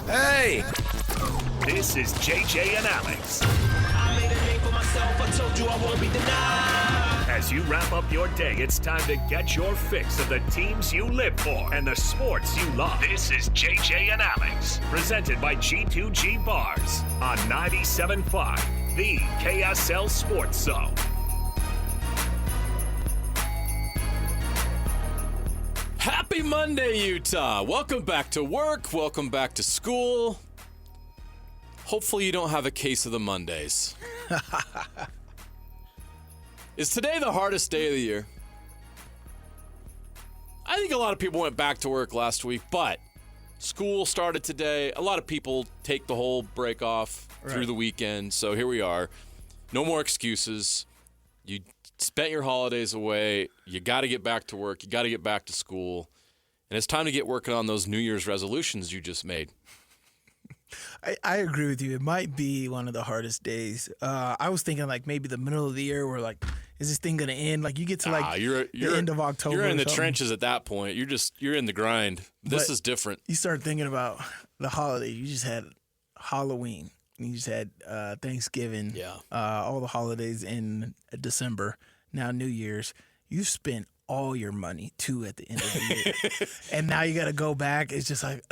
Hey! This is JJ and Alex. I made a name for myself, I told you I won't be denied. As you wrap up your day, it's time to get your fix of the teams you live for and the sports you love. This is JJ and Alex, presented by G2G Bars on 97.5, the KSL Sports Zone. Happy Monday, Utah. Welcome back to work. Welcome back to school. Hopefully you don't have a case of the Mondays. Is today the hardest day of the year? I think a lot of people went back to work last week, but school started today. A lot of people take the whole break off through the weekend, so here we are. No more excuses. You spent your holidays away. You got to get back to work. You got to get back to school. And it's time to get working on those New Year's resolutions you just made. I agree with you. It might be one of the hardest days. I was thinking like maybe the middle of the year where like, is this thing going to end? Like you get to like the end of October. You're in the trenches at that point. You're in the grind. This is different. You start thinking about the holiday. You just had Halloween. You just had Thanksgiving. Yeah. All the holidays in December. Now New Year's. You spent all your money too at the end of the year, and now you got to go back. It's just like,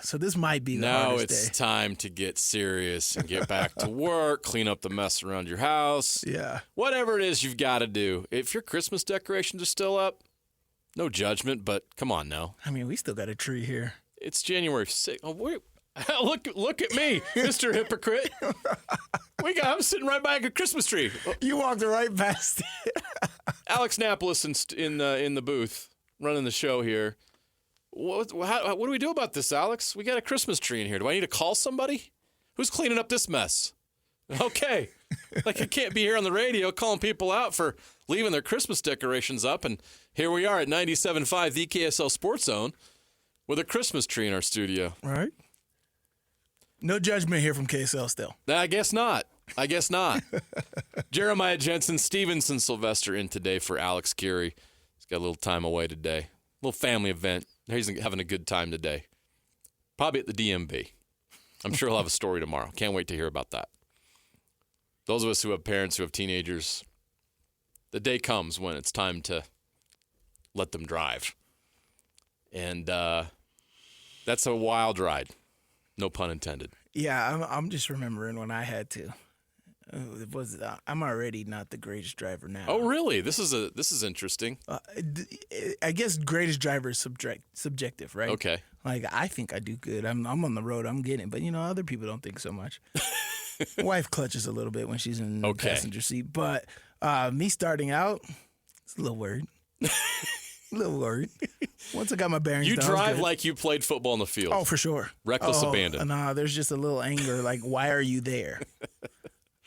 so this might be the hardest day. Now it's time to get serious and get back to work, clean up the mess around your house. Yeah, whatever it is you've got to do. If your Christmas decorations are still up, no judgment, but come on now. I mean, we still got a tree here. It's January 6th. Oh, wait. Look at me, Mr. Hypocrite. I'm sitting right by a Christmas tree. You walked right past it. Alex Napolis in the booth running the show here. What do we do about this, Alex? We got a Christmas tree in here. Do I need to call somebody? Who's cleaning up this mess? Okay. Like I can't be here on the radio calling people out for leaving their Christmas decorations up. And here we are at 97.5, the KSL Sports Zone, with a Christmas tree in our studio. All right. No judgment here from KSL still. I guess not. Jeremiah Jensen, Stevenson, Sylvester in today for Alex Kirry. He's got a little time away today. A little family event. He's having a good time today. Probably at the DMV. I'm sure he'll have a story tomorrow. Can't wait to hear about that. Those of us who have parents who have teenagers, the day comes when it's time to let them drive. And that's a wild ride. No pun intended. Yeah, I'm just remembering when I had to. I'm already not the greatest driver now. Oh, really? This is interesting. I guess greatest driver is subjective, right? Okay. Like I think I do good. I'm on the road. I'm getting it, but other people don't think so much. Wife clutches a little bit when she's in the passenger seat, but me starting out, it's a little worried. A little worried. Once I got my bearings You down, drive like you played football in the field. Oh, for sure. Reckless abandon. Nah, there's just a little anger. Like, why are you there?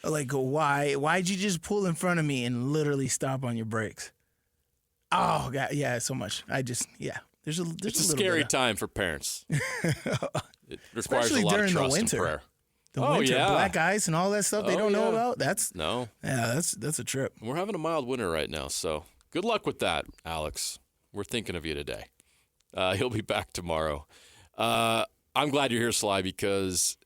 Like, why'd you just pull in front of me and literally stop on your brakes? Oh, God, yeah, so much. There's it's a scary time for parents. It requires Especially a lot during of trust the winter. and prayer. The winter, black ice and all that stuff they don't know about. That's a trip. We're having a mild winter right now, so good luck with that, Alex. We're thinking of you today. He'll be back tomorrow. I'm glad you're here, Sly, because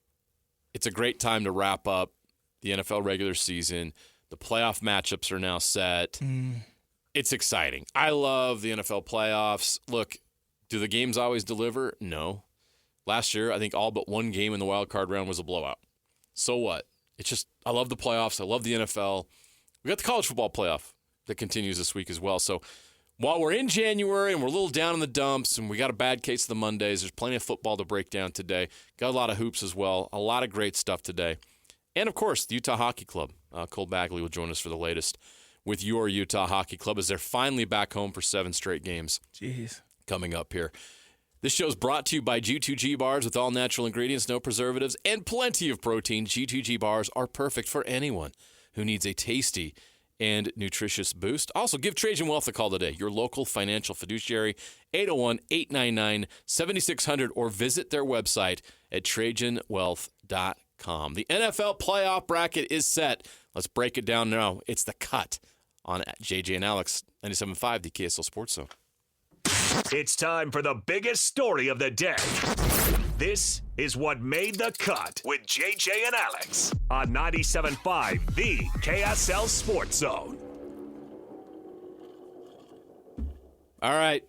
it's a great time to wrap up the NFL regular season. The playoff matchups are now set. It's exciting. I love the NFL playoffs. Look, do the games always deliver? No. Last year, I think all but one game in the wild card round was a blowout. So what? It's just, I love the playoffs. I love the NFL. We got the college football playoff that continues this week as well. So while we're in January and we're a little down in the dumps and we got a bad case of the Mondays, there's plenty of football to break down today. Got a lot of hoops as well. A lot of great stuff today. And, of course, the Utah Hockey Club. Cole Bagley will join us for the latest with your Utah Hockey Club as they're finally back home for 7 straight games. Jeez. Coming up here. This show is brought to you by G2G Bars with all natural ingredients, no preservatives, and plenty of protein. G2G Bars are perfect for anyone who needs a tasty and nutritious boost. Also, give Trajan Wealth a call today, your local financial fiduciary, 801-899-7600, or visit their website at TrajanWealth.com. The NFL playoff bracket is set. Let's break it down now. It's the cut on JJ and Alex, 97.5, the KSL Sports Zone. It's time for the biggest story of the day. This is what made the cut with JJ and Alex on 97.5, the KSL Sports Zone. All right,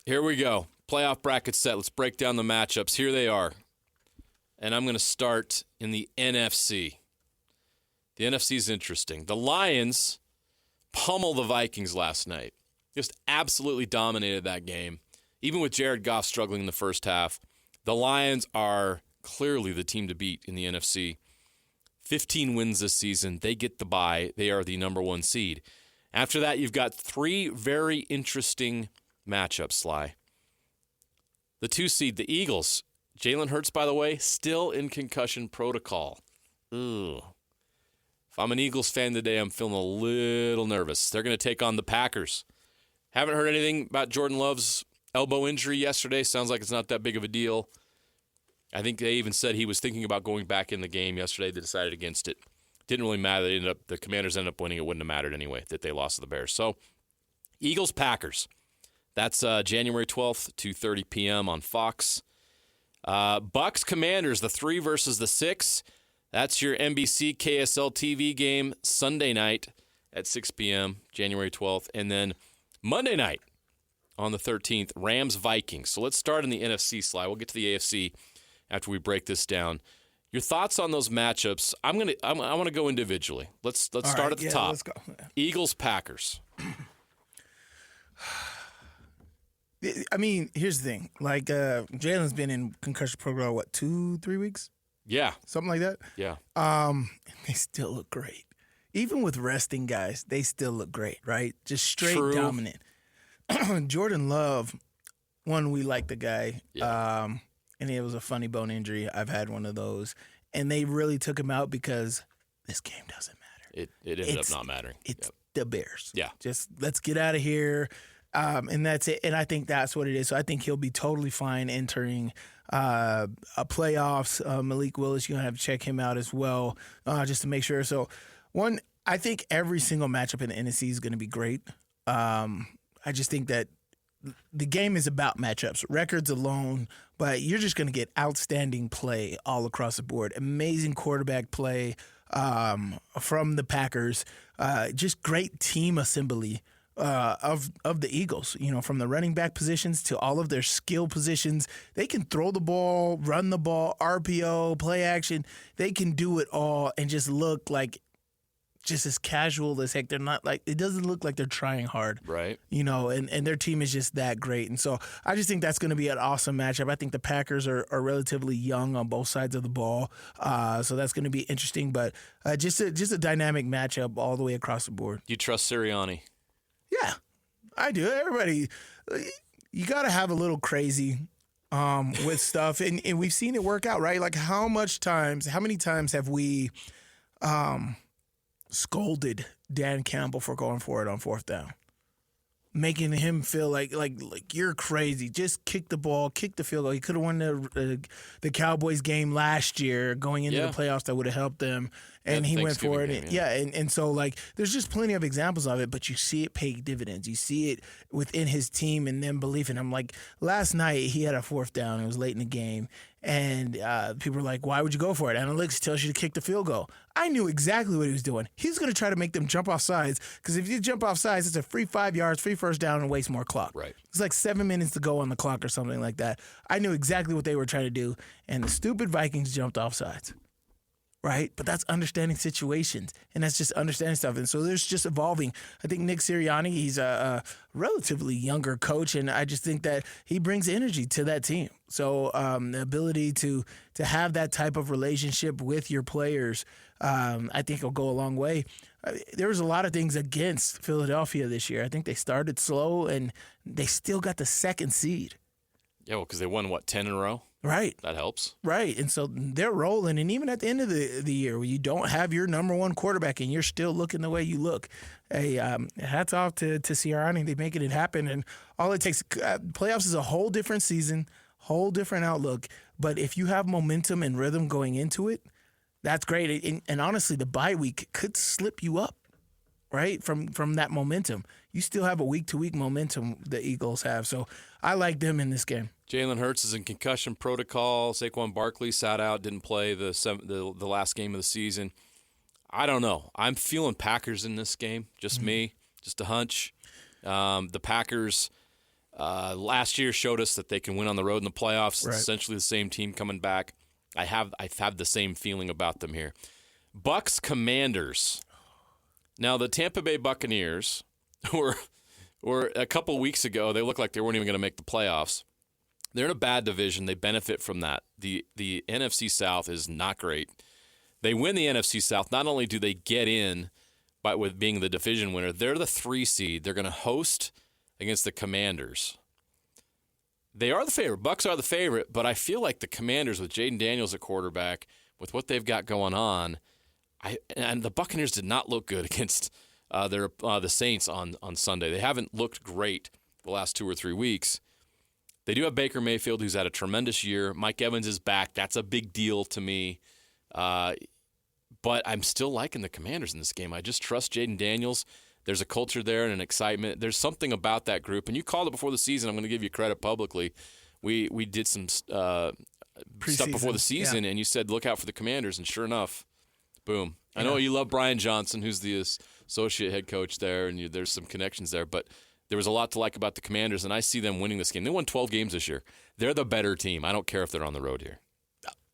here we go. Playoff bracket set. Let's break down the matchups. Here they are. And I'm going to start in the NFC. The NFC is interesting. The Lions pummeled the Vikings last night. Just absolutely dominated that game. Even with Jared Goff struggling in the first half, the Lions are clearly the team to beat in the NFC. 15 wins this season. They get the bye. They are the number one seed. After that, you've got three very interesting matchups, Sly. The 2 seed, the Eagles. Jalen Hurts, by the way, still in concussion protocol. Ugh. If I'm an Eagles fan today, I'm feeling a little nervous. They're going to take on the Packers. Haven't heard anything about Jordan Love's elbow injury yesterday. Sounds like it's not that big of a deal. I think they even said he was thinking about going back in the game yesterday. They decided against it. Didn't really matter. The Commanders ended up winning. It wouldn't have mattered anyway that they lost to the Bears. So, Eagles-Packers. That's January 12th, 2:30 p.m. on Fox. Bucks-Commanders, the 3 versus the 6. That's your NBC KSL TV game Sunday night at 6 p.m., January 12th. And then Monday night on the 13th, Rams-Vikings. So let's start in the NFC, Sly. We'll get to the AFC after we break this down. Your thoughts on those matchups? I want to go individually. Let's start at the top. Let's go. Eagles-Packers. I mean, here's the thing. Like, Jalen's been in concussion protocol, 2-3 weeks? Yeah. Something like that? Yeah. They still look great. Even with resting guys, they still look great, right? Just straight dominant. Jordan Love, we like the guy. Yeah. And it was a funny bone injury. I've had one of those. And they really took him out because this game doesn't matter. It ended up not mattering. It's the Bears. Yeah. Just let's get out of here. And that's it. And I think that's what it is. So I think he'll be totally fine entering a playoffs. Malik Willis, you're going to have to check him out as well just to make sure. So, I think every single matchup in the NFC is going to be great. I just think that the game is about matchups, records alone, but you're just going to get outstanding play all across the board. Amazing quarterback play from the Packers. Just great team assembly of the Eagles. You know, from the running back positions to all of their skill positions. They can throw the ball, run the ball, RPO, play action. They can do it all and just look like just as casual as heck. They're not like, it doesn't look like they're trying hard. Right. You know, and their team is just that great. And so I just think that's going to be an awesome matchup. I think the Packers are relatively young on both sides of the ball. So that's going to be interesting. But just a dynamic matchup all the way across the board. You trust Sirianni? Yeah, I do. Everybody, you got to have a little crazy with stuff. And we've seen it work out, right? Like how many times have we scolded Dan Campbell for going for it on 4th down, making him feel like you're crazy. Just kick the ball, kick the field goal. He could have won the Cowboys game last year going into the playoffs. That would have helped them, and he went for it. Game, and so like there's just plenty of examples of it, but you see it pay dividends. You see it within his team and them belief in him. Like last night, he had a 4th down. It was late in the game. And people were like, why would you go for it? Analytics tells you to kick the field goal. I knew exactly what he was doing. He was going to try to make them jump off sides because if you jump off sides, it's a free 5 yards, free first down, and waste more clock. Right. It's like 7 minutes to go on the clock or something like that. I knew exactly what they were trying to do, and the stupid Vikings jumped off sides. Right? But that's understanding situations, and that's just understanding stuff. And so there's just evolving. I think Nick Sirianni, he's a relatively younger coach, and I just think that he brings energy to that team. So the ability to have that type of relationship with your players, I think will go a long way. There was a lot of things against Philadelphia this year. I think they started slow, and they still got the 2nd seed. Yeah, well, because they won, 10 in a row? Right. That helps. Right. And so they're rolling. And even at the end of the year, where you don't have your number one quarterback and you're still looking the way you look, hey, hats off to Sirianni. They're making it happen. And all it takes, playoffs is a whole different season, whole different outlook. But if you have momentum and rhythm going into it, that's great. And honestly, the bye week could slip you up, right, from that momentum. You still have a week-to-week momentum the Eagles have. So I like them in this game. Jalen Hurts is in concussion protocol. Saquon Barkley sat out, didn't play the last game of the season. I don't know. I'm feeling Packers in this game. Just me, just a hunch. The Packers last year showed us that they can win on the road in the playoffs. Right. It's essentially the same team coming back. I've had the same feeling about them here. Bucks Commanders. Now the Tampa Bay Buccaneers were a couple weeks ago. They looked like they weren't even going to make the playoffs. They're in a bad division. They benefit from that. The NFC South is not great. They win the NFC South. Not only do they get in with being the division winner, they're the 3 seed. They're going to host against the Commanders. They are the favorite. Bucks are the favorite, but I feel like the Commanders with Jaden Daniels at quarterback, with what they've got going on, and the Buccaneers did not look good against the Saints on Sunday. They haven't looked great the last 2 or 3 weeks. They do have Baker Mayfield, who's had a tremendous year. Mike Evans is back. That's a big deal to me. But I'm still liking the Commanders in this game. I just trust Jaden Daniels. There's a culture there and an excitement. There's something about that group. And you called it before the season. I'm going to give you credit publicly. We did some stuff before the season, and you said, look out for the Commanders. And sure enough, boom. I know you love Brian Johnson, who's the associate head coach there, and there's some connections there. But there was a lot to like about the Commanders, and I see them winning this game. They won 12 games this year. They're the better team. I don't care if they're on the road here.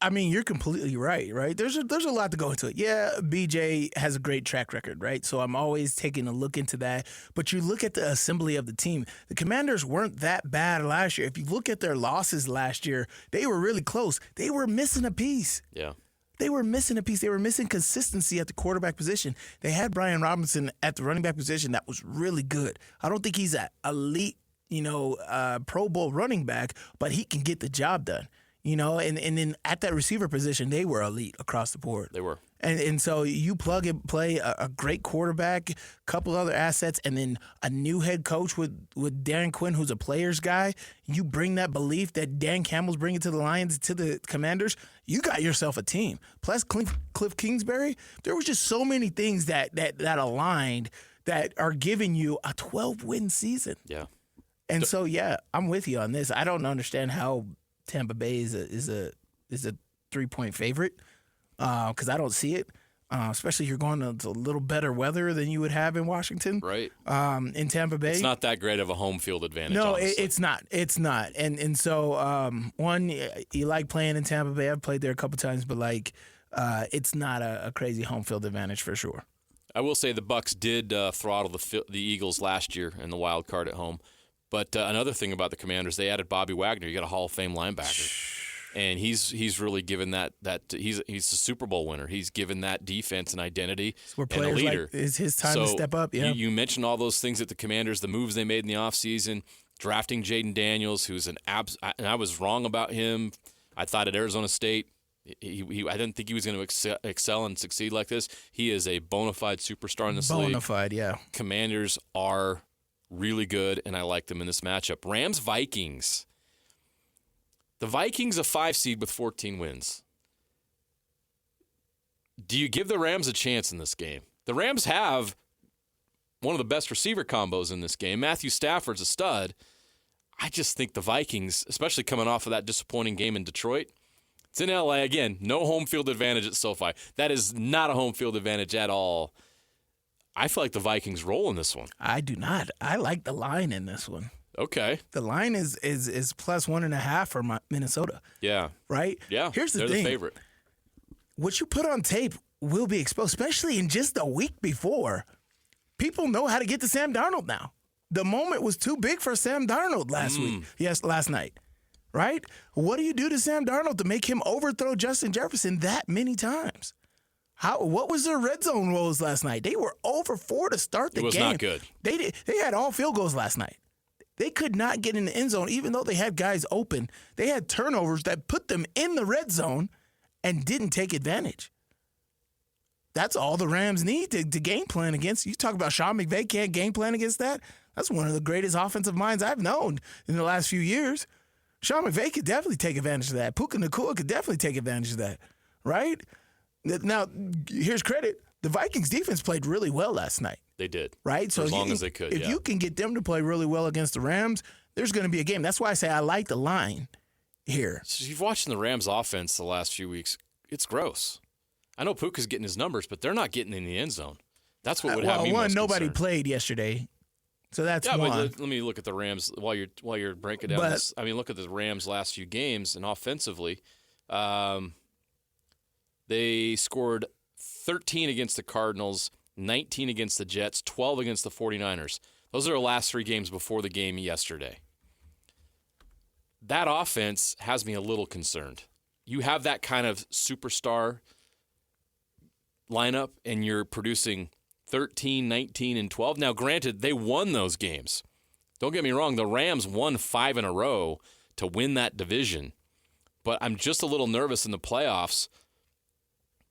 I mean, you're completely right? There's a lot to go into it. Yeah, BJ has a great track record, right? So I'm always taking a look into that. But you look at the assembly of the team. The Commanders weren't that bad last year. If you look at their losses last year, they were really close. They were missing a piece. Yeah. They were missing a piece. They were missing consistency at the quarterback position. They had Brian Robinson at the running back position that was really good. I don't think he's an elite, Pro Bowl running back, but he can get the job done. And then at that receiver position, they were elite across the board. They were. And so you plug and play a great quarterback, a couple other assets, and then a new head coach with Dan Quinn, who's a player's guy. You bring that belief that Dan Campbell's bringing to the Lions, to the Commanders. You got yourself a team. Plus Cliff Kingsbury, there was just so many things that aligned that are giving you a 12-win season. Yeah. And so, I'm with you on this. I don't understand how Tampa Bay is a 3-point favorite because I don't see it, especially if you're going to a little better weather than you would have in Washington. Right. In Tampa Bay. It's not that great of a home field advantage. No, honestly. it's not. It's not. And so, one, you like playing in Tampa Bay. I've played there a couple times, but it's not a crazy home field advantage for sure. I will say the Bucs did throttle the Eagles last year in the wild card at home. But another thing about the Commanders, they added Bobby Wagner. You got a Hall of Fame linebacker, and he's really given that he's a Super Bowl winner. He's given that defense an identity and a leader. It's his time to step up. Yeah, you mentioned all those things at the Commanders, the moves they made in the offseason, drafting Jaden Daniels, who's and I was wrong about him. I thought at Arizona State, I didn't think he was going to excel and succeed like this. He is a bona fide superstar in this league. Bona fide, yeah. Commanders are really good, and I like them in this matchup. Rams-Vikings. The Vikings a 5 seed with 14 wins. Do you give the Rams a chance in this game? The Rams have one of the best receiver combos in this game. Matthew Stafford's a stud. I just think the Vikings, especially coming off of that disappointing game in Detroit, it's in L.A. Again, no home field advantage at SoFi. That is not a home field advantage at all. I feel like the Vikings roll in this one. I do not. I like the line in this one. Okay. The line is plus 1.5 for Minnesota. Yeah. Right? Yeah. Here's the they're thing. The favorite. What you put on tape will be exposed, especially in just a week before. People know how to get to Sam Darnold now. The moment was too big for Sam Darnold last night. Right? What do you do to Sam Darnold to make him overthrow Justin Jefferson that many times? What was their red zone rolls last night? They were over 4 to start the game. It was not good. They had all field goals last night. They could not get in the end zone, even though they had guys open. They had turnovers that put them in the red zone and didn't take advantage. That's all the Rams need to game plan against. You talk about Sean McVay can't game plan against that? That's one of the greatest offensive minds I've known in the last few years. Sean McVay could definitely take advantage of that. Puka Nacua could definitely take advantage of that, right? Now, here's credit. The Vikings defense played really well last night. They did. Right? So as long as they could, If you can get them to play really well against the Rams, there's going to be a game. That's why I say I like the line here. So you've watched the Rams offense the last few weeks. It's gross. I know Puka's getting his numbers, but they're not getting in the end zone. That's what would have me most nobody concerned. played yesterday, so that's one. But let me look at the Rams while you're breaking down this. I mean, look at the Rams' last few games, and offensively, they scored 13 against the Cardinals, 19 against the Jets, 12 against the 49ers. Those are their last 3 games before the game yesterday. That offense has me a little concerned. You have that kind of superstar lineup, and you're producing 13, 19, and 12. Now, granted, they won those games. Don't get me wrong. The Rams won 5 in a row to win that division. But I'm just a little nervous in the playoffs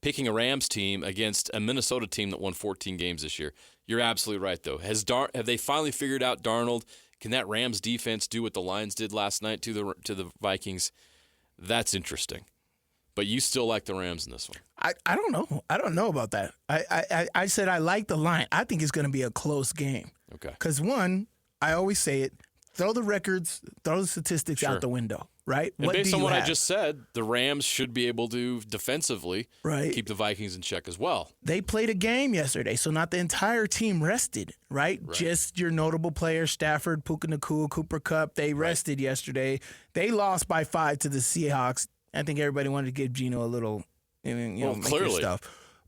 picking a Rams team against a Minnesota team that won 14 games this year. You're absolutely right, though. Have they finally figured out Darnold? Can that Rams defense do what the Lions did last night to the Vikings? That's interesting. But you still like the Rams in this one. I don't know. I don't know about that. I said I like the line. I think it's going to be a close game. Okay. Because, one, I always say it, throw the records, throw the statistics out the window, right? And based on what I just said, the Rams should be able to defensively keep the Vikings in check as well. They played a game yesterday, so not the entire team rested, right? Just your notable players, Stafford, Puka Nacua, Cooper Kupp, they rested yesterday. They lost by 5 to the Seahawks. I think everybody wanted to give Geno a little, clearly stuff.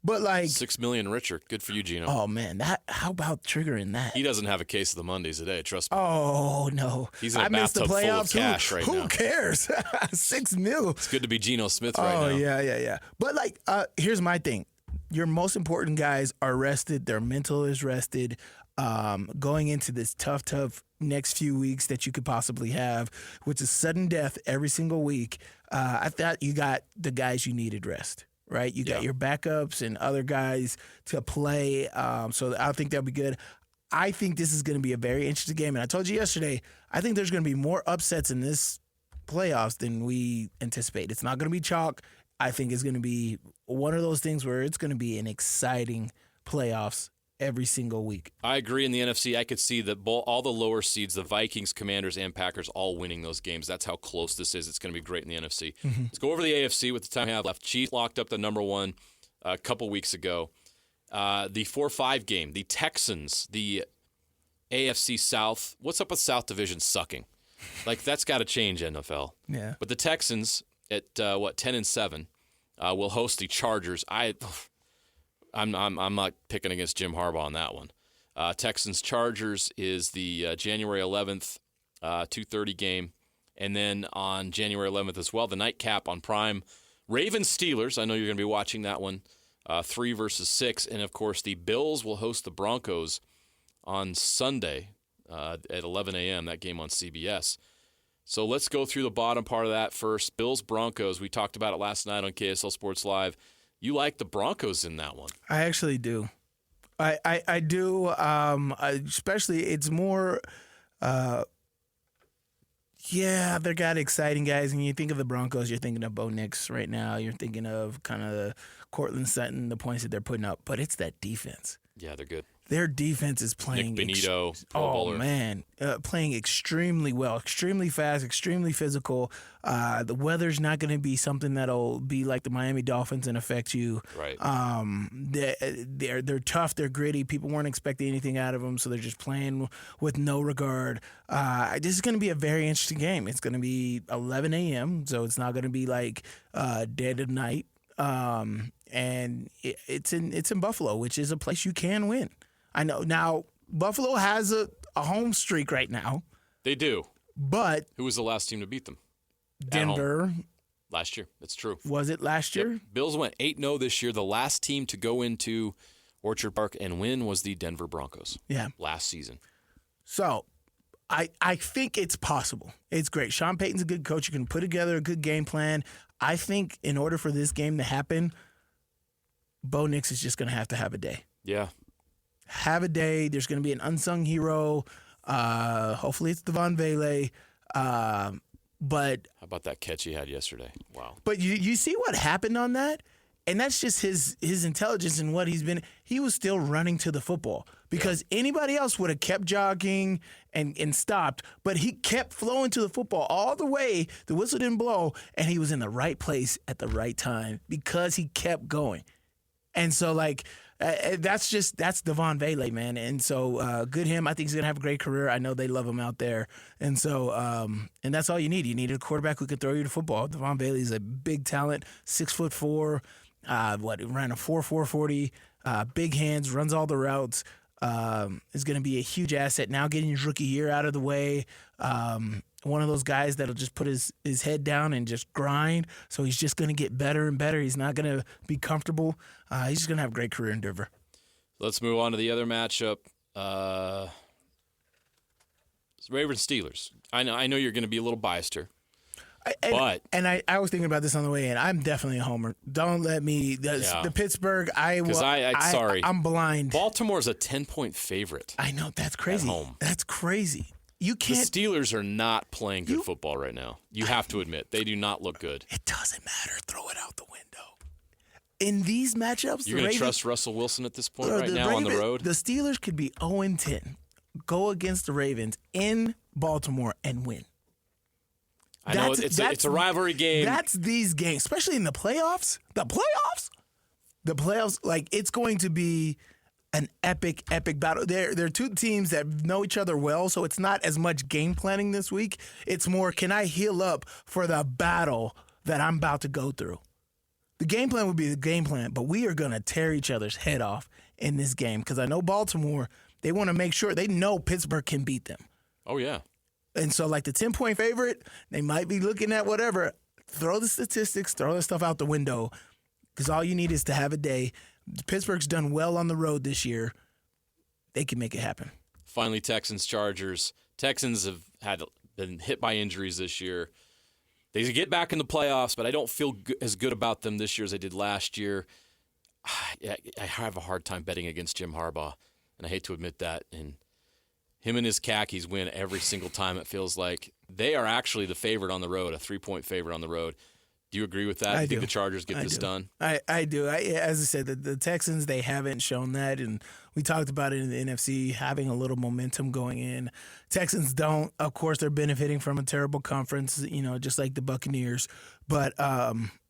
But like $6 million richer. Good for you, Geno. Oh man, how about triggering that? He doesn't have a case of the Mondays today. Trust me. Oh no, he's in a bathtub full of cash right now. Who cares? $6 million. It's good to be Geno Smith right now. Oh yeah. But like, here's my thing: your most important guys are rested. Their mental is rested. Going into this tough next few weeks that you could possibly have, which is sudden death every single week. I thought you got the guys you needed rest, right? You got your backups and other guys to play. So I think that'll be good. I think this is going to be a very interesting game. And I told you yesterday, I think there's going to be more upsets in this playoffs than we anticipate. It's not going to be chalk. I think it's going to be one of those things where it's going to be an exciting playoffs every single week. I agree. In the NFC, I could see that all the lower seeds, the Vikings, Commanders, and Packers, all winning those games. That's how close this is. It's going to be great in the NFC. Mm-hmm. Let's go over the AFC with the time we have left. Chiefs locked up the number 1 a couple weeks ago. The 4-5 game, the Texans, the AFC South. What's up with South Division sucking? Like, that's got to change, NFL. Yeah. But the Texans at 10-7 will host the Chargers. I'm not picking against Jim Harbaugh on that one. Texans-Chargers is the January 11th 2:30 game. And then on January 11th as well, the nightcap on Prime, Ravens-Steelers. I know you're going to be watching that one, 3 versus 6. And, of course, the Bills will host the Broncos on Sunday at 11 a.m., that game on CBS. So let's go through the bottom part of that first. Bills-Broncos, we talked about it last night on KSL Sports Live. You like the Broncos in that one. I actually do. I do. Especially, it's more. They got exciting guys. And you think of the Broncos, you're thinking of Bo Nix right now. You're thinking of kind of Cortland Sutton, the points that they're putting up. But it's that defense. Yeah, they're good. Their defense is playing. Nick Benito, Pro Bowler. Man, playing extremely well, extremely fast, extremely physical. The weather's not going to be something that'll be like the Miami Dolphins and affect you. Right. They're tough. They're gritty. People weren't expecting anything out of them, so they're just playing with no regard. This is going to be a very interesting game. It's going to be 11 a.m., so it's not going to be like dead of night. And it's in Buffalo, which is a place you can win. I know. Now, Buffalo has a home streak right now. They do. But who was the last team to beat them? Denver. Last year. That's true. Was it last year? Yep. Bills went 8-0 this year. The last team to go into Orchard Park and win was the Denver Broncos. Yeah. Last season. So, I think it's possible. It's great. Sean Payton's a good coach. You can put together a good game plan. I think in order for this game to happen, Bo Nix is just going to have a day. Yeah. Have a day. There's going to be an unsung hero. Hopefully it's Devon Vele. But how about that catch he had yesterday? Wow. But you see what happened on that? And that's just his intelligence and what he's been. He was still running to the football because anybody else would have kept jogging and stopped, but he kept flowing to the football all the way. The whistle didn't blow, and he was in the right place at the right time because he kept going. And so, that's Devon Bagley, man. And so, good him. I think he's going to have a great career. I know they love him out there. And so, and that's all you need. You need a quarterback who can throw you the football. Devon Bagley is a big talent, 6'4", ran a 4.40, big hands, runs all the routes, is going to be a huge asset. Now getting his rookie year out of the way, one of those guys that'll just put his head down and just grind. So he's just going to get better and better. He's not going to be comfortable. He's just going to have a great career in Denver. Let's move on to the other matchup. Ravens-Steelers. I know you're going to be a little biased here. I was thinking about this on the way in. I'm definitely a homer. Don't let me. The Pittsburgh. Sorry, I'm blind. Baltimore's a 10-point favorite. I know, that's crazy. At home. That's crazy. You can't. The Steelers are not playing good football right now. You have to admit they do not look good. It doesn't matter. Throw it out the window. In these matchups, you're going to trust Russell Wilson at this point right now on the road. The Steelers could be 0-10, go against the Ravens in Baltimore and win. I know it's a rivalry game. That's these games, especially in the playoffs. The playoffs, it's going to be an epic battle. They're two teams that know each other well, so it's not as much game planning this week. It's more, can I heal up for the battle that I'm about to go through? The game plan would be the game plan, but we are going to tear each other's head off in this game because I know Baltimore, they want to make sure they know Pittsburgh can beat them. Oh, yeah. And so, the 10-point favorite, they might be looking at whatever. Throw the statistics, throw the stuff out the window, because all you need is to have a day. Pittsburgh's done well on the road this year. They can make it happen. Finally, Texans-Chargers. Texans have been hit by injuries this year. They get back in the playoffs, but I don't feel as good about them this year as I did last year. I have a hard time betting against Jim Harbaugh, and I hate to admit that. And him and his khakis win every single time, it feels like. They are actually the favorite on the road, a 3-point favorite on the road. Do you agree with that? I do. Think the Chargers get this done? I do. As I said, the Texans, they haven't shown that, and we talked about it in the NFC, having a little momentum going in. Texans don't. Of course, they're benefiting from a terrible conference, just like the Buccaneers, but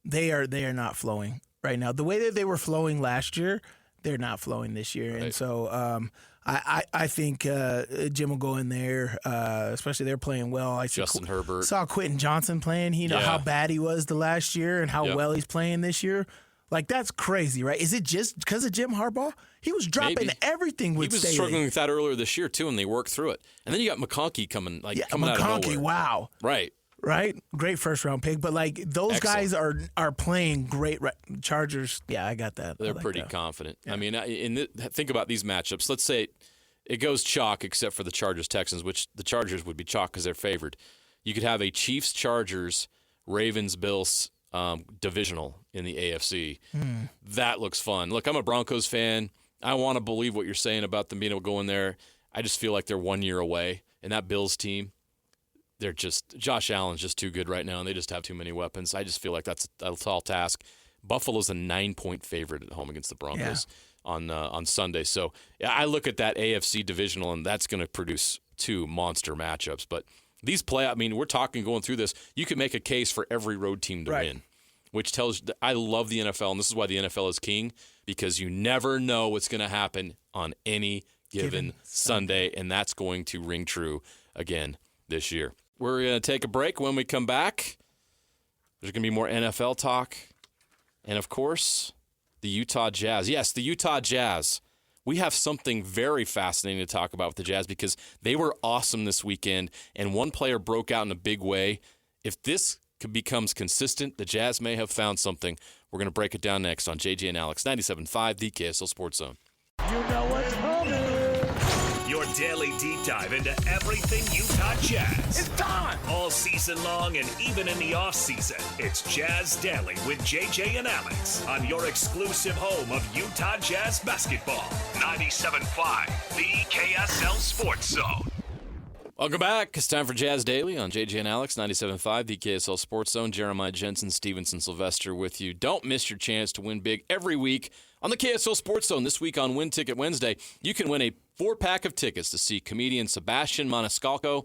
they are not flowing right now. The way that they were flowing last year, they're not flowing this year, right. And so I think Jim will go in there, especially they're playing well. Justin Herbert. Saw Quentin Johnson playing. How bad he was the last year and how well he's playing this year. That's crazy, right? Is it just because of Jim Harbaugh? He was dropping everything with Staley. He was struggling with that earlier this year, too, and they worked through it. And then you got McConkey coming out of nowhere. Wow. Right? Great first-round pick. But, those guys are playing great. Chargers, I got that. They're pretty confident. Yeah. I mean, think about these matchups. Let's say it goes chalk except for the Chargers-Texans, which the Chargers would be chalk because they're favored. You could have a Chiefs-Chargers, Ravens-Bills divisional in the AFC. That looks fun. Look, I'm a Broncos fan. I want to believe what you're saying about them being able to go in there. I just feel like they're 1 year away. And that Bills team, Josh Allen's just too good right now, and they just have too many weapons. I just feel like that's a tall task. Buffalo's a 9-point favorite at home against the Broncos on Sunday. So I look at that AFC divisional, and that's going to produce two monster matchups. But these we're talking going through this. You could make a case for every road team to win, which tells – I love the NFL, and this is why the NFL is king, because you never know what's going to happen on any given Sunday, and that's going to ring true again this year. We're going to take a break. When we come back, there's going to be more NFL talk. And, of course, the Utah Jazz. Yes, the Utah Jazz. We have something very fascinating to talk about with the Jazz because they were awesome this weekend, and one player broke out in a big way. If this becomes consistent, the Jazz may have found something. We're going to break it down next on JJ and Alex, 97.5, the KSL Sports Zone. You know what's coming. Your daily deep dive into everything Utah Jazz. It's time! All season long and even in the off-season. It's Jazz Daily with JJ and Alex on your exclusive home of Utah Jazz basketball. 97.5, the KSL Sports Zone. Welcome back. It's time for Jazz Daily on JJ and Alex, 97.5, the KSL Sports Zone. Jeremiah Jensen, Stevenson, Sylvester with you. Don't miss your chance to win big every week on the KSL Sports Zone. This week on Win Ticket Wednesday, you can win a 4-pack of tickets to see comedian Sebastian Maniscalco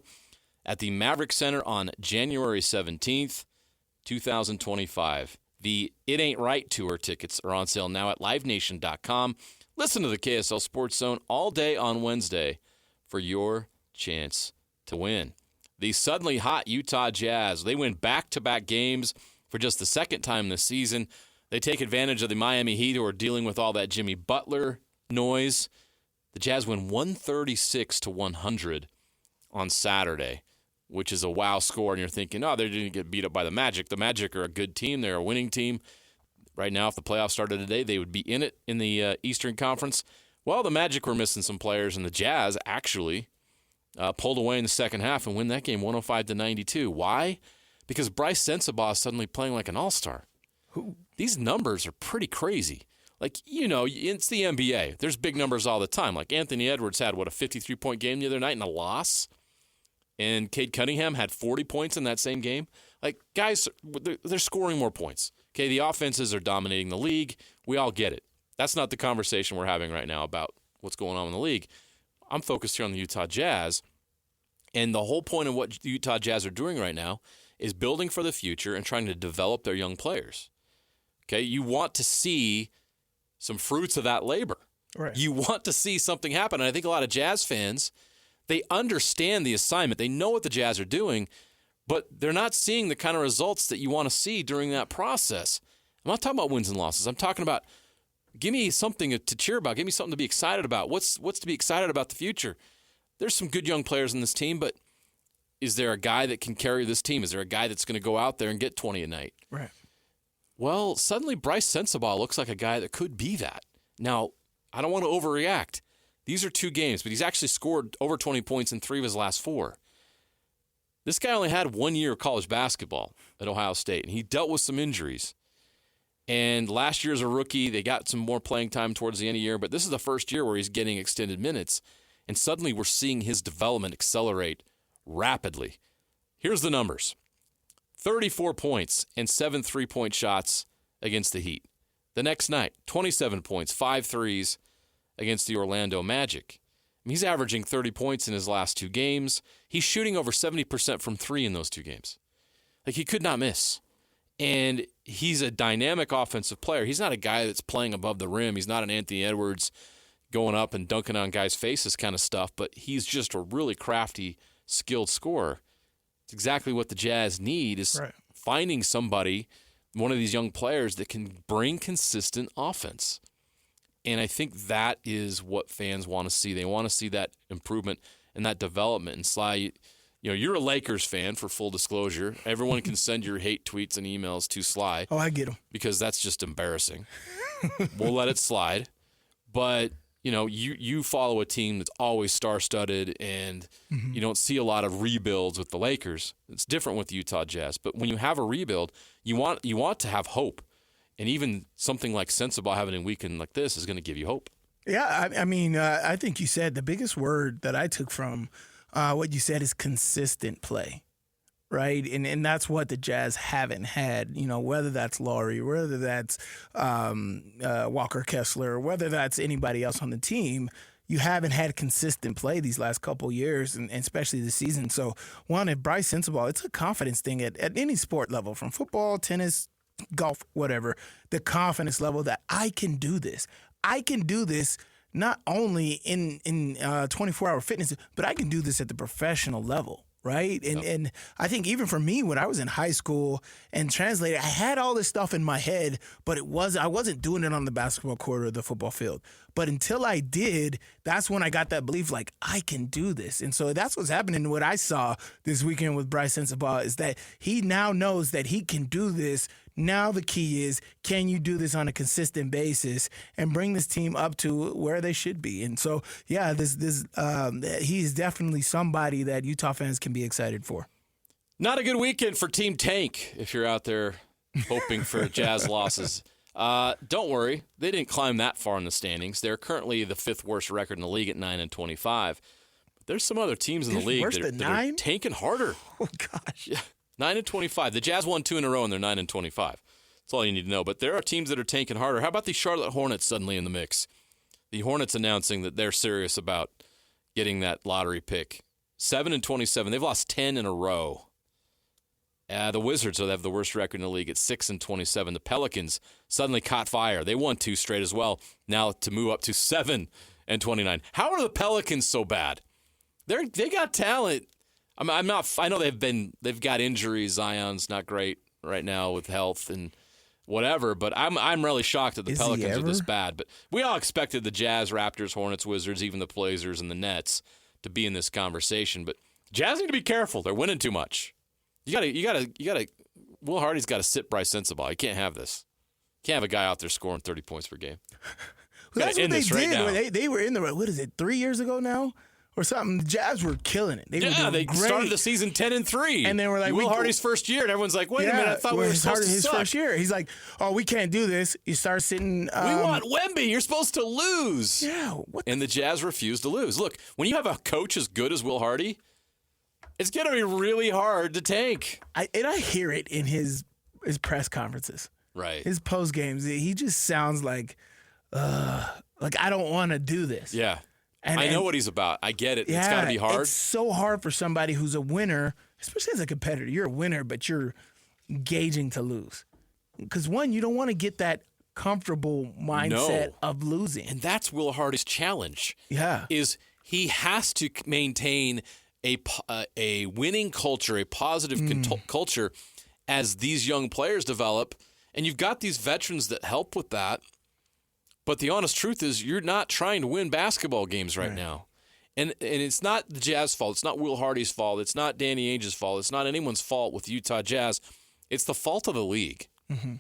at the Maverick Center on January 17th, 2025. The It Ain't Right Tour tickets are on sale now at livenation.com. Listen to the KSL Sports Zone all day on Wednesday for your chance to win. The suddenly hot Utah Jazz, they win back-to-back games for just the second time this season. They take advantage of the Miami Heat, who are dealing with all that Jimmy Butler noise. The Jazz win 136-100 on Saturday, which is a wow score. And you're thinking, oh, they didn't get beat up by the Magic. The Magic are a good team. They're a winning team. Right now, if the playoffs started today, they would be in it in the Eastern Conference. Well, the Magic were missing some players, and the Jazz actually pulled away in the second half and win that game 105-92. Why? Because Bryce Sensabaugh is suddenly playing like an all-star. These numbers are pretty crazy. Like, you know, it's the NBA. There's big numbers all the time. Like Anthony Edwards had, a 53-point game the other night in a loss? And Cade Cunningham had 40 points in that same game. Like, guys, they're scoring more points. Okay, the offenses are dominating the league. We all get it. That's not the conversation we're having right now about what's going on in the league. I'm focused here on the Utah Jazz, and the whole point of what the Utah Jazz are doing right now is building for the future and trying to develop their young players. Okay, you want to see some fruits of that labor. Right. You want to see something happen, and I think a lot of Jazz fans, they understand the assignment. They know what the Jazz are doing, but they're not seeing the kind of results that you want to see during that process. I'm not talking about wins and losses. I'm talking about give me something to cheer about. Give me something to be excited about. What's to be excited about the future? There's some good young players in this team, but is there a guy that can carry this team? Is there a guy that's going to go out there and get 20 a night? Right. Well, suddenly Bryce Sensabaugh looks like a guy that could be that. Now, I don't want to overreact. These are 2 games, but he's actually scored over 20 points in 3 of his last 4. This guy only had 1 year of college basketball at Ohio State, and he dealt with some injuries. And last year as a rookie, they got some more playing time towards the end of the year, but this is the first year where he's getting extended minutes, and suddenly we're seeing his development accelerate rapidly. Here's the numbers. 34 points and 7 3-point shots against the Heat. The next night, 27 points, 5 threes against the Orlando Magic. He's averaging 30 points in his last 2 games. He's shooting over 70% from 3 in those 2 games. Like, he could not miss. And he's a dynamic offensive player. He's not a guy that's playing above the rim. He's not an Anthony Edwards going up and dunking on guys' faces kind of stuff, but he's just a really crafty, skilled scorer. It's exactly what the Jazz need is finding somebody, one of these young players that can bring consistent offense. And I think that is what fans want to see. They want to see that improvement and that development. And Sly, you're a Lakers fan, for full disclosure. Everyone can send your hate tweets and emails to Sly. Oh, I get them. Because that's just embarrassing. We'll let it slide. But, you follow a team that's always star-studded, and you don't see a lot of rebuilds with the Lakers. It's different with the Utah Jazz. But when you have a rebuild, you want to have hope. And even something like Sensabaugh having a weekend like this is going to give you hope. Yeah, I think you said the biggest word that I took from what you said is consistent play, right? And that's what the Jazz haven't had, whether that's Laurie, whether that's Walker Kessler, whether that's anybody else on the team. You haven't had consistent play these last couple years, and especially this season. So, at Bryce Sensabaugh, it's a confidence thing at any sport level, from football, tennis, golf, whatever, the confidence level that I can do this. I can do this not only in 24-hour fitness, but I can do this at the professional level, right? And I think even for me, when I was in high school and translated, I had all this stuff in my head, but I wasn't doing it on the basketball court or the football field. But until I did, that's when I got that belief, like, I can do this. And so that's what's happening. What I saw this weekend with Bryce Sensabaugh is that he now knows that he can do this. Now the key is, can you do this on a consistent basis and bring this team up to where they should be? And so, yeah, he's definitely somebody that Utah fans can be excited for. Not a good weekend for Team Tank if you're out there hoping for Jazz losses. Don't worry, they didn't climb that far in the standings. They're currently the 5th worst record in the league at 9-25. there's some other teams in the league that are tanking harder. Oh, gosh. Yeah, 9-25. The Jazz won 2 in a row, and they're 9-25. That's all you need to know. But there are teams that are tanking harder. How about the Charlotte Hornets suddenly in the mix? The Hornets announcing that they're serious about getting that lottery pick. 7-27. They've lost 10 in a row. The Wizards, they have the worst record in the league at 6-27. The Pelicans suddenly caught fire. They won 2 straight as well. Now to move up to 7-29. How are the Pelicans so bad? They got talent. I know they've got injuries. Zion's not great right now with health and whatever, but I'm really shocked that the Pelicans are this bad. But we all expected the Jazz, Raptors, Hornets, Wizards, even the Blazers and the Nets to be in this conversation. But Jazz need to be careful. They're winning too much. You gotta. Will Hardy's got to sit Bryce Sensabaugh. You can't have this. You can't have a guy out there scoring 30 points per game. Well, that's what they did. They were in the, 3 years ago now? Or something. The Jazz were killing it. They started the season 10-3. And they were like, Will Hardy's first year, and everyone's like, wait a minute, I thought we were supposed to his suck. first year. He's like, oh, we can't do this. You start sitting. We want Wemby. You're supposed to lose. Yeah. And the Jazz refused to lose. Look, when you have a coach as good as Will Hardy, it's going to be really hard to tank. I hear it in his press conferences. Right. His post games. He just sounds like I don't want to do this. Yeah. I know what he's about. I get it. Yeah, it's got to be hard. It's so hard for somebody who's a winner, especially as a competitor. You're a winner, but you're gauging to lose. Because, one, you don't want to get that comfortable mindset of losing. And that's Will Hardy's challenge. Yeah. Is he has to maintain a winning culture, a positive culture as these young players develop. And you've got these veterans that help with that. But the honest truth is you're not trying to win basketball games right now. And it's not the Jazz fault. It's not Will Hardy's fault. It's not Danny Ainge's fault. It's not anyone's fault with Utah Jazz. It's the fault of the league. Mm-hmm.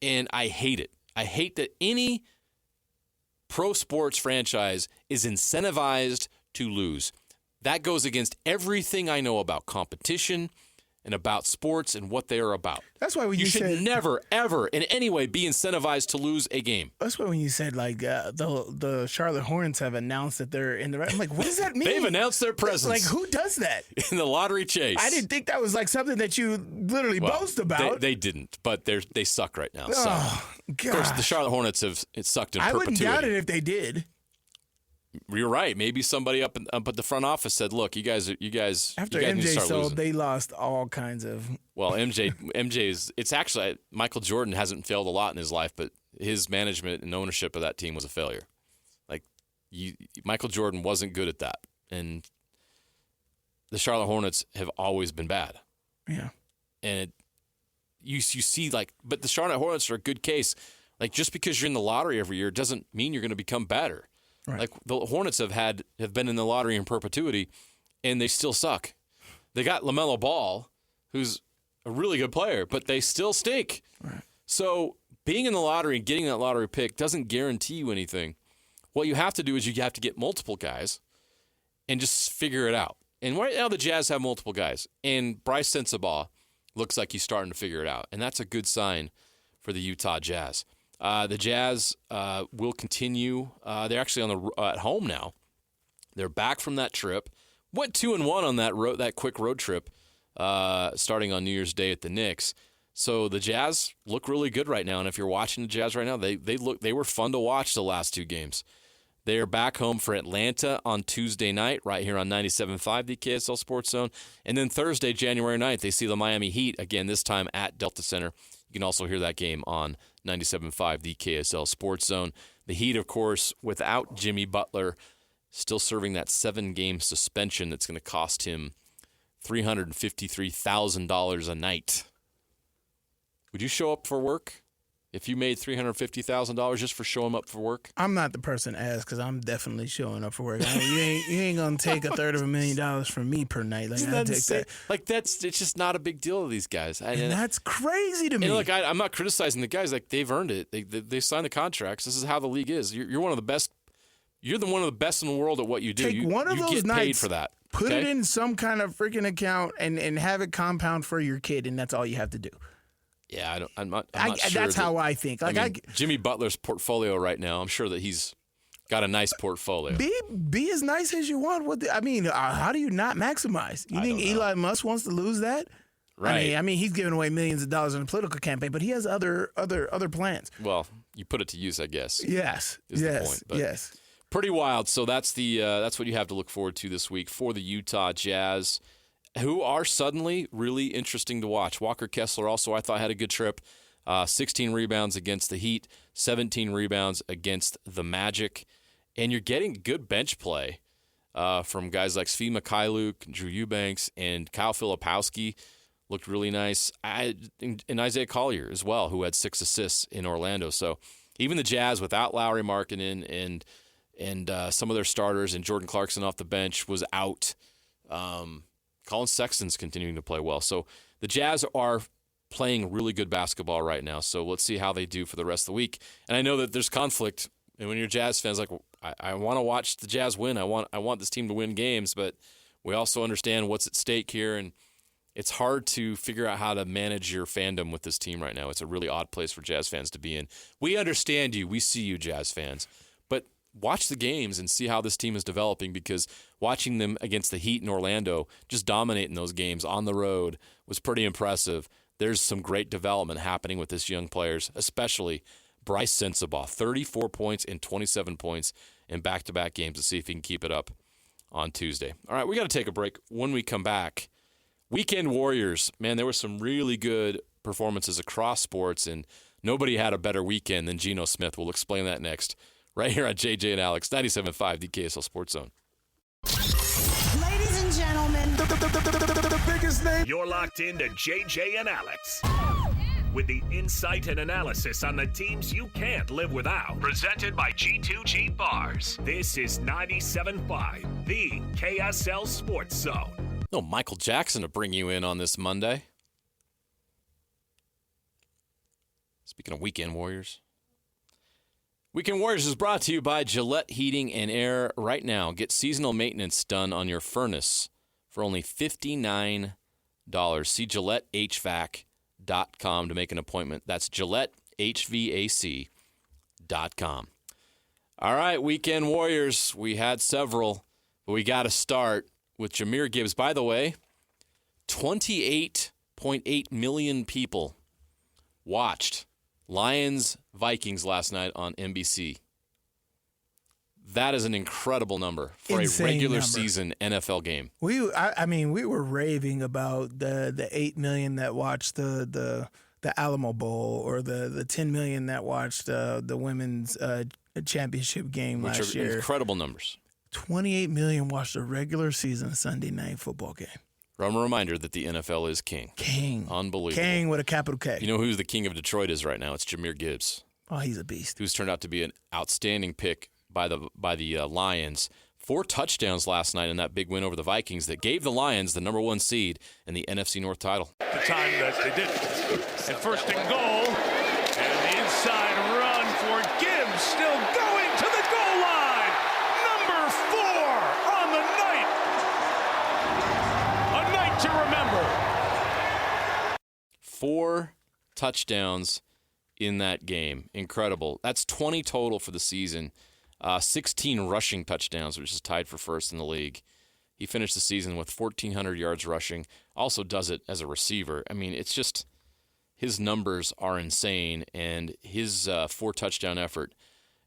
And I hate it. I hate that any pro sports franchise is incentivized to lose. That goes against everything I know about competition and about sports and what they are about. That's why when you should never, ever, in any way, be incentivized to lose a game. That's why when you said the Charlotte Hornets have announced that they're in the right. I'm like, what does that mean? They've announced their presence. Like, who does that in the lottery chase? I didn't think that was like something that you literally boast about. They didn't, but they suck right now. Oh, of course, the Charlotte Hornets have sucked in perpetuity. I wouldn't doubt it if they did. You're right. Maybe somebody up at the front office said, "Look, you guys." After you guys MJ sold, they lost all kinds of. Well, MJ's. It's actually Michael Jordan hasn't failed a lot in his life, but his management and ownership of that team was a failure. Like, Michael Jordan wasn't good at that, and the Charlotte Hornets have always been bad. Yeah, and you see but the Charlotte Hornets are a good case. Like, just because you're in the lottery every year doesn't mean you're going to become better. Right. Like, the Hornets have been in the lottery in perpetuity, and they still suck. They got LaMelo Ball, who's a really good player, but they still stink. Right. So being in the lottery and getting that lottery pick doesn't guarantee you anything. What you have to do is you have to get multiple guys and just figure it out. And right now the Jazz have multiple guys, and Bryce Sensabaugh looks like he's starting to figure it out, and that's a good sign for the Utah Jazz. The Jazz will continue. They're actually at home now. They're back from that trip. Went 2-1 on that quick road trip, starting on New Year's Day at the Knicks. So the Jazz look really good right now. And if you're watching the Jazz right now, they were fun to watch the last 2 games. They are back home for Atlanta on Tuesday night, right here on 97.5, the KSL Sports Zone. And then Thursday, January 9th, they see the Miami Heat again, this time at Delta Center. You can also hear that game on 97.5, the KSL Sports Zone. The Heat, of course, without Jimmy Butler, still serving that 7-game suspension that's going to cost him $353,000 a night. Would you show up for work if you made $350,000 just for showing up for work? I'm not the person to ask because I'm definitely showing up for work. I mean, you ain't gonna take $350,000 from me per night. Like, I take that. Like, it's just not a big deal to these guys. And that's crazy to me. And look, I'm not criticizing the guys. Like, they've earned it. They signed the contracts. This is how the league is. You're one of the best. You're one of the best in the world at what you do. Take one of those get nights, paid for that. Put it in some kind of freaking account and have it compound for your kid, and that's all you have to do. Yeah, I'm not sure. That's how I think. Like, Jimmy Butler's portfolio right now, I'm sure that he's got a nice portfolio. Be as nice as you want. How do you not maximize? You think Elon Musk wants to lose that? Right. I mean, he's giving away millions of dollars in a political campaign, but he has other plans. Well, you put it to use, I guess. Yes. Is the point. But yes. Pretty wild. So that's what you have to look forward to this week for the Utah Jazz, who are suddenly really interesting to watch. Walker Kessler also, I thought, had a good trip. 16 rebounds against the Heat, 17 rebounds against the Magic. And you're getting good bench play from guys like Svi Mikhailuk, Drew Eubanks, and Kyle Filipowski. Looked really nice. And Isaiah Collier as well, who had 6 assists in Orlando. So even the Jazz, without Lauri Markkanen and some of their starters, and Jordan Clarkson off the bench was out. Colin Sexton's continuing to play well. So the Jazz are playing really good basketball right now. So let's see how they do for the rest of the week. And I know that there's conflict. And when you're Jazz fans, like, I want to watch the Jazz win. I want this team to win games, but we also understand what's at stake here. And it's hard to figure out how to manage your fandom with this team right now. It's a really odd place for Jazz fans to be in. We understand you. We see you, Jazz fans. But watch the games and see how this team is developing, because watching them against the Heat in Orlando, just dominating those games on the road, was pretty impressive. There's some great development happening with this young players, especially Bryce Sensabaugh, 34 points and 27 points in back-to-back games. To see if he can keep it up on Tuesday. All right, we got to take a break. When we come back, Weekend Warriors, man, there were some really good performances across sports, and nobody had a better weekend than Geno Smith. We'll explain that next, right here on JJ and Alex, 97.5, the KSL Sports Zone. Ladies and gentlemen, the biggest name. You're locked into JJ and Alex, with the insight and analysis on the teams you can't live without. Presented by G2G Bars. This is 97.5, the KSL Sports Zone. No Michael Jackson to bring you in on this Monday. Speaking of Weekend Warriors. Weekend Warriors is brought to you by Gillette Heating and Air. Right now, get seasonal maintenance done on your furnace for only $59. See GilletteHVAC.com to make an appointment. That's GilletteHVAC.com. All right, Weekend Warriors. We had several, but we got to start with Jahmyr Gibbs. By the way, 28.8 million people watched Lions-Vikings last night on NBC. That is an incredible number for a regular season NFL game. We were raving about the 8 million that watched the Alamo Bowl, or the 10 million that watched the women's championship game last year. Incredible numbers. 28 million watched a regular season Sunday night football game. A reminder that the NFL is king. King. Unbelievable. King with a capital K. You know who's the king of Detroit is right now? It's Jahmyr Gibbs. Oh, he's a beast. Who's turned out to be an outstanding pick by the Lions. 4 touchdowns last night in that big win over the Vikings that gave the Lions the number 1 seed in the NFC North title. The time that they did. And first and goal. And the inside run for Gibbs. Still going to the goal line. Number 4 on the night. A night to remember. 4 touchdowns in that game. Incredible. That's 20 total for the season. 16 rushing touchdowns, which is tied for first in the league. He finished the season with 1,400 yards rushing. Also does it as a receiver. I mean, it's just his numbers are insane, and his 4-touchdown effort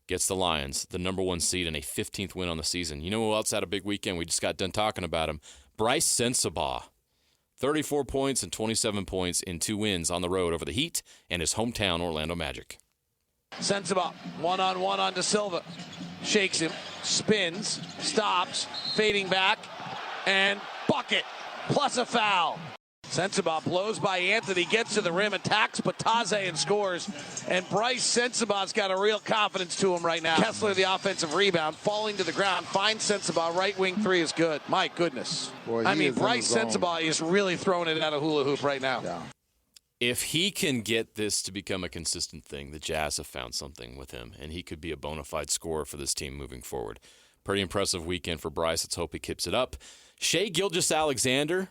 gets the Lions the number 1 seed and a 15th win on the season. You know who else had a big weekend? We just got done talking about him. Bryce Sensabaugh. 34 points and 27 points in 2 wins on the road over the Heat and his hometown Orlando Magic. Sensabaugh, one-on-one on De Silva. Shakes him, spins, stops, fading back, and bucket, plus a foul. Sensabaugh blows by Anthony, gets to the rim, attacks Batase and scores. And Bryce Sensabaugh's got a real confidence to him right now. Kessler, the offensive rebound, falling to the ground, finds Sensabaugh, right wing 3 is good. My goodness. Boy, Bryce Sensabaugh is really throwing it at a hula hoop right now. Yeah. If he can get this to become a consistent thing, the Jazz have found something with him, and he could be a bona fide scorer for this team moving forward. Pretty impressive weekend for Bryce. Let's hope he keeps it up. Shai Gilgeous-Alexander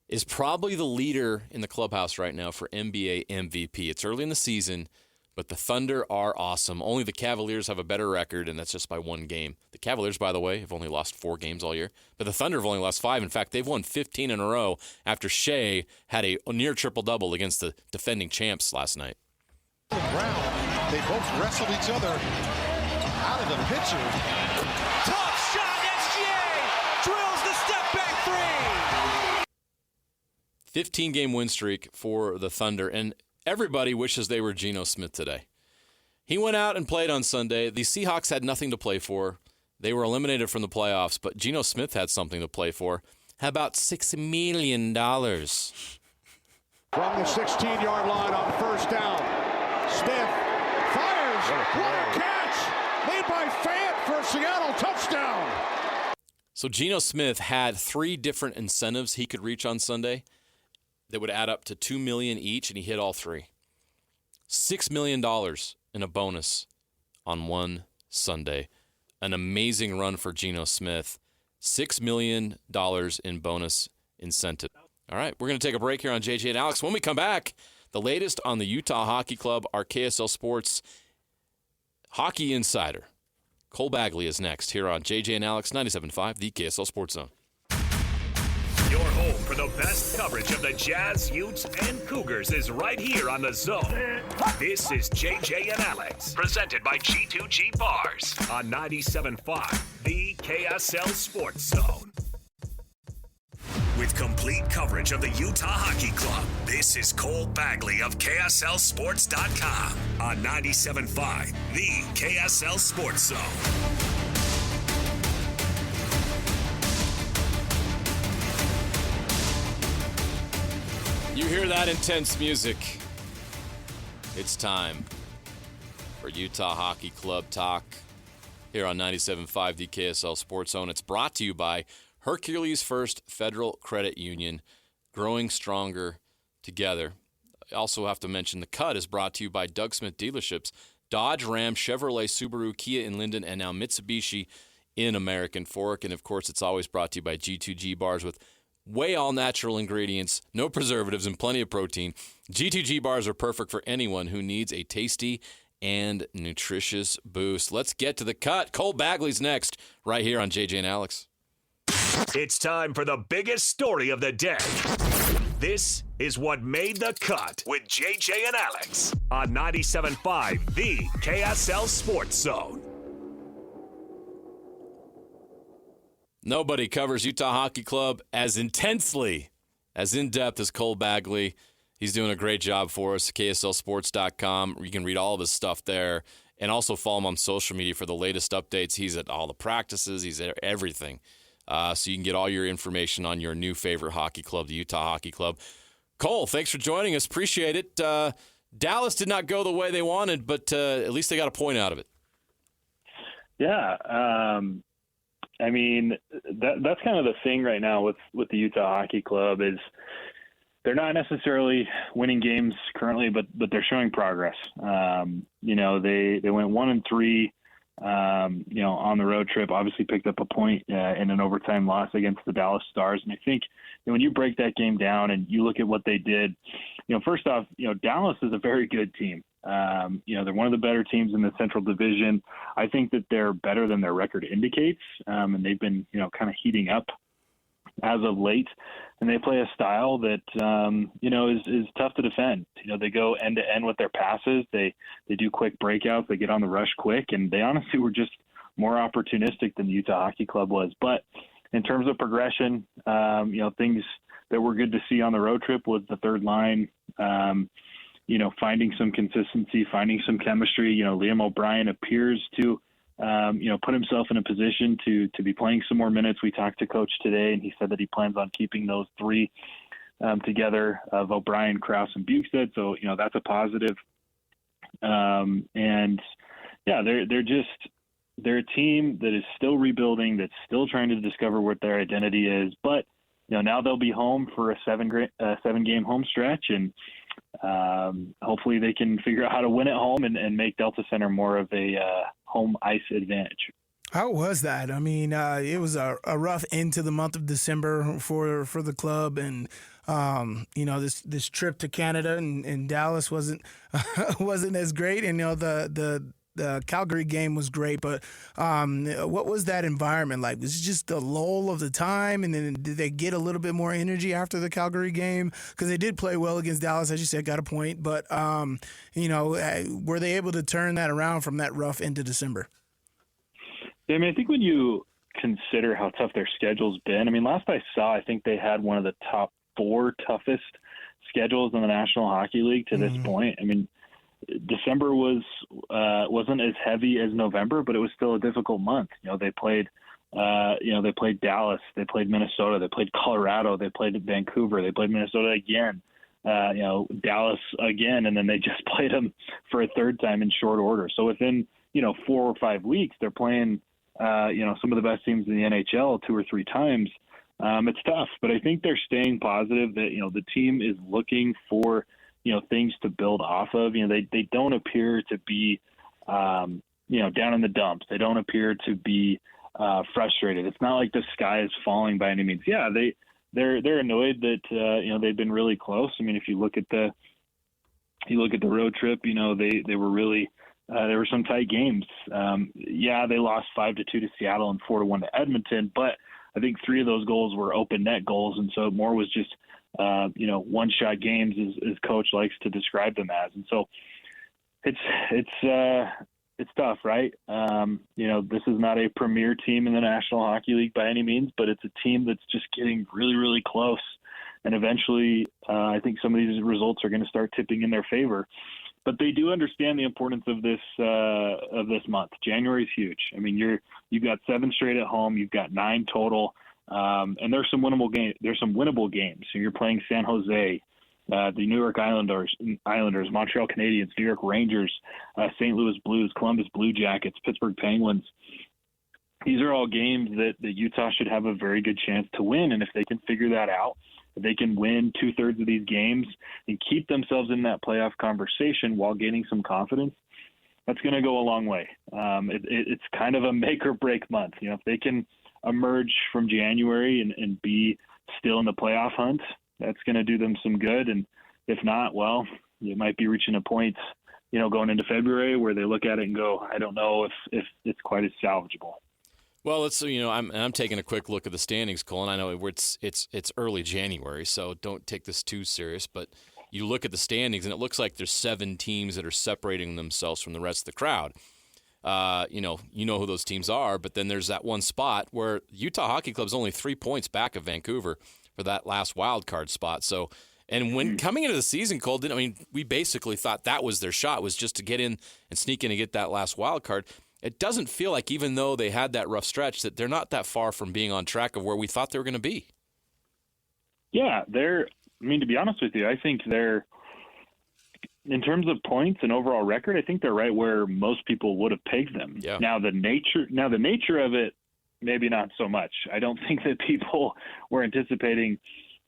is probably the leader in the clubhouse right now for NBA MVP. It's early in the season, But the Thunder are awesome. Only the Cavaliers have a better record, and that's just by one game. The Cavaliers, by the way, have only lost 4 games all year. But the Thunder have only lost 5. In fact, they've won 15 in a row after Shea had a near triple-double against the defending champs last night. Brown, they both wrestled each other out of the picture. Tough shot, SGA drills the step-back 3. 15-game win streak for the Thunder, and everybody wishes they were Geno Smith today. He went out and played on Sunday. The Seahawks had nothing to play for. They were eliminated from the playoffs, but Geno Smith had something to play for. How about $6 million? From the 16-yard line on first down, Smith fires. What a catch! Made by Fant for a Seattle touchdown. So Geno Smith had 3 different incentives he could reach on Sunday that would add up to $2 million each, and he hit all 3. $6 million in a bonus on one Sunday. An amazing run for Geno Smith. $6 million in bonus incentive. All right, we're going to take a break here on JJ and Alex. When we come back, the latest on the Utah Hockey Club, our KSL Sports Hockey Insider. Cole Bagley is next here on JJ and Alex 97.5, the KSL Sports Zone. Your home for the best coverage of the Jazz, Utes, and Cougars is right here on The Zone. This is JJ and Alex, presented by G2G Bars on 97.5, the KSL Sports Zone. With complete coverage of the Utah Hockey Club, this is Cole Bagley of KSLSports.com on 97.5, the KSL Sports Zone. You hear that intense music. It's time for Utah Hockey Club talk here on 97.5, the KSL Sports Zone. It's brought to you by Hercules First Federal Credit Union, growing stronger together. I also have to mention the cut is brought to you by Doug Smith Dealerships, Dodge, Ram, Chevrolet, Subaru, Kia in Linden, and now Mitsubishi in American Fork. And, of course, it's always brought to you by G2G Bars with way all-natural ingredients, no preservatives, and plenty of protein. G2G Bars are perfect for anyone who needs a tasty and nutritious boost. Let's get to the cut. Cole Bagley's next, right here on JJ and Alex. It's time for the biggest story of the day. This is what made the cut with JJ and Alex on 97.5, the KSL Sports Zone. Nobody covers Utah Hockey Club as intensely, as in-depth as Cole Bagley. He's doing a great job for us, KSLSports.com. You can read all of his stuff there. And also follow him on social media for the latest updates. He's at all the practices. He's at everything. So you can get all your information on your new favorite hockey club, the Utah Hockey Club. Cole, thanks for joining us. Appreciate it. Dallas did not go the way they wanted, but at least they got a point out of it. Yeah. I mean, that's kind of the thing right now with the Utah Hockey Club is they're not necessarily winning games currently, but they're showing progress. You know, they went 1-3, you know, on the road trip, obviously picked up a point in an overtime loss against the Dallas Stars. And I think when you break that game down and you look at what they did, you know, first off, you know, Dallas is a very good team. You know, they're one of the better teams in the Central Division. I think that they're better than their record indicates, and they've been, you know, kind of heating up as of late. And they play a style that, you know, is tough to defend. You know, they go end to end with their passes. They do quick breakouts. They get on the rush quick, and they honestly were just more opportunistic than the Utah Hockey Club was. But in terms of progression, you know, things that were good to see on the road trip was the third line. You know, finding some consistency, finding some chemistry. You know, Liam O'Brien appears to, you know, put himself in a position to be playing some more minutes. We talked to Coach today, and he said that he plans on keeping those 3 together of O'Brien, Krause, and Bukestad. So, you know, that's a positive. And, yeah, they're a team that is still rebuilding, that's still trying to discover what their identity is. But, you know, now they'll be home for a 7-game home stretch, and hopefully they can figure out how to win at home and make Delta Center more of a home ice advantage. How was that? I mean, it was a rough end to the month of December for the club, and This trip to Canada and Dallas wasn't wasn't as great, and the Calgary game was great, but what was that environment like? Was it just the lull of the time, and then did they get a little bit more energy after the Calgary game? Because they did play well against Dallas, as you said, got a point, but were they able to turn that around from that rough into December? Yeah, I mean, I think when you consider how tough their schedule's been, I mean, last I saw, I think they had one of the top 4 toughest schedules in the National Hockey League to this point. I mean, December wasn't as heavy as November, but it was still a difficult month. They played Dallas, they played Minnesota, they played Colorado, they played Vancouver, they played Minnesota again, Dallas again, and then they just played them for a third time in short order. So within 4 or 5 weeks, they're playing some of the best teams in the NHL 2 or 3 times. It's tough, but I think they're staying positive that the team is looking for things to build off of. They don't appear to be, down in the dumps. They don't appear to be frustrated. It's not like the sky is falling by any means. Yeah, they're annoyed that they've been really close. I mean, if you look at the road trip, they were really there were some tight games. They lost 5-2 to Seattle and 4-1 to Edmonton, but I think 3 of those goals were open net goals, and so more was just one-shot games, as coach likes to describe them as. And so it's tough, right? This is not a premier team in the National Hockey League by any means, but it's a team that's just getting really, really close. And eventually, I think some of these results are going to start tipping in their favor. But they do understand the importance of this month. January is huge. I mean, you've got 7 straight at home. You've got 9 total. And there's some winnable games. There's some winnable games. So you're playing San Jose, the New York Islanders, Montreal Canadiens, New York Rangers, St. Louis Blues, Columbus Blue Jackets, Pittsburgh Penguins. These are all games that Utah should have a very good chance to win. And if they can figure that out, if they can win 2/3 of these games and keep themselves in that playoff conversation while gaining some confidence, that's going to go a long way. It's kind of a make or break month. If they can emerge from January and be still in the playoff hunt, that's going to do them some good. And if not, well, you might be reaching a point, going into February where they look at it and go, I don't know if it's quite as salvageable. Well, I'm taking a quick look at the standings, Colin. I know it's early January, so don't take this too serious. But you look at the standings, and it looks like there's 7 teams that are separating themselves from the rest of the crowd. You know who those teams are, but then there's that one spot where Utah Hockey Club's only 3 points back of Vancouver for that last wild card spot. So, and when coming into the season, Cole, we basically thought that was their shot, was just to get in and sneak in and get that last wild card. It doesn't feel like, even though they had that rough stretch, that they're not that far from being on track of where we thought they were going to be. Yeah, to be honest with you, I think they're, in terms of points and overall record, I think they're right where most people would have pegged them. Yeah. Now the nature of it, maybe not so much. I don't think that people were anticipating,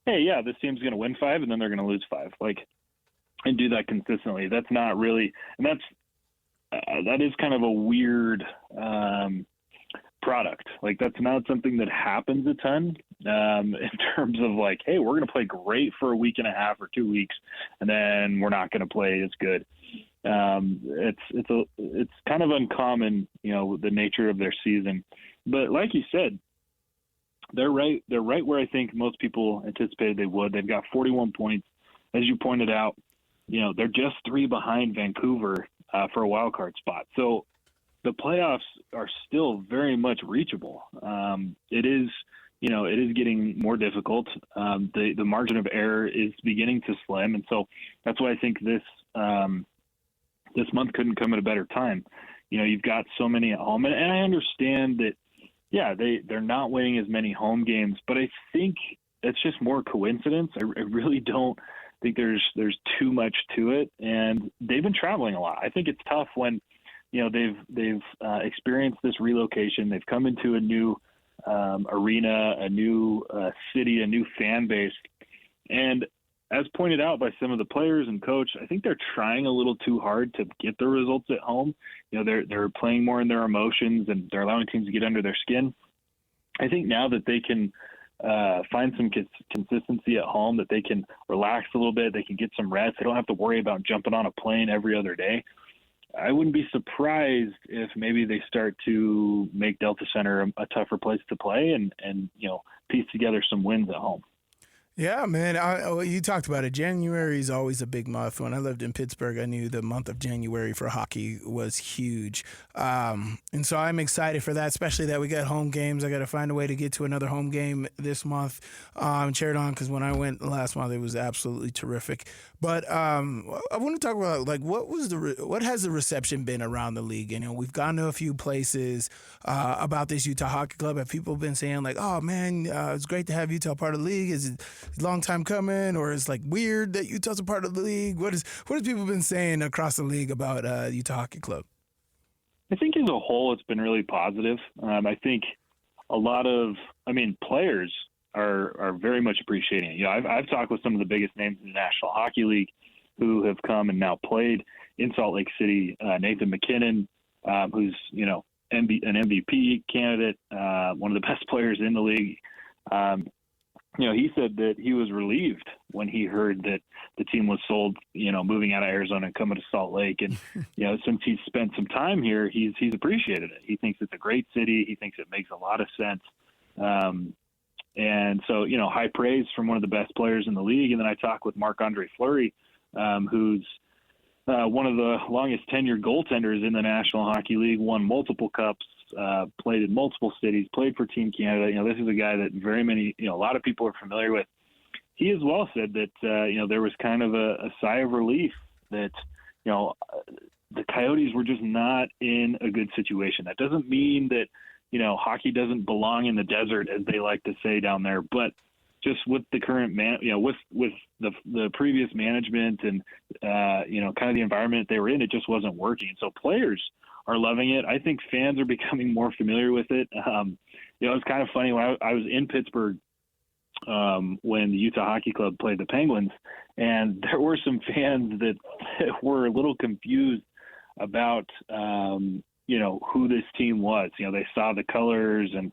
hey, yeah, this team's going to win 5 and then they're going to lose 5, and do that consistently. That's not really, and that is kind of a weird product. That's not something that happens a ton in terms of hey, we're going to play great for a week and a half or 2 weeks, and then we're not going to play as good. It's kind of uncommon, the nature of their season. But like you said, they're right where I think most people anticipated they would. They've got 41 points, as you pointed out. They're just 3 behind Vancouver for a wild card spot. So the playoffs are still very much reachable. It is getting more difficult. The margin of error is beginning to slim, and so that's why I think this month couldn't come at a better time. You've got so many at home, and I understand that. Yeah, they're not winning as many home games, but I think it's just more coincidence. I really don't think there's too much to it, and they've been traveling a lot. I think it's tough when they've experienced this relocation. They've come into a new arena, a new city, a new fan base, and as pointed out by some of the players and coach, I think they're trying a little too hard to get the results at home. They're playing more in their emotions, and they're allowing teams to get under their skin. I think now that they can find some consistency at home, that they can relax a little bit, they can get some rest. They don't have to worry about jumping on a plane every other day. I wouldn't be surprised if maybe they start to make Delta Center a tougher place to play and piece together some wins at home. Yeah, man. You talked about it. January is always a big month. When I lived in Pittsburgh, I knew the month of January for hockey was huge. And so I'm excited for that, especially that we got home games. I got to find a way to get to another home game this month. Cheered on because when I went last month, it was absolutely terrific. But I want to talk about what has the reception been around the league? We've gone to a few places about this Utah Hockey Club. Have people been saying like, "Oh man, it's great to have Utah part of the league"? Is it a long time coming, or is like weird that Utah's a part of the league? What has people been saying across the league about Utah Hockey Club? I think as a whole, it's been really positive. I think a lot of, players are very much appreciating it. I've talked with some of the biggest names in the National Hockey League who have come and now played in Salt Lake City. Nathan McKinnon, who's an MVP candidate, one of the best players in the league. He said that he was relieved when he heard that the team was sold, moving out of Arizona and coming to Salt Lake. And, since he's spent some time here, he's appreciated it. He thinks it's a great city. He thinks it makes a lot of sense. And so, high praise from one of the best players in the league. And then I talked with Marc-Andre Fleury, who's one of the longest tenured goaltenders in the National Hockey League, won multiple cups, played in multiple cities, played for Team Canada. This is a guy that a lot of people are familiar with. He as well said that, there was kind of a sigh of relief that, the Coyotes were just not in a good situation. That doesn't mean that, hockey doesn't belong in the desert, as they like to say down there, but just with the current with the previous management and, kind of the environment they were in, it just wasn't working. So players are loving it. I think fans are becoming more familiar with it. It's kind of funny when I was in Pittsburgh when the Utah Hockey Club played the Penguins, and there were some fans that were a little confused about, who this team was. They saw the colors and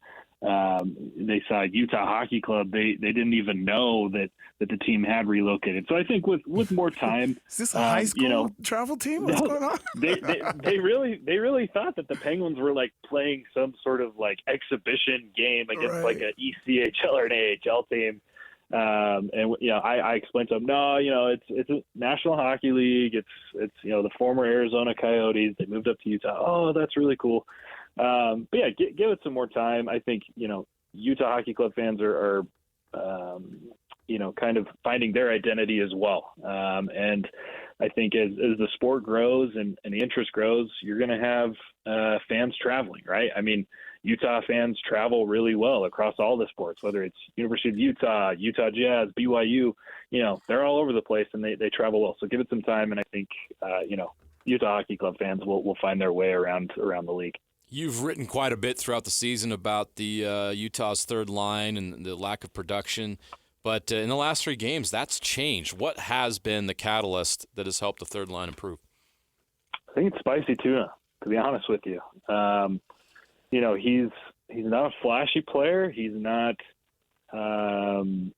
they saw Utah Hockey Club. They didn't even know that the team had relocated. So I think with more time, is this a high school travel team? What's going on? they really thought that the Penguins were like playing some sort of like exhibition game against like a ECHL or an AHL team. I explained to them, no, it's a National Hockey League. It's the former Arizona Coyotes. They moved up to Utah. Oh, that's really cool. But yeah, give it some more time. I think, Utah Hockey Club fans are kind of finding their identity as well. And I think as the sport grows and the interest grows, you're going to have fans traveling, right? Utah fans travel really well across all the sports, whether it's University of Utah, Utah Jazz, BYU, they're all over the place and they travel well. So give it some time. And I think, Utah Hockey Club fans will find their way around the league. You've written quite a bit throughout the season about the Utah's third line and the lack of production. But in the last 3 games, that's changed. What has been the catalyst that has helped the third line improve? I think it's Spicy Tuna, to be honest with you. He's not a flashy player. He's not going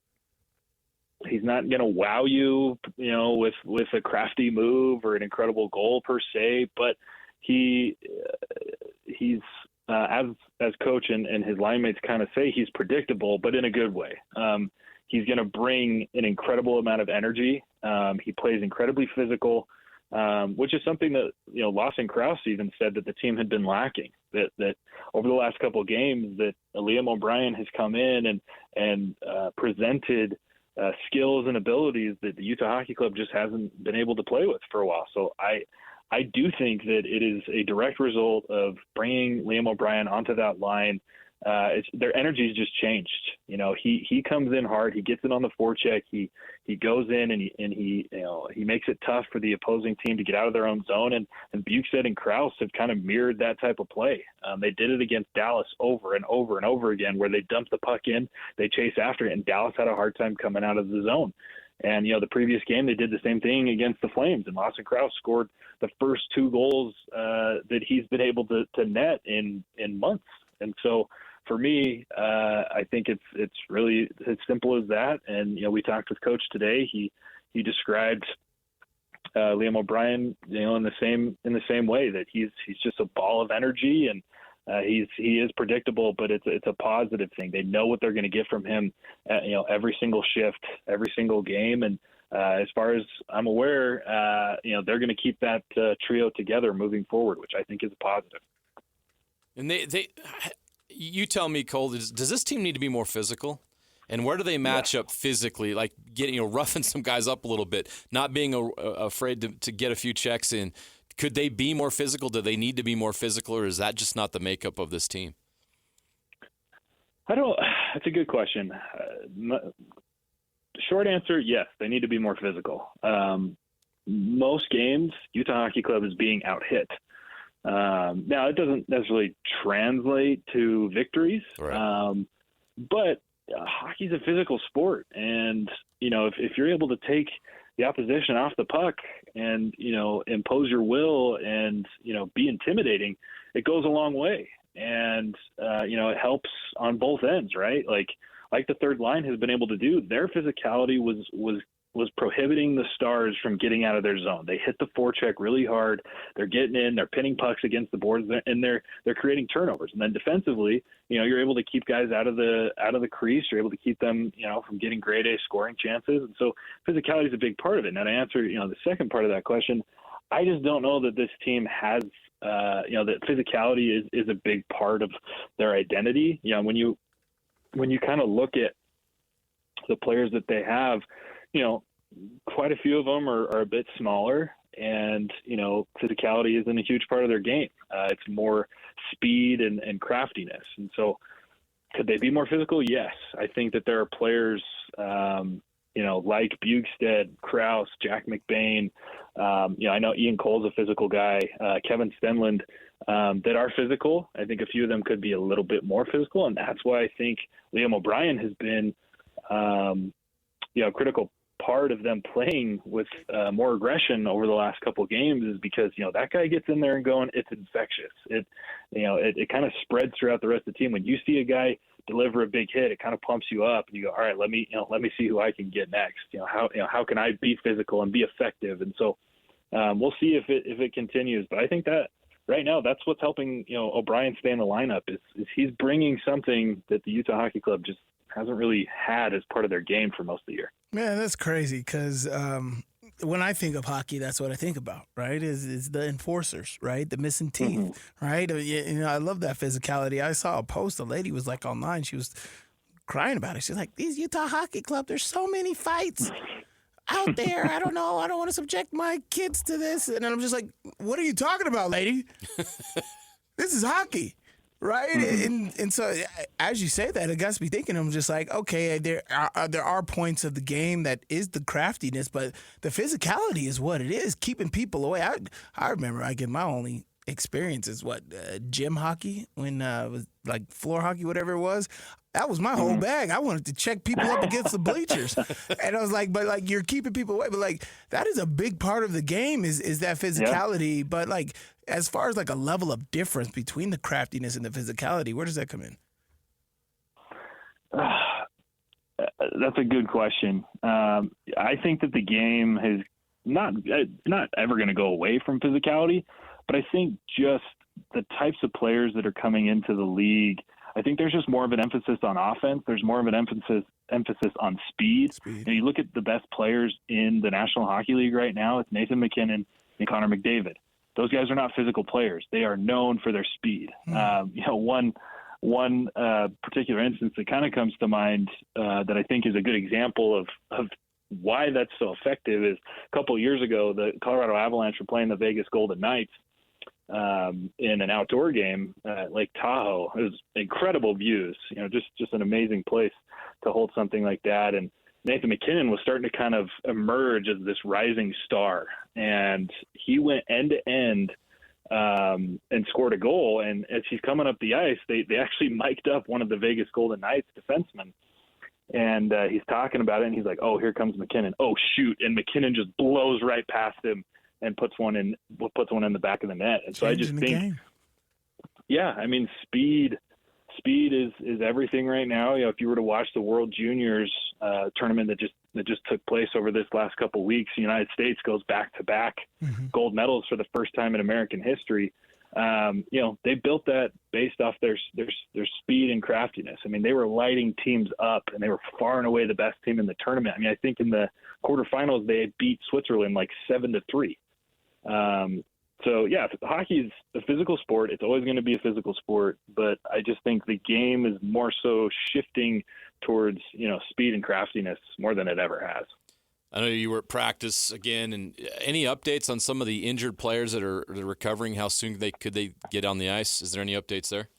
to wow you, with a crafty move or an incredible goal per se. But he's as coach and his line mates kind of say, he's predictable, but in a good way. He's going to bring an incredible amount of energy. He plays incredibly physical, which is something that, Lawson Krause even said that the team had been lacking, that over the last couple of games that Liam O'Brien has come in and presented skills and abilities that the Utah Hockey Club just hasn't been able to play with for a while. So I do think that it is a direct result of bringing Liam O'Brien onto that line. Their energy's just changed. He comes in hard. He gets it on the forecheck. He goes in and he makes it tough for the opposing team to get out of their own zone. And Bukestad and Krause have kind of mirrored that type of play. They did it against Dallas over and over and over again, where they dumped the puck in, they chase after it, and Dallas had a hard time coming out of the zone. And, the previous game, they did the same thing against the Flames, and Lawson Krause scored the first 2 goals that he's been able to net in months. And so for me, I think it's really as simple as that. And we talked with Coach today. He described Liam O'Brien, in the same way, that he's just a ball of energy, and he is predictable, but it's a positive thing. They know what they're going to get from him, every single shift, every single game, and as far as I'm aware, they're going to keep that trio together moving forward, which I think is a positive. And you tell me, Cole, does this team need to be more physical? And where do they match up physically, like getting roughing some guys up a little bit, not being afraid to get a few checks in? Could they be more physical? Do they need to be more physical, or is that just not the makeup of this team? That's a good question. Short answer, yes, they need to be more physical. Most games, Utah Hockey Club is being out-hit. Now, it doesn't necessarily translate to victories, right. But hockey's a physical sport, and if you're able to take the opposition off the puck and impose your will and be intimidating, it goes a long way, and it helps on both ends, right? Like the third line has been able to do. Their physicality was prohibiting the Stars from getting out of their zone. They hit the forecheck really hard. They're getting in. They're pinning pucks against the boards, and they're creating turnovers. And then defensively, you're able to keep guys out of the crease. You're able to keep them, from getting grade A scoring chances. And so physicality is a big part of it. Now, to answer, the second part of that question, I just don't know that this team has, that physicality is a big part of their identity. When you kind of look at the players that they have, quite a few of them are a bit smaller, and, physicality isn't a huge part of their game. It's more speed and craftiness. And so could they be more physical? Yes. I think that there are players, like Bugstead, Krause, Jack McBain. I know Ian Cole's a physical guy, Kevin Stenlund, that are physical. I think a few of them could be a little bit more physical, and that's why I think Liam O'Brien has been, a critical part of them playing with more aggression over the last couple of games, is because that guy gets in there and going, it's infectious. It kind of spreads throughout the rest of the team. When you see a guy deliver a big hit, it kind of pumps you up, and you go, all right, let me see who I can get next. How can I be physical and be effective? And so we'll see if it continues. But I think that right now that's what's helping O'Brien stay in the lineup is he's bringing something that the Utah Hockey Club just hasn't really had as part of their game for most of the year. Man, that's crazy, because when I think of hockey, that's what I think about, right? Is the enforcers, right? The missing teeth, right? I love that physicality. I saw a post, a lady was like online, she was crying about it. She's like, these Utah Hockey Club, there's so many fights out there. I don't know. I don't want to subject my kids to this. And I'm just like, what are you talking about, lady? This is hockey. Right, and so as you say that, it got to be thinking. I'm just like, okay, there are points of the game that is the craftiness, but the physicality is what it is, keeping people away. I remember my only experience is gym hockey, when it was like floor hockey, whatever it was. That was my whole bag. I wanted to check people up against the bleachers. And I was like, but like, you're keeping people away. But like, that is a big part of the game is that physicality. Yeah. But like, as far as like a level of difference between the craftiness and the physicality, where does that come in? That's a good question. I think that the game has not ever going to go away from physicality, but I think just the types of players that are coming into the league, I think there's just more of an emphasis on offense. There's more of an emphasis on speed. And you look at the best players in the National Hockey League right now, it's Nathan McKinnon and Connor McDavid. Those guys are not physical players. They are known for their speed. One particular instance that kind of comes to mind that I think is a good example of why that's so effective is a couple of years ago, the Colorado Avalanche were playing the Vegas Golden Knights in an outdoor game at Lake Tahoe. It was incredible views, just an amazing place to hold something like that. And Nathan McKinnon was starting to kind of emerge as this rising star, and he went end to end and scored a goal. And as he's coming up the ice, they actually mic'd up one of the Vegas Golden Knights defensemen, and he's talking about it, and he's like, "Oh, here comes McKinnon. Oh, shoot!" And McKinnon just blows right past him and puts one in the back of the net. And so I just think, yeah, I mean, speed speed is everything right now. If you were to watch the World Juniors tournament that just took place over this last couple of weeks, the United States goes back-to-back gold medals for the first time in American history. They built that based off their speed and craftiness. I mean, they were lighting teams up, and they were far and away the best team in the tournament. I mean, I think in the quarterfinals they beat Switzerland like 7-3. So, yeah, hockey is a physical sport. It's always going to be a physical sport, but I just think the game is more so shifting towards, speed and craftiness more than it ever has. I know you were at practice again, and any updates on some of the injured players that are recovering? How soon could they get on the ice? Is there any updates there?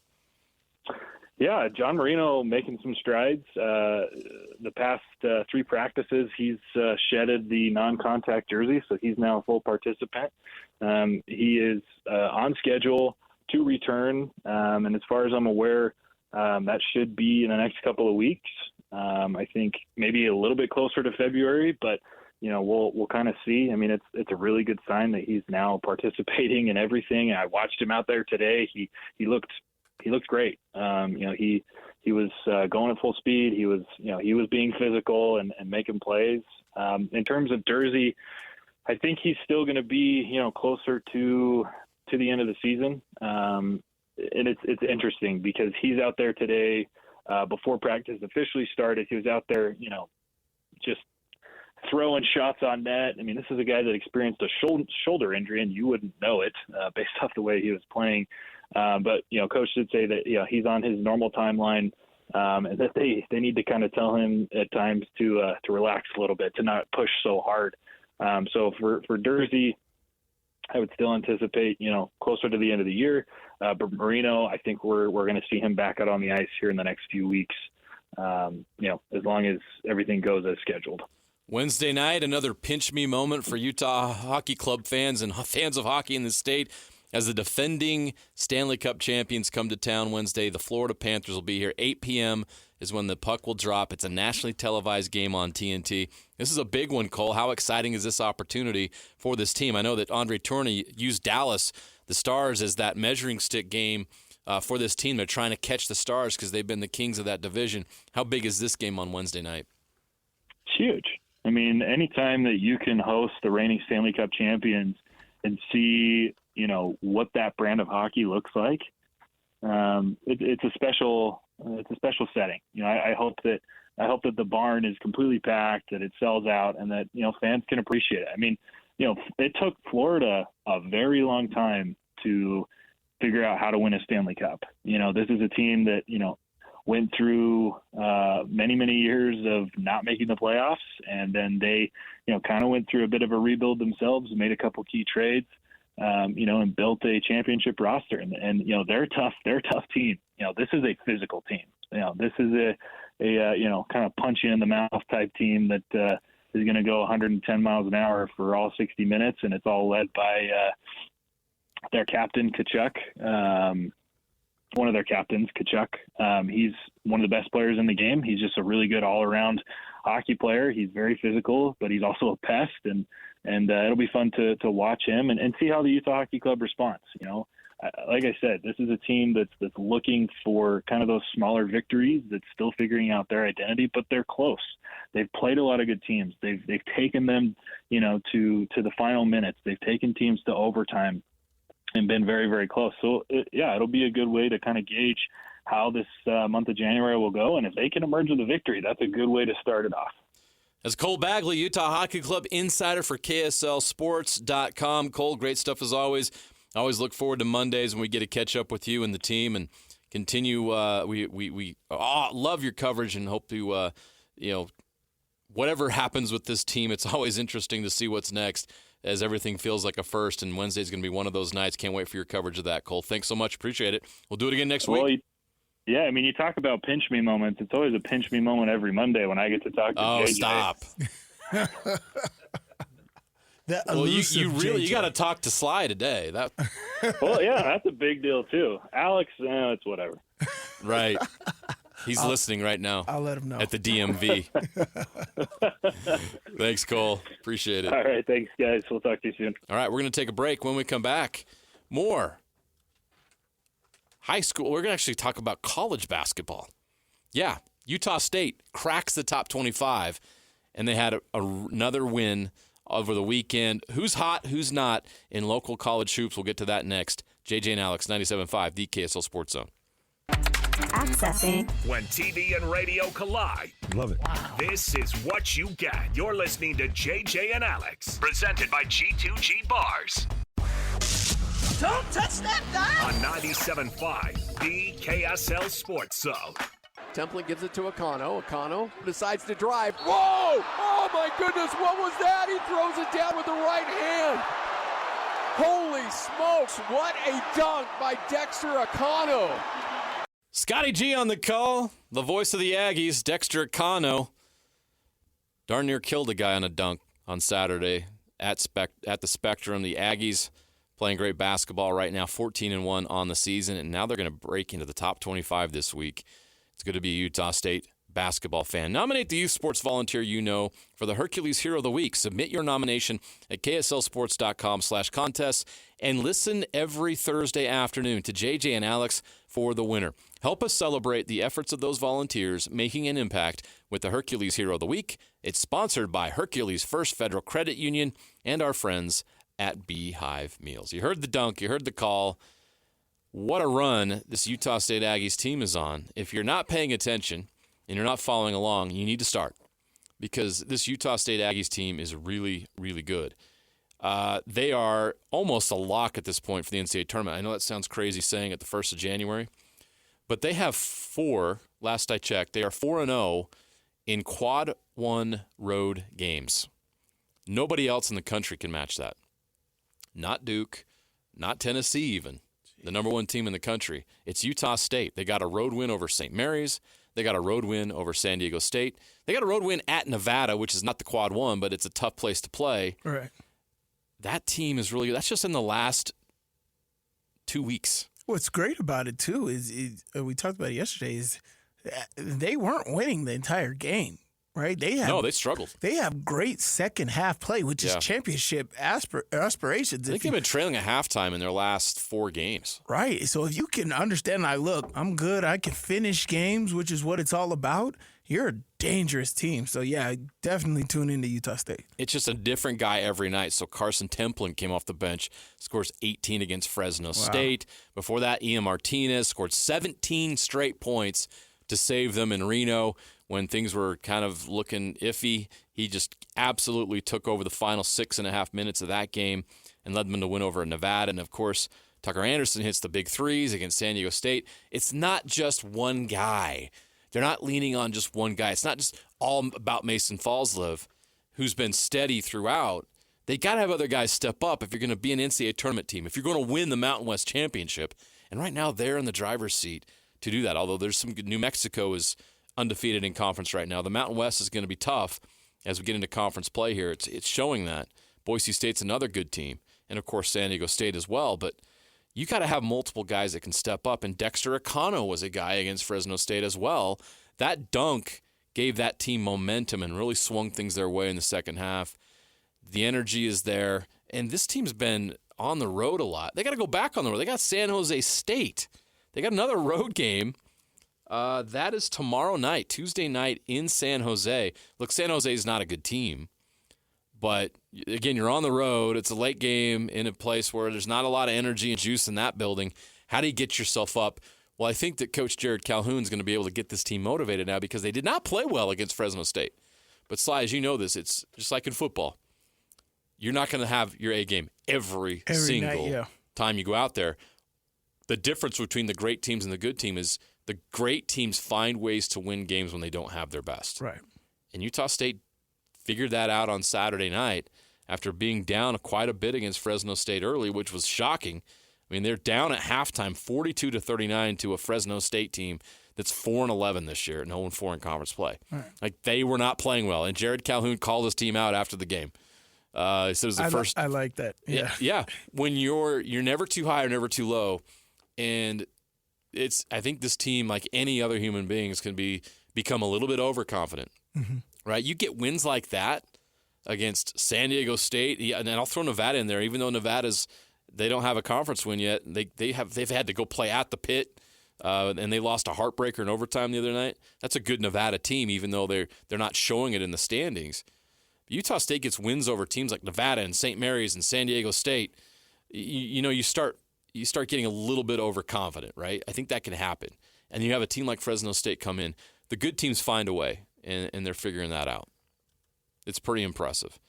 Yeah, John Marino making some strides. The past 3 practices, he's shedded the non-contact jersey, so he's now a full participant. He is on schedule to return, and as far as I'm aware, that should be in the next couple of weeks. I think maybe a little bit closer to February, but we'll kind of see. I mean, it's a really good sign that he's now participating in everything. I watched him out there today. He looked great. He was going at full speed. He was being physical and making plays. In terms of Jersey, I think he's still going to be closer to the end of the season. And it's interesting because he's out there today. Before practice officially started, he was out there, just throwing shots on net. I mean, this is a guy that experienced a shoulder injury, and you wouldn't know it based off the way he was playing. But coach did say that he's on his normal timeline, and that they need to kind of tell him at times to relax a little bit, to not push so hard. So for Jersey, I would still anticipate closer to the end of the year. But Marino, I think we're going to see him back out on the ice here in the next few weeks. As long as everything goes as scheduled. Wednesday night, another pinch me moment for Utah Hockey Club fans and fans of hockey in the state. As the defending Stanley Cup champions come to town Wednesday, the Florida Panthers will be here. 8 p.m. is when the puck will drop. It's a nationally televised game on TNT. This is a big one, Cole. How exciting is this opportunity for this team? I know that Andre Tourney used Dallas, the Stars, as that measuring stick game for this team. They're trying to catch the Stars because they've been the kings of that division. How big is this game on Wednesday night? It's huge. I mean, anytime that you can host the reigning Stanley Cup champions and see what that brand of hockey looks like, it's a special setting. I hope that the barn is completely packed, that it sells out, and that fans can appreciate it. I mean, it took Florida a very long time to figure out how to win a Stanley Cup. This is a team that went through many years of not making the playoffs, and then they kind of went through a bit of a rebuild themselves, made a couple key trades. And built a championship roster, and they're tough. They're a tough team. This is a physical team. This is a kind of punch you in the mouth type team that is going to go 110 miles an hour for all 60 minutes, and it's all led by their captain Tkachuk. One of their captains, Tkachuk. He's one of the best players in the game. He's just a really good all-around hockey player. He's very physical, but he's also a pest, and it'll be fun to watch him and see how the Utah Hockey Club responds. Like I said, this is a team that's looking for kind of those smaller victories, that's still figuring out their identity, but they're close. They've played a lot of good teams. They've taken them, to the final minutes. They've taken teams to overtime and been very, very close. So it'll be a good way to kind of gauge how this month of January will go. And if they can emerge with a victory, that's a good way to start it off. As Cole Bagley, Utah Hockey Club insider for KSLSports.com. Cole, great stuff as always. I always look forward to Mondays when we get to catch up with you and the team and continue. We love your coverage and hope to, whatever happens with this team, it's always interesting to see what's next as everything feels like a first. And Wednesday's going to be one of those nights. Can't wait for your coverage of that, Cole. Thanks so much. Appreciate it. We'll do it again next week. Yeah, I mean, you talk about pinch me moments. It's always a pinch me moment every Monday when I get to talk to JJ. Oh, stop. You got to talk to Sly today. Well, yeah, that's a big deal too. Alex, it's whatever. Right. He's listening right now. I'll let him know. At the DMV. Thanks, Cole. Appreciate it. All right, thanks, guys. We'll talk to you soon. All right, we're going to take a break. When we come back, more high school. We're going to actually talk about college basketball. Yeah, Utah State cracks the top 25, and they had another win over the weekend. Who's hot, who's not in local college hoops? We'll get to that next. JJ and Alex, 97.5, the KSL Sports Zone. Accessing. When TV and radio collide. Love it. Wow. This is what you get. You're listening to JJ and Alex, presented by G2G Bars. Don't touch that dial. On 97.5, the KSL Sports Zone. Templin gives it to Akano. Akano decides to drive. Whoa! Oh my goodness, what was that? He throws it down with the right hand. Holy smokes, what a dunk by Dexter Akano. Scotty G on the call, the voice of the Aggies, Dexter Akano. Darn near killed a guy on a dunk on Saturday at the Spectrum. The Aggies playing great basketball right now, 14-1 on the season, and now they're going to break into the top 25 this week. It's good to be a Utah State basketball fan. Nominate the youth sports volunteer you know for the Hercules Hero of the Week. Submit your nomination at kslsports.com/contests and listen every Thursday afternoon to JJ and Alex for the winner. Help us celebrate the efforts of those volunteers making an impact with the Hercules Hero of the Week. It's sponsored by Hercules First Federal Credit Union and our friends at Beehive Meals. You heard the dunk, you heard the call. What a run this Utah State Aggies team is on. If you're not paying attention and you're not following along, you need to start, because this Utah State Aggies team is really, really good. They are almost a lock at this point for the NCAA tournament. I know that sounds crazy saying at the 1st of January, but they have last I checked, they are 4-0 in quad one road games. Nobody else in the country can match that. Not Duke, not Tennessee even, the number one team in the country. It's Utah State. They got a road win over St. Mary's. They got a road win over San Diego State. They got a road win at Nevada, which is not the quad one, but it's a tough place to play. Right. That team is really good. That's just in the last 2 weeks. What's great about it, too, is we talked about it yesterday, is they weren't winning the entire game, right? No, they struggled. They have great second-half play, which is championship aspirations. I think they've been trailing at halftime in their last 4 games. Right. So if you can understand, like, look, I'm good, I can finish games, which is what it's all about, you're a dangerous team. So, yeah, definitely tune into Utah State. It's just a different guy every night. So Carson Templin came off the bench, scores 18 against Fresno State. Before that, Ian Martinez scored 17 straight points to save them in Reno when things were kind of looking iffy. He just absolutely took over the final 6.5 minutes of that game and led them to win over Nevada. And, of course, Tucker Anderson hits the big threes against San Diego State. It's not just one guy. They're not leaning on just one guy. It's not just all about Mason Fallsliv, who's been steady throughout. They got to have other guys step up if you're going to be an NCAA tournament team, if you're going to win the Mountain West Championship. And right now they're in the driver's seat to do that, although there's some New Mexico is undefeated in conference right now. The Mountain West is going to be tough as we get into conference play here. It's showing that. Boise State's another good team, and, of course, San Diego State as well. But you got to have multiple guys that can step up, and Dexter Akano was a guy against Fresno State as well. That dunk gave that team momentum and really swung things their way in the second half. The energy is there, and this team's been on the road a lot. They got to go back on the road. They got San Jose State. They got another road game. That is tomorrow night, Tuesday night in San Jose. Look, San Jose is not a good team, but again, you're on the road. It's a late game in a place where there's not a lot of energy and juice in that building. How do you get yourself up? Well, I think that Coach Jared Calhoun's going to be able to get this team motivated now because they did not play well against Fresno State. But, Sly, as you know this, it's just like in football. You're not going to have your A game every single night, time you go out there. The difference between the great teams and the good team is the great teams find ways to win games when they don't have their best. Right. And Utah State figured that out on Saturday night after being down quite a bit against Fresno State early, which was shocking. I mean, they're down at halftime 42-39 to a Fresno State team that's 4-11 this year, 0-4 in conference play. Right. Like, they were not playing well. And Jared Calhoun called his team out after the game. He said it was the first. I like that. Yeah. Yeah. When you're never too high or never too low. And I think this team, like any other human being, is going to become a little bit overconfident. Mm-hmm. Right? You get wins like that against San Diego State, and I'll throw Nevada in there, even though they don't have a conference win yet. They've had to go play at the Pit and they lost a heartbreaker in overtime the other night. That's a good Nevada team, even though they're not showing it in the standings. Utah State gets wins over teams like Nevada and St. Mary's and San Diego State. You start getting a little bit overconfident, right? I think that can happen. And you have a team like Fresno State come in. The good teams find a way, and they're figuring that out. It's pretty impressive.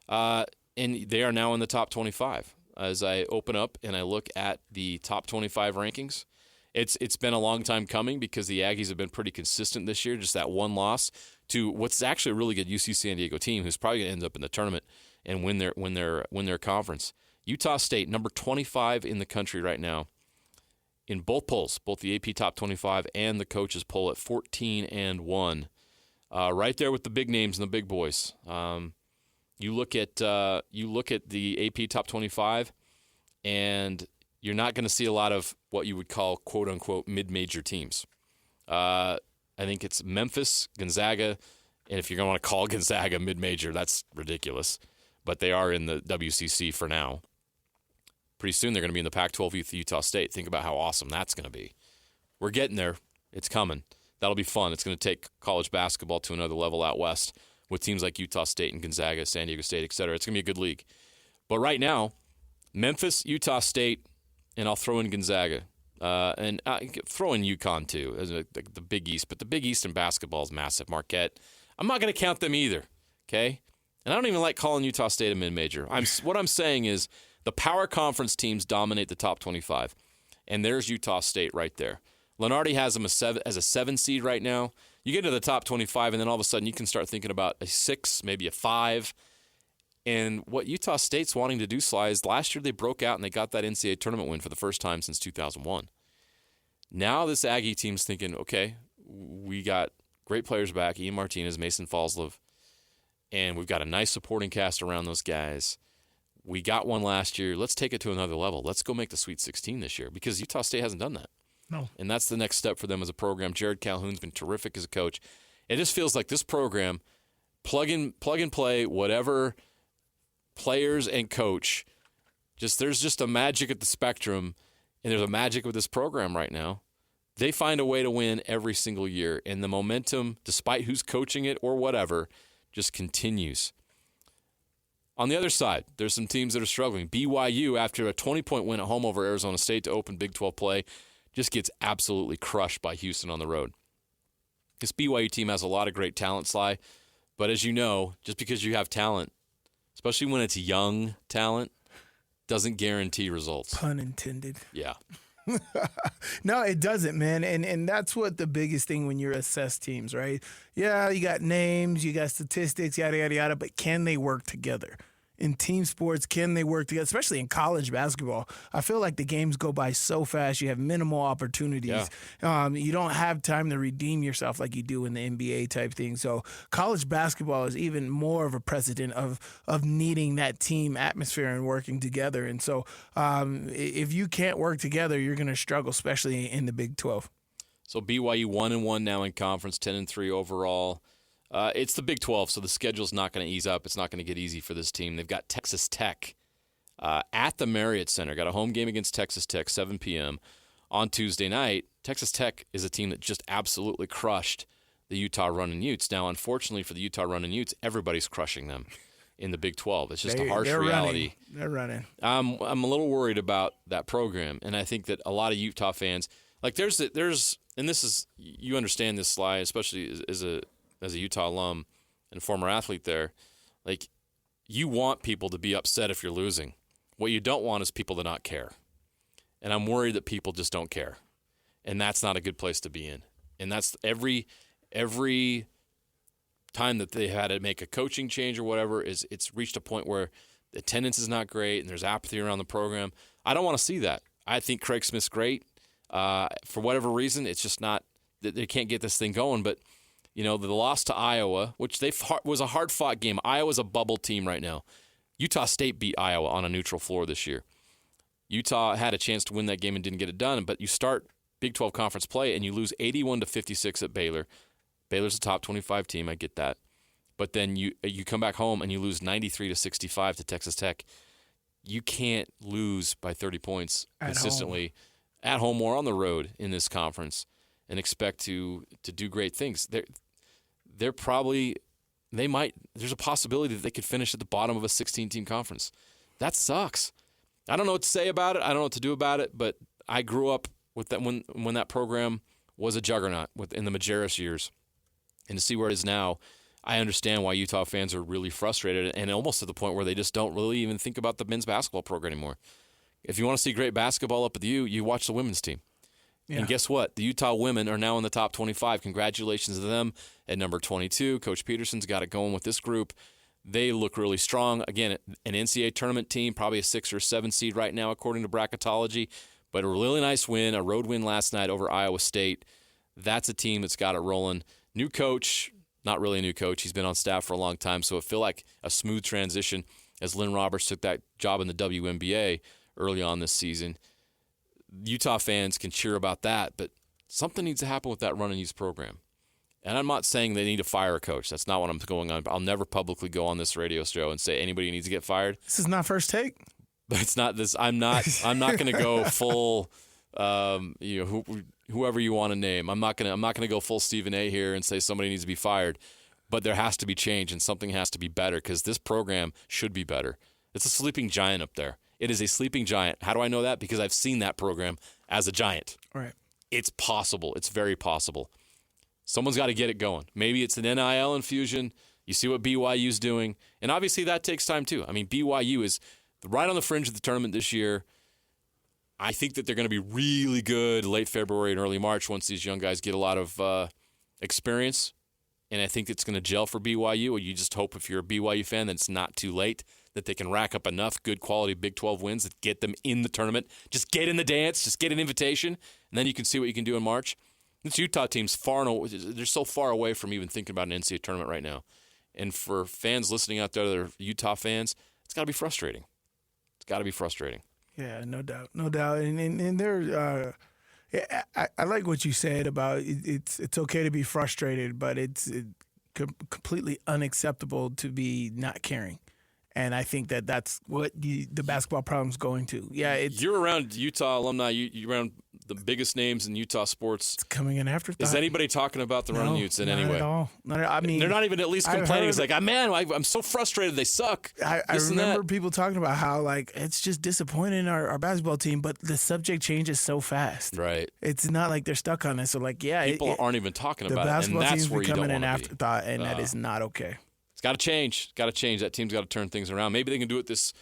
And they are now in the top 25. As I open up and I look at the top 25 rankings, it's been a long time coming because the Aggies have been pretty consistent this year, just that one loss to what's actually a really good UC San Diego team who's probably going to end up in the tournament and win their conference. Utah State, number 25 in the country right now, in both polls, both the AP Top 25 and the coaches poll at 14-1, right there with the big names and the big boys. You look at the AP Top 25, and you're not going to see a lot of what you would call "quote unquote" mid-major teams. I think it's Memphis, Gonzaga, and if you're going to want to call Gonzaga mid-major, that's ridiculous. But they are in the WCC for now. Pretty soon they're going to be in the Pac-12 with Utah State. Think about how awesome that's going to be. We're getting there. It's coming. That'll be fun. It's going to take college basketball to another level out west with teams like Utah State and Gonzaga, San Diego State, et cetera. It's going to be a good league. But right now, Memphis, Utah State, and I'll throw in Gonzaga. And throw in UConn, too, as the Big East. But the Big East in basketball is massive. Marquette. I'm not going to count them either, okay? And I don't even like calling Utah State a mid-major. What I'm saying is the power conference teams dominate the top 25. And there's Utah State right there. Lenardi has them as a 7 seed right now. You get into the top 25, and then all of a sudden you can start thinking about a 6, maybe a 5. And what Utah State's wanting to do, Sly, is last year they broke out and they got that NCAA tournament win for the first time since 2001. Now this Aggie team's thinking, okay, we got great players back, Ian Martinez, Mason Falslove, and we've got a nice supporting cast around those guys. We got one last year. Let's take it to another level. Let's go make the Sweet 16 this year because Utah State hasn't done that. No. And that's the next step for them as a program. Jared Calhoun's been terrific as a coach. It just feels like this program, plug and play, whatever players and coach, there's just a magic at the spectrum, and there's a magic with this program right now. They find a way to win every single year, and the momentum, despite who's coaching it or whatever, just continues. On the other side, there's some teams that are struggling. BYU, after a 20-point win at home over Arizona State to open Big 12 play, just gets absolutely crushed by Houston on the road. This BYU team has a lot of great talent, Sly, but as you know, just because you have talent, especially when it's young talent, doesn't guarantee results. Pun intended. Yeah. No, it doesn't, man. And that's what the biggest thing when you assess teams, right? Yeah, you got names, you got statistics, yada, yada, yada, but can they work together? In team sports, can they work together, especially in college basketball? I feel like the games go by so fast. You have minimal opportunities. Yeah. You don't have time to redeem yourself like you do in the NBA type thing. So college basketball is even more of a precedent of needing that team atmosphere and working together. And so if you can't work together, you're going to struggle, especially in the Big 12. So BYU 1-1 now in conference, 10-3 overall. It's the Big 12, so the schedule's not going to ease up. It's not going to get easy for this team. They've got Texas Tech at the Marriott Center. Got a home game against Texas Tech, 7 p.m. on Tuesday night. Texas Tech is a team that just absolutely crushed the Utah Runnin' Utes. Now, unfortunately for the Utah Runnin' Utes, everybody's crushing them in the Big 12. It's just a harsh reality. They're running. I'm a little worried about that program, and I think that a lot of Utah fans, like there's, and this is, you understand this, Sly, especially as a Utah alum and former athlete there, like you want people to be upset if you're losing. What you don't want is people to not care. And I'm worried that people just don't care. And that's not a good place to be in. And that's every time that they had to make a coaching change or whatever, it's reached a point where the attendance is not great and there's apathy around the program. I don't want to see that. I think Craig Smith's great. For whatever reason, it's just not that they can't get this thing going. But you know, the loss to Iowa, which was a hard-fought game. Iowa's a bubble team right now. Utah State beat Iowa on a neutral floor this year. Utah had a chance to win that game and didn't get it done, but you start Big 12 conference play and you lose 81-56 at Baylor. Baylor's a top 25 team, I get that. But then you come back home and you lose 93-65 to Texas Tech. You can't lose by 30 points consistently at home or on the road in this conference and expect to do great things. There's a possibility that they could finish at the bottom of a 16-team conference. That sucks. I don't know what to say about it. I don't know what to do about it, but I grew up with that when that program was a juggernaut in the Majerus years. And to see where it is now, I understand why Utah fans are really frustrated and almost to the point where they just don't really even think about the men's basketball program anymore. If you want to see great basketball up at the U, you watch the women's team. Yeah. And guess what? The Utah women are now in the top 25. Congratulations to them at number 22. Coach Peterson's got it going with this group. They look really strong. Again, an NCAA tournament team, probably a 6 or 7 seed right now according to bracketology. But a really nice win, a road win last night over Iowa State. That's a team that's got it rolling. New coach, not really a new coach. He's been on staff for a long time, so it feel like a smooth transition as Lynn Roberts took that job in the WNBA early on this season. Utah fans can cheer about that, but something needs to happen with that run and use program. And I'm not saying they need to fire a coach. That's not what I'm going on. I'll never publicly go on this radio show and say anybody needs to get fired. This is not First Take. But it's not this. I'm not going to go full. Whoever you want to name. I'm not going to go full Stephen A. here and say somebody needs to be fired. But there has to be change and something has to be better because this program should be better. It's a sleeping giant up there. It is a sleeping giant. How do I know that? Because I've seen that program as a giant. Right. It's possible. It's very possible. Someone's got to get it going. Maybe it's an NIL infusion. You see what BYU's doing. And obviously that takes time too. I mean, BYU is right on the fringe of the tournament this year. I think that they're going to be really good late February and early March once these young guys get a lot of experience. And I think it's going to gel for BYU. Or you just hope if you're a BYU fan that it's not too late, that they can rack up enough good quality Big 12 wins that get them in the tournament. Just get in the dance. Just get an invitation. And then you can see what you can do in March. This Utah team's they're so far away from even thinking about an NCAA tournament right now. And for fans listening out there that are Utah fans, it's got to be frustrating. It's got to be frustrating. Yeah, no doubt. And there, I like what you said about it's okay to be frustrated, but it's completely unacceptable to be not caring. And I think that's what the basketball problem's going to. Yeah, you're around Utah alumni. You're around the biggest names in Utah sports. It's coming in afterthought. Is anybody talking about the Running Utes in any way? Not at all. I mean, they're not even at least complaining. It's like, I'm so frustrated. They suck. I remember people talking about how it's just disappointing our basketball team, but the subject changes so fast. Right. It's not like they're stuck on it. So people aren't even talking about it, and that's where you don't want to be. The basketball team's becoming an afterthought, and that is not okay. It's got to change. That team's got to turn things around. Maybe they can do it this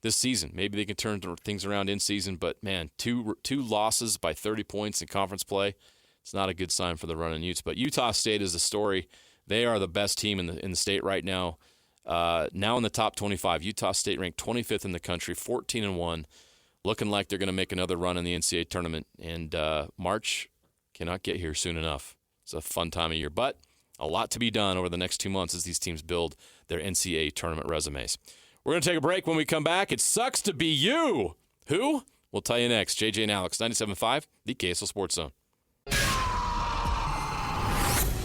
season. Maybe they can turn things around in season. But, man, two losses by 30 points in conference play, it's not a good sign for the Runnin' Utes. But Utah State is the story. They are the best team in the state right now. Now in the top 25. Utah State ranked 25th in the country, 14-1, looking like they're going to make another run in the NCAA tournament. And March cannot get here soon enough. It's a fun time of year. But a lot to be done over the next 2 months as these teams build their NCAA tournament resumes. We're going to take a break. When we come back, it sucks to be you. Who? We'll tell you next. JJ and Alex, 97.5, the KSL Sports Zone.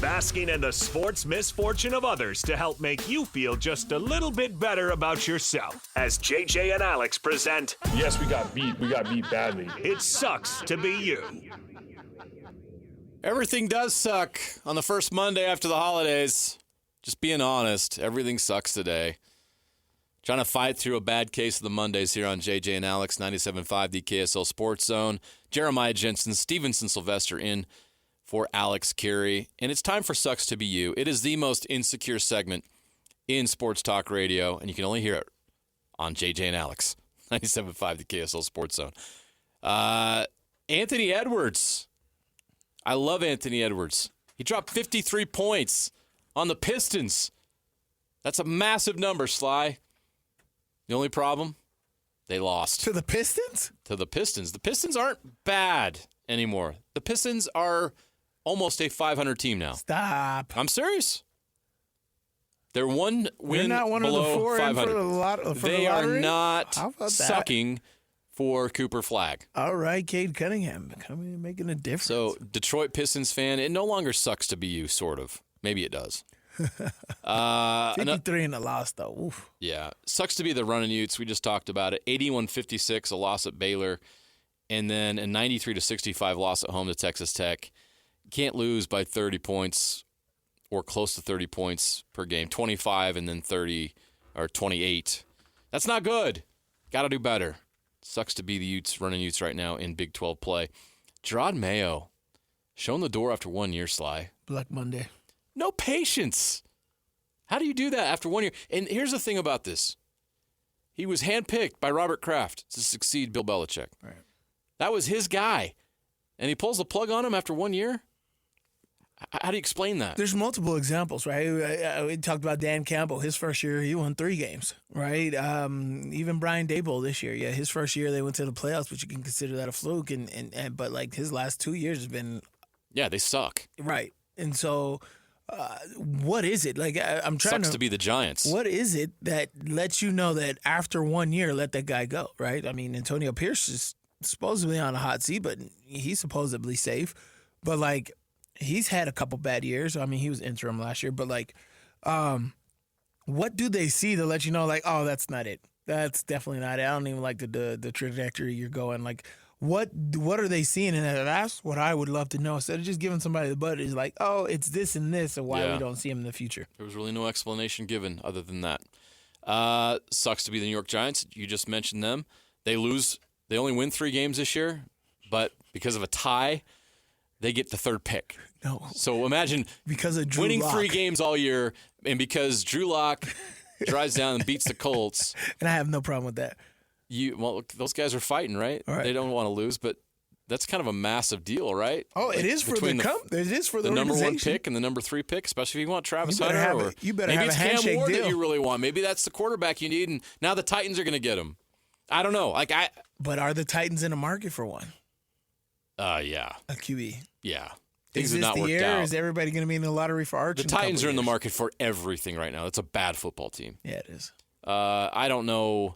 Basking in the sports misfortune of others to help make you feel just a little bit better about yourself. As JJ and Alex present... Yes, we got beat. We got beat badly. It sucks to be you. Everything does suck on the first Monday after the holidays. Just being honest, everything sucks today. Trying to fight through a bad case of the Mondays here on JJ and Alex, 97.5, the KSL Sports Zone. Jeremiah Jensen, Stevenson, Sylvester in for Alex Kirry. And it's time for Sucks to Be You. It is the most insecure segment in sports talk radio, and you can only hear it on JJ and Alex, 97.5, the KSL Sports Zone. Anthony Edwards. I love Anthony Edwards. He dropped 53 points on the Pistons. That's a massive number, Sly. The only problem, they lost. To the Pistons? To the Pistons. The Pistons aren't bad anymore. The Pistons are almost a 500 team now. Stop. I'm serious. They're one win They're not one below of the four 500. They are not sucking for Cooper Flagg. All right, Cade Cunningham coming and making a difference. So, Detroit Pistons fan, it no longer sucks to be you, sort of. Maybe it does. 53 in the loss, though. Oof. Yeah. Sucks to be the Runnin' Utes. We just talked about it. 81-56, a loss at Baylor. and then a 93-65 loss at home to Texas Tech. Can't lose by 30 points or close to 30 points per game. 25 and then 30 or 28. That's not good. Got to do better. Sucks to be the Utes running Utes right now in Big 12 play. Gerard Mayo, shown the door after 1 year, Sly. Black Monday. No patience. How do you do that after 1 year? And here's the thing about this. He was handpicked by Robert Kraft to succeed Bill Belichick. Right. That was his guy. And he pulls the plug on him after 1 year? How do you explain that? There's multiple examples, right? We talked about Dan Campbell. His first year, he won 3 games, right? Even Brian Daboll this year, his first year they went to the playoffs, but you can consider that a fluke. But like his last 2 years has been, they suck, right? And so, what is it? Like I'm trying to be the Giants. What is it that lets you know that after 1 year, let that guy go, right? I mean, Antonio Pierce is supposedly on a hot seat, but he's supposedly safe, but like. He's had a couple bad years. I mean, he was interim last year. But, like, what do they see to let you know, like, oh, that's not it? That's definitely not it. I don't even like the trajectory you're going. Like, what are they seeing in that? That's what I would love to know. Instead of just giving somebody the butt, is like, oh, it's this and this, and why we don't see him in the future. There was really no explanation given other than that. Sucks to be the New York Giants. You just mentioned them. They lose. They only win 3 games this year, but because of a tie, they get the 3rd pick. No. So imagine because of Drew winning Lock. 3 games all year, and because Drew Lock drives down and beats the Colts. And I have no problem with that. Those guys are fighting, right? They don't want to lose, but that's kind of a massive deal, right? Oh, it is for the number 1 pick and the number 3 pick, especially if you want Travis Hunter. You better maybe have it's a handshake Cam Ward deal. that you really want. Maybe that's the quarterback you need, and now the Titans are going to get him. I don't know. But are the Titans in the market for one? Yeah. A QB. Yeah. Is Things this have not the worked year? out. Is everybody going to be in the lottery for Arch? The Titans are in the market for everything right now. It's a bad football team. Yeah, it is. I don't know.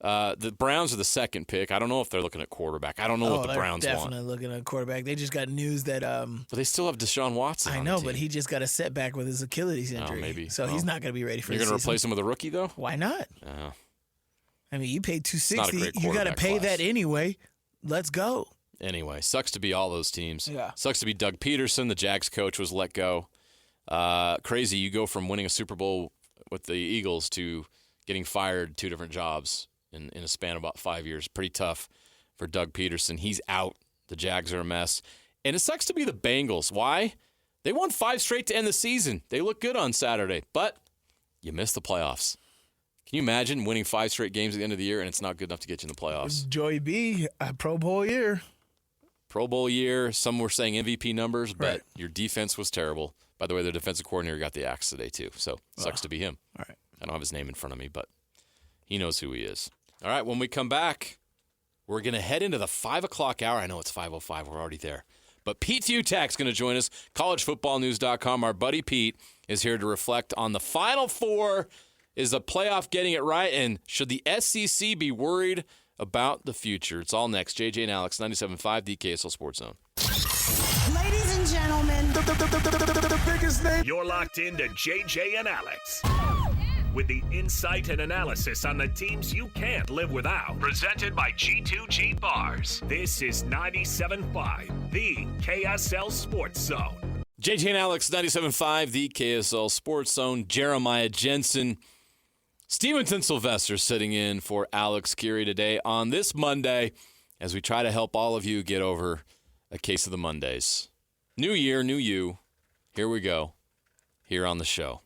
The Browns are the 2nd pick. I don't know if they're looking at quarterback. I don't know what the Browns they're want. definitely looking at quarterback. They just got news that But they still have Deshaun Watson. I on know, the team. but he just got a setback with his Achilles injury. Maybe. So he's not going to be ready for You're the going to season. replace him with a rookie, though? Why not? I mean, you paid $260. You got to pay that anyway. Let's go. Anyway, sucks to be all those teams. Yeah. Sucks to be Doug Peterson. The Jags coach was let go. Crazy. You go from winning a Super Bowl with the Eagles to getting fired 2 different jobs in a span of about 5 years. Pretty tough for Doug Peterson. He's out. The Jags are a mess. And it sucks to be the Bengals. Why? They won 5 straight to end the season. They look good on Saturday, but you missed the playoffs. Can you imagine winning 5 straight games at the end of the year and it's not good enough to get you in the playoffs? Joey B, a Pro Bowl year. Pro Bowl year. Some were saying MVP numbers, but your defense was terrible. By the way, their defensive coordinator got the axe today, too. So sucks to be him. All right. I don't have his name in front of me, but he knows who he is. All right, when we come back, we're going to head into the 5 o'clock hour. I know it's 5:05. We're already there. But Pete Fiutak's going to join us. CollegeFootballNews.com. Our buddy Pete is here to reflect on the Final Four. Is the playoff getting it right? And should the SEC be worried about the future? It's all next. JJ and Alex, 97.5, the KSL Sports Zone. Ladies and gentlemen, the biggest name. You're locked into JJ and Alex. With the insight and analysis on the teams you can't live without. Presented by G2G Bars. This is 97.5, the KSL Sports Zone. JJ and Alex, 97.5, the KSL Sports Zone. Jeremiah Jensen. Stevenson Sylvester sitting in for Alex Kirry today on this Monday as we try to help all of you get over a case of the Mondays. New year, new you. Here we go. Here on the show.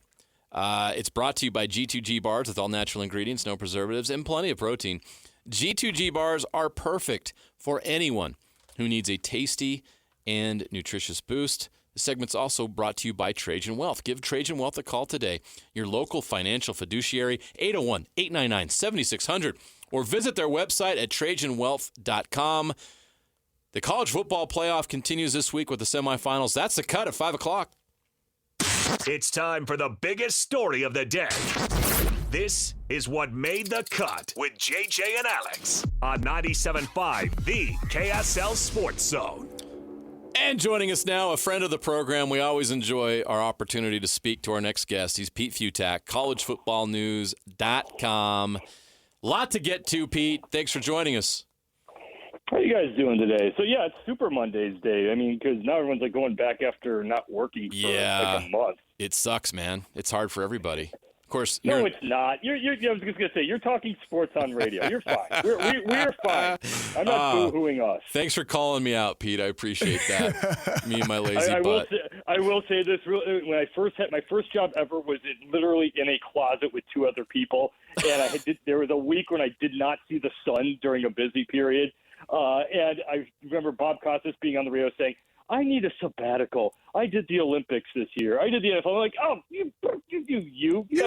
It's brought to you by G2G Bars with all natural ingredients, no preservatives, and plenty of protein. G2G Bars are perfect for anyone who needs a tasty and nutritious boost. The segment's also brought to you by Trajan Wealth. Give Trajan Wealth a call today, your local financial fiduciary, 801-899-7600, or visit their website at TrajanWealth.com. The college football playoff continues this week with the semifinals. That's the cut at 5 o'clock. It's time for the biggest story of the day. This is what made the cut with JJ and Alex on 97.5, the KSL Sports Zone. And joining us now, a friend of the program. We always enjoy our opportunity to speak to our next guest. He's Pete Fiutak, collegefootballnews.com. Lot to get to, Pete. Thanks for joining us. How are you guys doing today? So, yeah, it's Super Monday's Day. I mean, because now everyone's like going back after not working for like a month. It sucks, man. It's hard for everybody. Of course. No, it's not. I was just going to say, you're talking sports on radio. You're fine. We're fine. I'm not boo-hooing us. Thanks for calling me out, Pete. I appreciate that. Me and my lazy butt. I will say this. When I first had my first job ever was literally in a closet with two other people. And there was a week when I did not see the sun during a busy period. And I remember Bob Costas being on the radio saying, I need a sabbatical. I did the Olympics this year. I did the NFL. I'm like, oh, you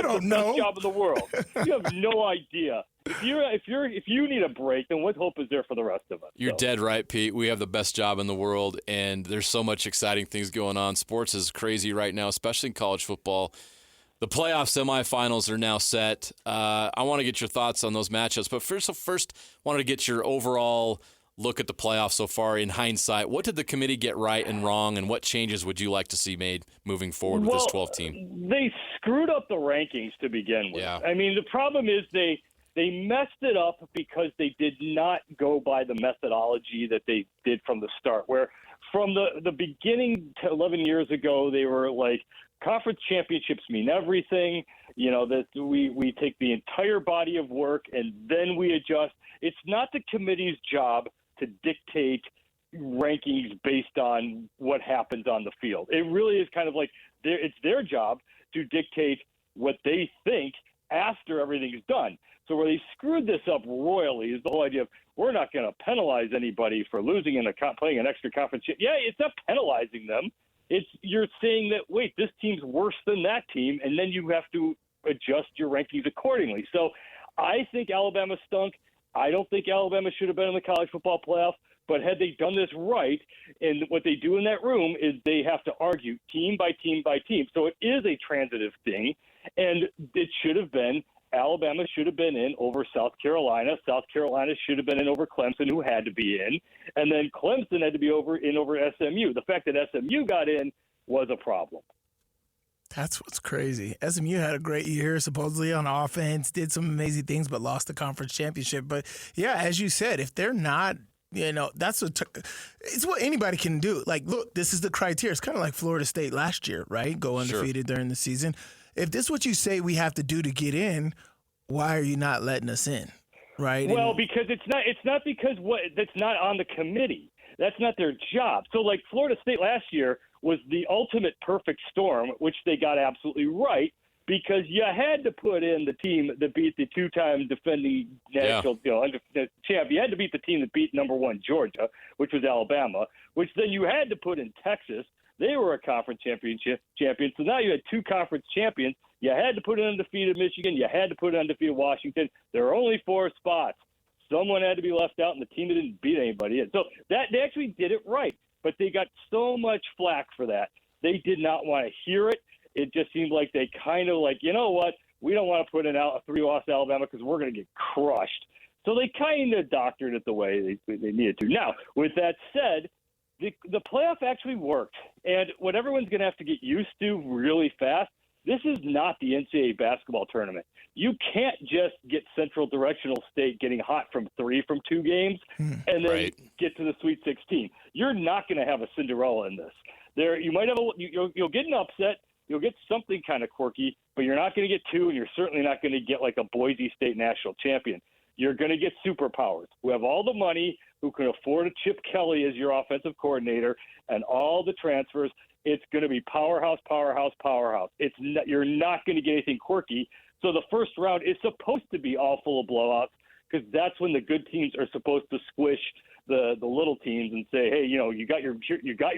don't know. Best job in the world. You have no idea. If you need a break, then what hope is there for the rest of us? You're dead right, Pete. We have the best job in the world, and there's so much exciting things going on. Sports is crazy right now, especially in college football. The playoff semifinals are now set. I want to get your thoughts on those matchups, but first, wanted to get your overall look at the playoffs so far in hindsight. What did the committee get right and wrong, and what changes would you like to see made moving forward with this 12 team? They screwed up the rankings to begin with. Yeah. I mean, the problem is they messed it up because they did not go by the methodology that they did from the start, where from the beginning to 11 years ago, they were like, conference championships mean everything, that we take the entire body of work and then we adjust. It's not the committee's job to dictate rankings based on what happens on the field. It really is kind of like it's their job to dictate what they think after everything's done. So where they screwed this up royally is the whole idea of we're not going to penalize anybody for losing in playing an extra conference. Yeah, it's not penalizing them. You're saying that, wait, this team's worse than that team, and then you have to adjust your rankings accordingly. So I think Alabama stunk. I don't think Alabama should have been in the college football playoff, but had they done this right, and what they do in that room is they have to argue team by team by team. So it is a transitive thing, and it should have been Alabama should have been in over South Carolina. South Carolina should have been in over Clemson, who had to be in. And then Clemson had to be over SMU. The fact that SMU got in was a problem. That's what's crazy. SMU had a great year, supposedly on offense, did some amazing things, but lost the conference championship. But, yeah, as you said, if they're not, it's what anybody can do. Like, look, this is the criteria. It's kind of like Florida State last year, right? Go undefeated during the season. If this is what you say we have to do to get in, why are you not letting us in, right? Well, because it's not because that's not on the committee. That's not their job. So, like, Florida State last year was the ultimate perfect storm, which they got absolutely right, because you had to put in the team that beat the two-time defending national champ. You had to beat the team that beat number one Georgia, which was Alabama, which then you had to put in Texas. They were a conference champion. So now you had two conference champions. You had to put in undefeated Michigan. You had to put in undefeated Washington. There are only 4 spots. Someone had to be left out, and the team that didn't beat anybody in. So they actually did it right, but they got so much flack for that. They did not want to hear it. It just seemed like they kind of like, you know what, we don't want to put in a 3-loss Alabama because we're going to get crushed. So they kind of doctored it the way they needed to. Now, with that said, the playoff actually worked. And what everyone's going to have to get used to really fast, this is not the NCAA basketball tournament. You can't just get Central Directional State getting hot from 3 from 2 games and then get to the Sweet 16. You're not going to have a Cinderella in this. You might have you'll get an upset. You'll get something kind of quirky, but you're not going to get 2, and you're certainly not going to get like a Boise State national champion. You're going to get superpowers who have all the money, who can afford a Chip Kelly as your offensive coordinator, and all the transfers. It's going to be powerhouse. You're not going to get anything quirky. So the first round is supposed to be all full of blowouts because that's when the good teams are supposed to squish the little teams and say, hey, you got your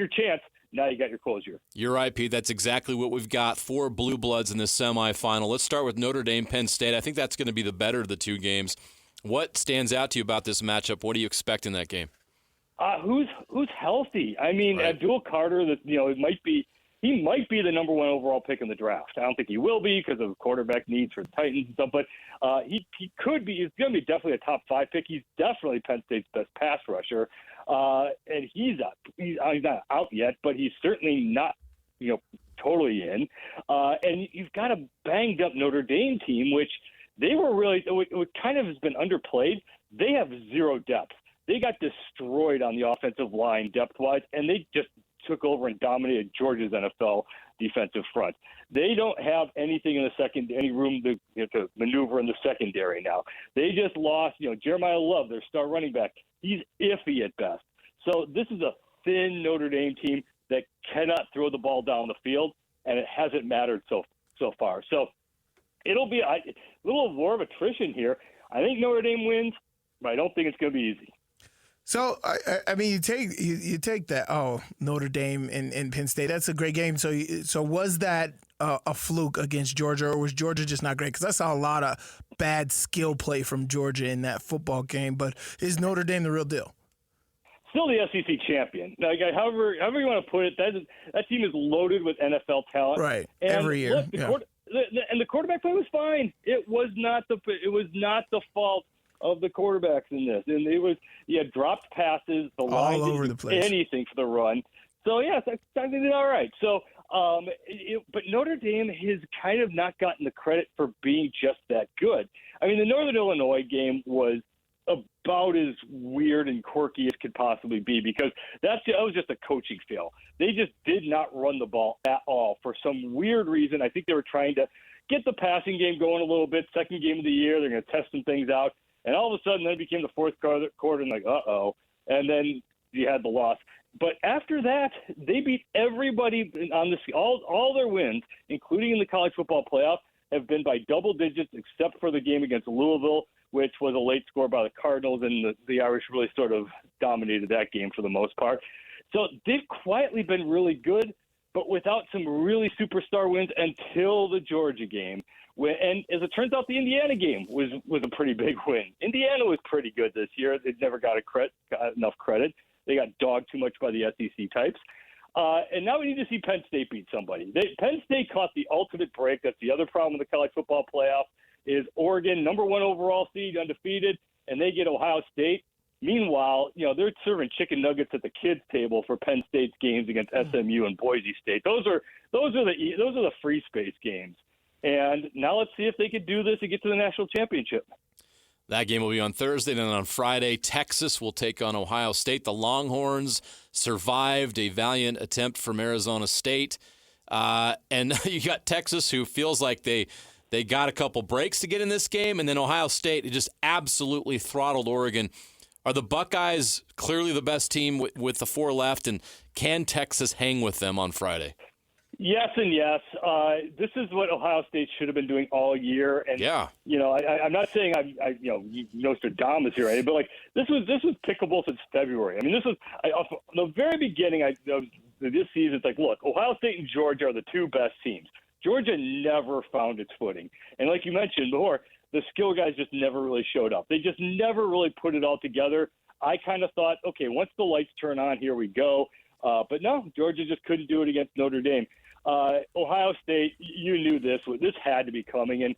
chance. Now you got your closure. You're right, Pete. That's exactly what we've got for Blue Bloods in this semifinal. Let's start with Notre Dame, Penn State. I think that's going to be the better of the 2 games. What stands out to you about this matchup? What do you expect in that game? Who's healthy? I mean, Abdul Carter, it might be he might be the number 1 overall pick in the draft. I don't think he will be because of quarterback needs for the Titans and stuff, but he could be. He's going to be definitely a top 5 pick. He's definitely Penn State's best pass rusher, and he's not out yet, but he's certainly not totally in. And you've got a banged up Notre Dame team, which they were really it kind of has been underplayed. They have 0 depth. They got destroyed on the offensive line depth-wise, and they just took over and dominated Georgia's NFL defensive front. They don't have anything in the any room to maneuver in the secondary now. They just lost, Jeremiah Love, their star running back. He's iffy at best. So this is a thin Notre Dame team that cannot throw the ball down the field, and it hasn't mattered so far. So it'll be a little war of attrition here. I think Notre Dame wins, but I don't think it's going to be easy. So I mean, you take that. Notre Dame and Penn State. That's a great game. So was that a fluke against Georgia, or was Georgia just not great? Because I saw a lot of bad skill play from Georgia in that football game. But is Notre Dame the real deal? Still the SEC champion. Like, however you want to put it, that team is loaded with NFL talent. Right. And every year. Look, the quarterback play was fine. It was not the fault of the quarterbacks in this, and you had dropped passes, the line all over didn't the do place, anything for the run. So yes, I think they did all right. So, but Notre Dame has kind of not gotten the credit for being just that good. I mean, the Northern Illinois game was about as weird and quirky as could possibly be, because that was just a coaching fail. They just did not run the ball at all for some weird reason. I think they were trying to get the passing game going a little bit. Second game of the year, they're going to test some things out. And all of a sudden, then it became the fourth quarter, and like, uh-oh. And then you had the loss. But after that, they beat everybody on this. All their wins, including in the college football playoff, have been by double digits, except for the game against Louisville, which was a late score by the Cardinals, and the Irish really sort of dominated that game for the most part. So they've quietly been really good, but without some really superstar wins until the Georgia game. And as it turns out, the Indiana game was a pretty big win. Indiana was pretty good this year. They never got enough credit. They got dogged too much by the SEC types. And now we need to see Penn State beat somebody. Penn State caught the ultimate break. That's the other problem with the college football playoff is Oregon, number 1 overall seed, undefeated, and they get Ohio State. Meanwhile, they're serving chicken nuggets at the kids' table for Penn State's games against SMU and Boise State. Those are the free space games. And now let's see if they could do this and get to the national championship. That game will be on Thursday, and then on Friday, Texas will take on Ohio State. The Longhorns survived a valiant attempt from Arizona State. And you got Texas, who feels like they got a couple breaks to get in this game, and then Ohio State just absolutely throttled Oregon. Are the Buckeyes clearly the best team with the 4 left, and can Texas hang with them on Friday? Yes and yes. This is what Ohio State should have been doing all year. And yeah, I'm not saying I'm Nostradamus here, right? But like this was pickable since February. I mean, this was from the very beginning. Of this season, it's like, look, Ohio State and Georgia are the 2 best teams. Georgia never found its footing, and like you mentioned before, the skill guys just never really showed up. They just never really put it all together. I kind of thought, okay, once the lights turn on, here we go. But no, Georgia just couldn't do it against Notre Dame. Ohio State, you knew this had to be coming. And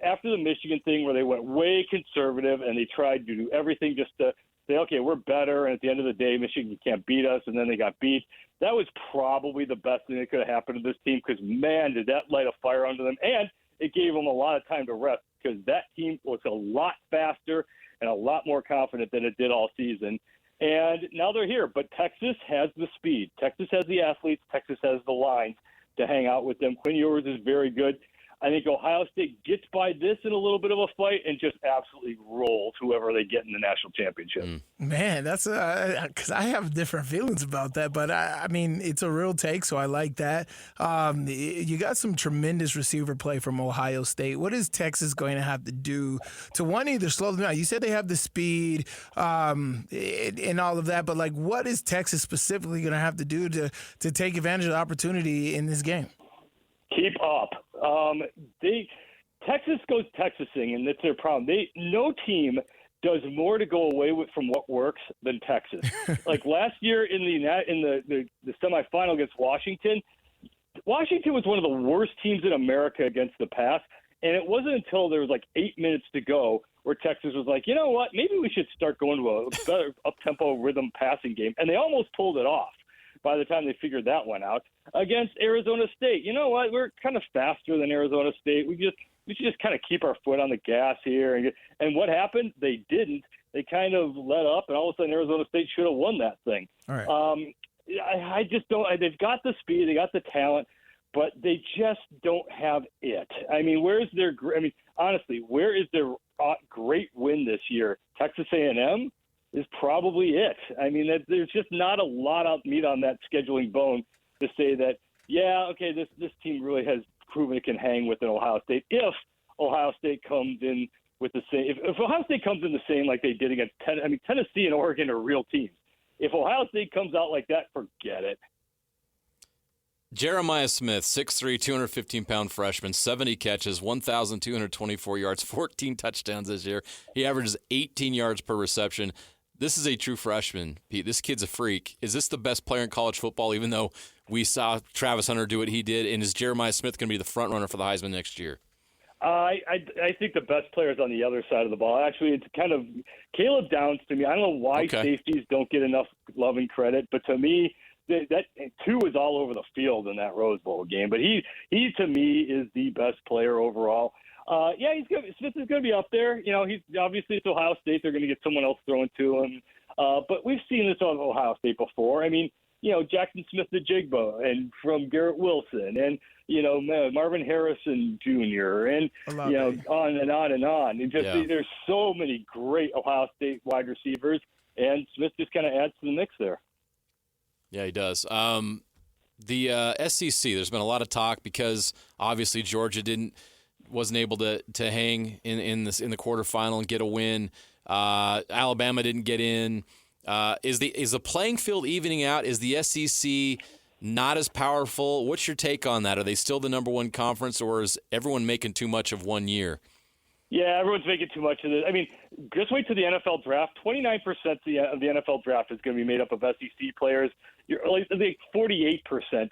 after the Michigan thing where they went way conservative and they tried to do everything just to say, okay, we're better, and at the end of the day, Michigan can't beat us, and then they got beat, that was probably the best thing that could have happened to this team because, man, did that light a fire under them. And it gave them a lot of time to rest because that team was a lot faster and a lot more confident than it did all season. And now they're here. But Texas has the speed. Texas has the athletes. Texas has the lines to hang out with them. Quinn Ewers is very good. I think Ohio State gets by this in a little bit of a fight and just absolutely rolls whoever they get in the national championship. Man, that's because I have different feelings about that. But, I mean, it's a real take, so I like that. You got some tremendous receiver play from Ohio State. What is Texas going to have to do to, one, either slow them down? You said they have the speed and all of that, but, like, what is Texas specifically going to have to do to take advantage of the opportunity in this game? Keep up. Texas goes Texasing, and that's their problem. No team does more to go away with from what works than Texas. Like last year in the semifinal against Washington was one of the worst teams in America against the pass, and it wasn't until there was like 8 minutes to go where Texas was like, you know what, maybe we should start going to a better up-tempo rhythm passing game, and they almost pulled it off by the time they figured that one out against Arizona State. You know what? We're kind of faster than Arizona State. We should just kind of keep our foot on the gas here. And what happened? They didn't. they kind of let up, and all of a sudden Arizona State should have won that thing. All right. I just don't. They've got the speed, they got the talent, but they just don't have it. I mean, honestly, where is their great win this year? Texas A&M is probably it. I mean, there's just not a lot of meat on that scheduling bone to say that, yeah, okay, this team really has proven it can hang with an Ohio State if Ohio State comes in with the same. If Ohio State comes in the same like they did against Tennessee and Oregon are real teams. If Ohio State comes out like that, forget it. Jeremiah Smith, 6'3", 215-pound freshman, 70 catches, 1,224 yards, 14 touchdowns this year. He averages 18 yards per reception. This is a true freshman, Pete. This kid's a freak. Is this the best player in college football, even though we saw Travis Hunter do what he did? And is Jeremiah Smith going to be the front runner for the Heisman next year? I think the best player is on the other side of the ball. Actually, it's kind of Caleb Downs to me. I don't know why safeties don't get enough love and credit, but to me, that two is all over the field in that Rose Bowl game. But he to me is the best player overall. Smith is going to be up there. You know, he's obviously it's Ohio State. They're going to get someone else thrown to him. But we've seen this on Ohio State before. I mean, you know, Jackson Smith-Njigba and from Garrett Wilson and, you know, Marvin Harrison Jr. and, you know, on and on and on. And just there's so many great Ohio State wide receivers, and Smith just kind of adds to the mix there. Yeah, he does. The SEC, there's been a lot of talk because obviously Georgia wasn't able to hang in the quarterfinal and get a win. Alabama didn't get in. Is the playing field evening out? Is the SEC not as powerful? What's your take on that? Are they still the number one conference, or is everyone making too much of one year? Yeah, everyone's making too much of this. I mean, just wait till the NFL draft. 29% of the NFL draft is going to be made up of SEC players. I think 48%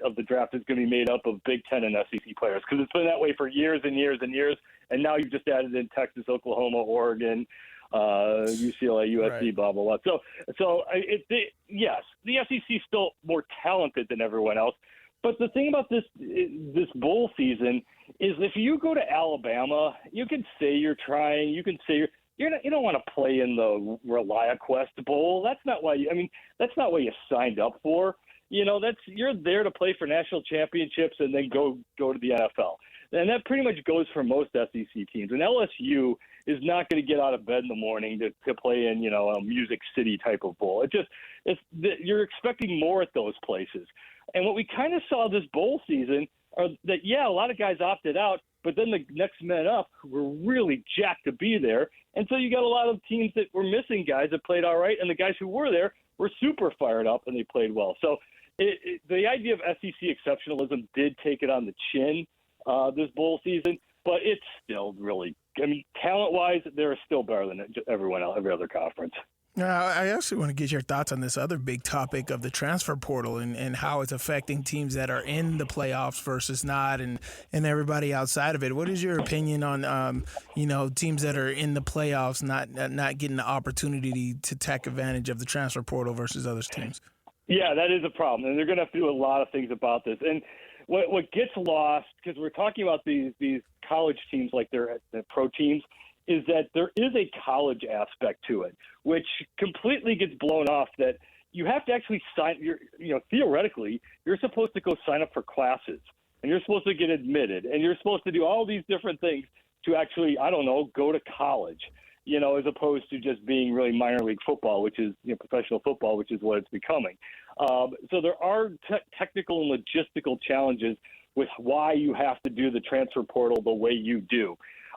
of the draft is going to be made up of Big Ten and SEC players because it's been that way for years and years and years. And now you've just added in Texas, Oklahoma, Oregon, UCLA, USC, right. Blah, blah, blah. Yes, the SEC is still more talented than everyone else. But the thing about this bowl season is if you go to Alabama, you can say you're trying. You can say you don't want to play in the ReliaQuest Bowl. That's not why that's not what you signed up for. You know, you're there to play for national championships and then go to the NFL. And that pretty much goes for most SEC teams. And LSU is not going to get out of bed in the morning to play in, you know, a Music City type of bowl. You're expecting more at those places. And what we kind of saw this bowl season are that, a lot of guys opted out, but then the next men up were really jacked to be there. And so you got a lot of teams that were missing guys that played all right, and the guys who were there were super fired up and they played well. So the idea of SEC exceptionalism did take it on the chin this bowl season, but it's still really, talent-wise, they're still better than everyone else, every other conference. I actually want to get your thoughts on this other big topic of the transfer portal and how it's affecting teams that are in the playoffs versus not, and everybody outside of it. What is your opinion on teams that are in the playoffs not getting the opportunity to take advantage of the transfer portal versus other teams? Yeah, that is a problem, and they're going to have to do a lot of things about this. And what gets lost, because we're talking about these college teams like they're pro teams, is that there is a college aspect to it, which completely gets blown off, that you have to actually sign, theoretically, you're supposed to go sign up for classes, and you're supposed to get admitted, and you're supposed to do all these different things to actually, go to college, as opposed to just being really minor league football, which is professional football, which is what it's becoming. So there are technical and logistical challenges with why you have to do the transfer portal the way you do.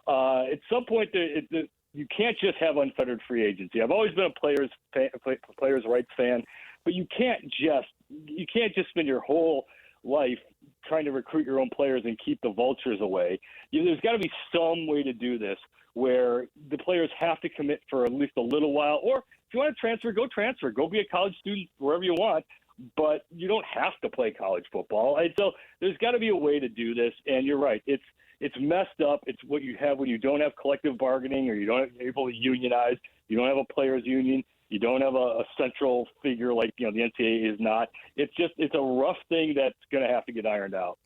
At some point, you can't just have unfettered free agency. I've always been a players' rights fan, but you can't just spend your whole life trying to recruit your own players and keep the vultures away. There's got to be some way to do this where the players have to commit for at least a little while. Or if you want to transfer. Go be a college student wherever you want, but you don't have to play college football. And so there's got to be a way to do this. And you're right. It's messed up. It's what you have when you don't have collective bargaining, or you don't have able to unionize. You don't have a players union. You don't have a central figure like the NCAA is not. It's a rough thing that's going to have to get ironed out.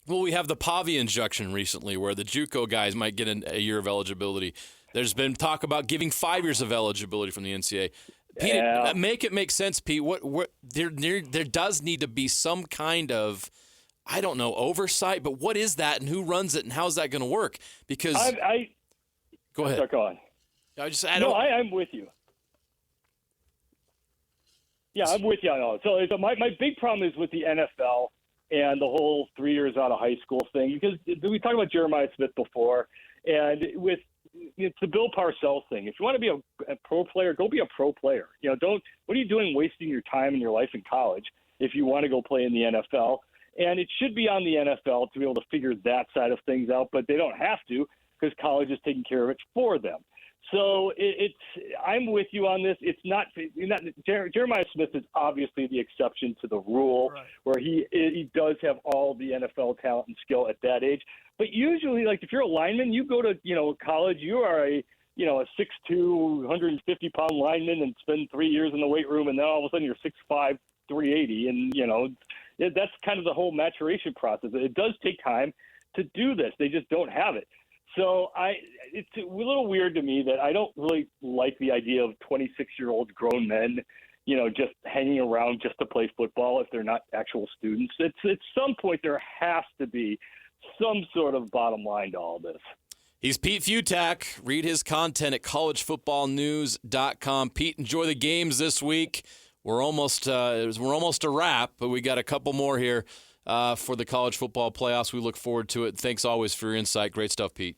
Well, we have the Pavi injunction recently where the JUCO guys might get a year of eligibility. There's been talk about giving 5 years of eligibility from the NCAA. Pete, make it make sense, Pete. What there does need to be some kind of, I don't know, oversight, but what is that and who runs it and how's that going to work? Because go ahead. Go on. I'm with you. Yeah, I'm with you on all. So my big problem is with the NFL and the whole 3 years out of high school thing, because we talked about Jeremiah Smith before, and it's the Bill Parcells thing. If you want to be a pro player, go be a pro player. What are you doing wasting your time and your life in college if you want to go play in the NFL? And it should be on the NFL to be able to figure that side of things out, but they don't have to because college is taking care of it for them. So I'm with you on this. It's not Jeremiah Smith is obviously the exception to the rule, right, where he does have all the NFL talent and skill at that age. But usually, like if you're a lineman, you go to college, you are a 6'2", 150-pound lineman and spend 3 years in the weight room, and then all of a sudden you're 6'5", 380, and that's kind of the whole maturation process. It does take time to do this. They just don't have it. So it's a little weird to me that I don't really like the idea of 26-year-old grown men, just hanging around just to play football if they're not actual students. At some point there has to be some sort of bottom line to all this. He's Pete Fiutak. Read his content at collegefootballnews.com. Pete, enjoy the games this week. We're almost a wrap, but we got a couple more here for the college football playoffs. We look forward to it. Thanks always for your insight. Great stuff, Pete.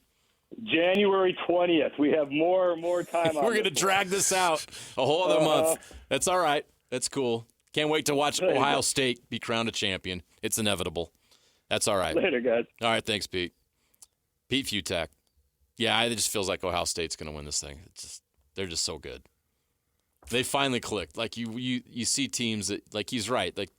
January 20th. We have more time on We're going to drag this out a whole other month. That's all right. That's cool. Can't wait to watch Ohio State be crowned a champion. It's inevitable. That's all right. Later, guys. All right, thanks, Pete. Pete Fiutak. Yeah, it just feels like Ohio State's going to win this thing. They're just so good. They finally clicked. Like you see teams that, like he's right, like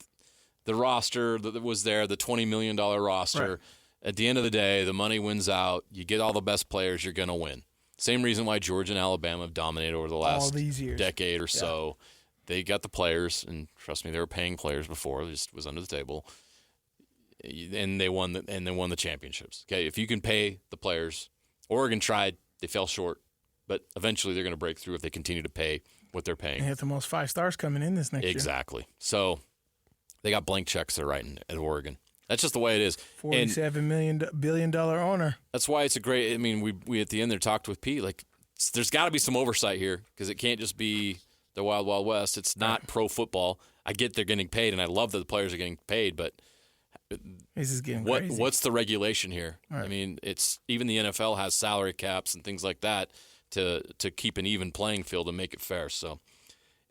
the roster that was there, the $20 million roster. Right. At the end of the day, the money wins out. You get all the best players, you're going to win. Same reason why Georgia and Alabama have dominated over the last decade or so. They got the players, and trust me, they were paying players before. It just was under the table. And they won the championships. Okay, if you can pay the players, Oregon tried, they fell short, but eventually they're going to break through if they continue to pay what they're paying. They have the most 5 stars coming in this next year. Exactly. So they got blank checks they're writing at Oregon. That's just the way it is. $47 billion owner. That's why it's a great. I mean, we at the end there talked with Pete. Like, there's got to be some oversight here because it can't just be the Wild Wild West. It's not pro football. I get they're getting paid, and I love that the players are getting paid, but this is getting crazy. What's the regulation here? Right. I mean, it's even the NFL has salary caps and things like that to keep an even playing field and make it fair. So.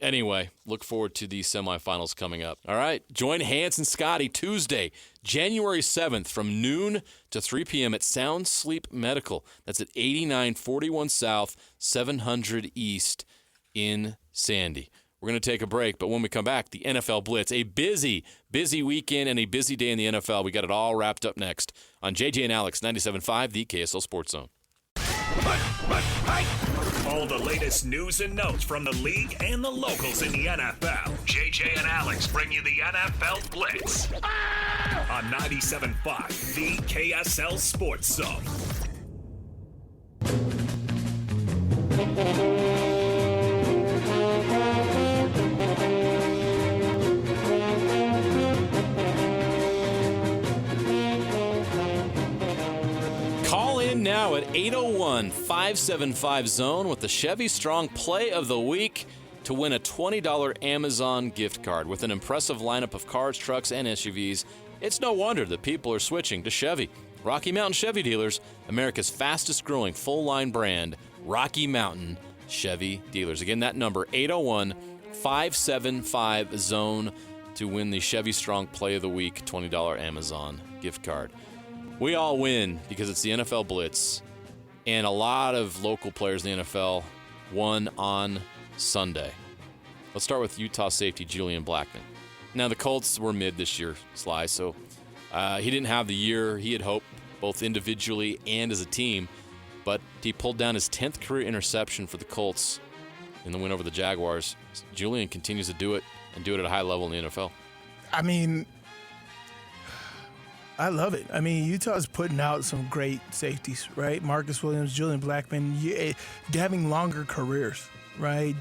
Anyway, look forward to the semifinals coming up. All right, join Hans and Scotty Tuesday, January 7th from noon to 3 p.m. at Sound Sleep Medical. That's at 8941 South, 700 East in Sandy. We're going to take a break, but when we come back, the NFL Blitz, a busy weekend and a busy day in the NFL. We got it all wrapped up next on JJ and Alex, 97.5, the KSL Sports Zone. All the latest news and notes from the league and the locals in the NFL. JJ and Alex bring you the NFL Blitz on 97.5, the KSL Sports Zone. Now at 801-575-ZONE with the Chevy Strong Play of the Week to win a $20 Amazon gift card. With an impressive lineup of cars, trucks, and SUVs, it's no wonder that people are switching to Chevy. Rocky Mountain Chevy Dealers, America's fastest-growing full-line brand, Rocky Mountain Chevy Dealers. Again, that number, 801-575-ZONE to win the Chevy Strong Play of the Week $20 Amazon gift card. We all win because it's the NFL Blitz, and a lot of local players in the NFL won on Sunday. Let's start with Utah safety Julian Blackmon. Now, the Colts were mid this year, Sly, so he didn't have the year he had hoped, both individually and as a team, but he pulled down his 10th career interception for the Colts in the win over the Jaguars. Julian continues to do it and do it at a high level in the NFL. I mean, I love it. I mean, Utah's putting out some great safeties, right? Marcus Williams, Julian Blackmon, having longer careers, right?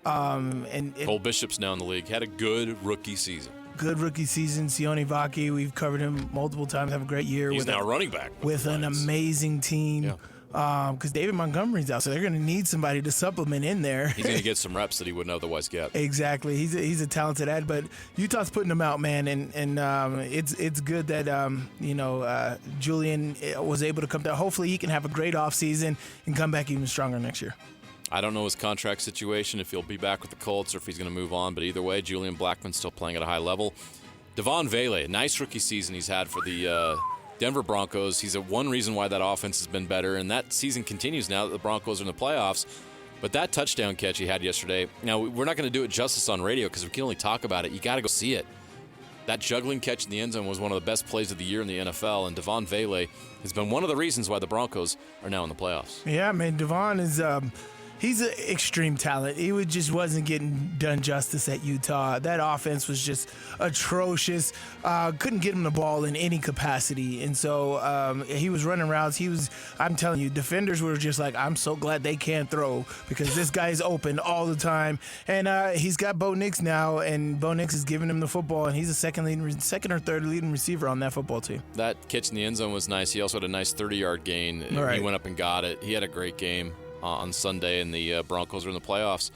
And Cole Bishop's now in the league. Had a good rookie season. Good rookie season. Sione Vaki, we've covered him multiple times. Have a great year. He's now running back with an amazing team. Yeah. Because David Montgomery's out, so they're going to need somebody to supplement in there. He's going to get some reps that he wouldn't otherwise get. Exactly. He's a talented ad, but Utah's putting him out, man, and it's good that Julian was able to come down. Hopefully, he can have a great offseason and come back even stronger next year. I don't know his contract situation, if he'll be back with the Colts or if he's going to move on, but either way, Julian Blackmon's still playing at a high level. Devon Vele, nice rookie season he's had for the Denver Broncos. He's one reason why that offense has been better, and that season continues now that the Broncos are in the playoffs. But that touchdown catch he had yesterday, now we're not going to do it justice on radio because we can only talk about it. You got to go see it. That juggling catch in the end zone was one of the best plays of the year in the NFL, and Devon Vele has been one of the reasons why the Broncos are now in the playoffs. Yeah, man, Devon is he's an extreme talent. He just wasn't getting done justice at Utah. That offense was just atrocious. Couldn't get him the ball in any capacity. And so he was running routes. I'm telling you, defenders were just like, I'm so glad they can't throw because this guy's open all the time. And he's got Bo Nix now, and Bo Nix is giving him the football, and he's a second or third leading receiver on that football team. That catch in the end zone was nice. He also had a nice 30-yard gain. Right. He went up and got it. He had a great game on Sunday, and the Broncos are in the playoffs.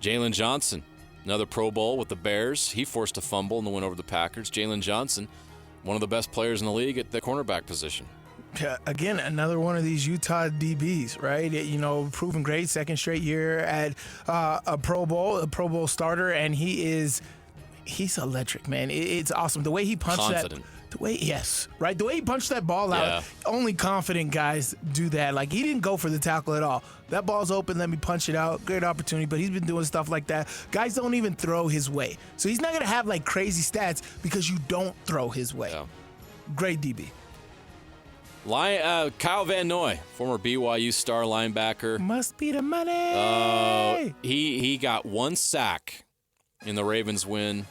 Jalen Johnson, another Pro Bowl with the Bears. He forced a fumble in the win over the Packers. Jalen Johnson, one of the best players in the league at the cornerback position. Again, another one of these Utah DBs, right? Proven great, second straight year at a Pro Bowl starter, and he's electric, man. It's awesome. The way he punched Confident. The way he punched that ball out, only confident guys do that. Like, he didn't go for the tackle at all. That ball's open, let me punch it out. Great opportunity, but he's been doing stuff like that. Guys don't even throw his way. So he's not going to have, like, crazy stats because you don't throw his way. Yeah. Great DB. Kyle Van Noy, former BYU star linebacker. Must be the money. He got one sack in the Ravens win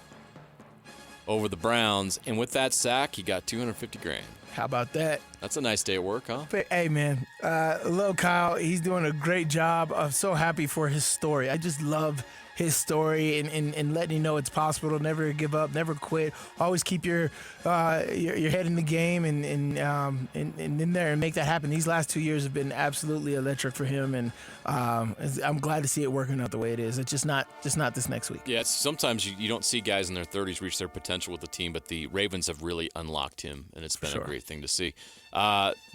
over the Browns, and with that sack, he got $250,000. How about that? That's a nice day at work, huh? Hey, man, little Kyle, he's doing a great job. I'm so happy for his story. I just love his story and letting you know it's possible to never give up, never quit. Always keep your head in the game and in there and make that happen. These last 2 years have been absolutely electric for him, and I'm glad to see it working out the way it is. It's just not this next week. Yeah, sometimes you don't see guys in their 30s reach their potential with the team, but the Ravens have really unlocked him, and it's been a great thing to see.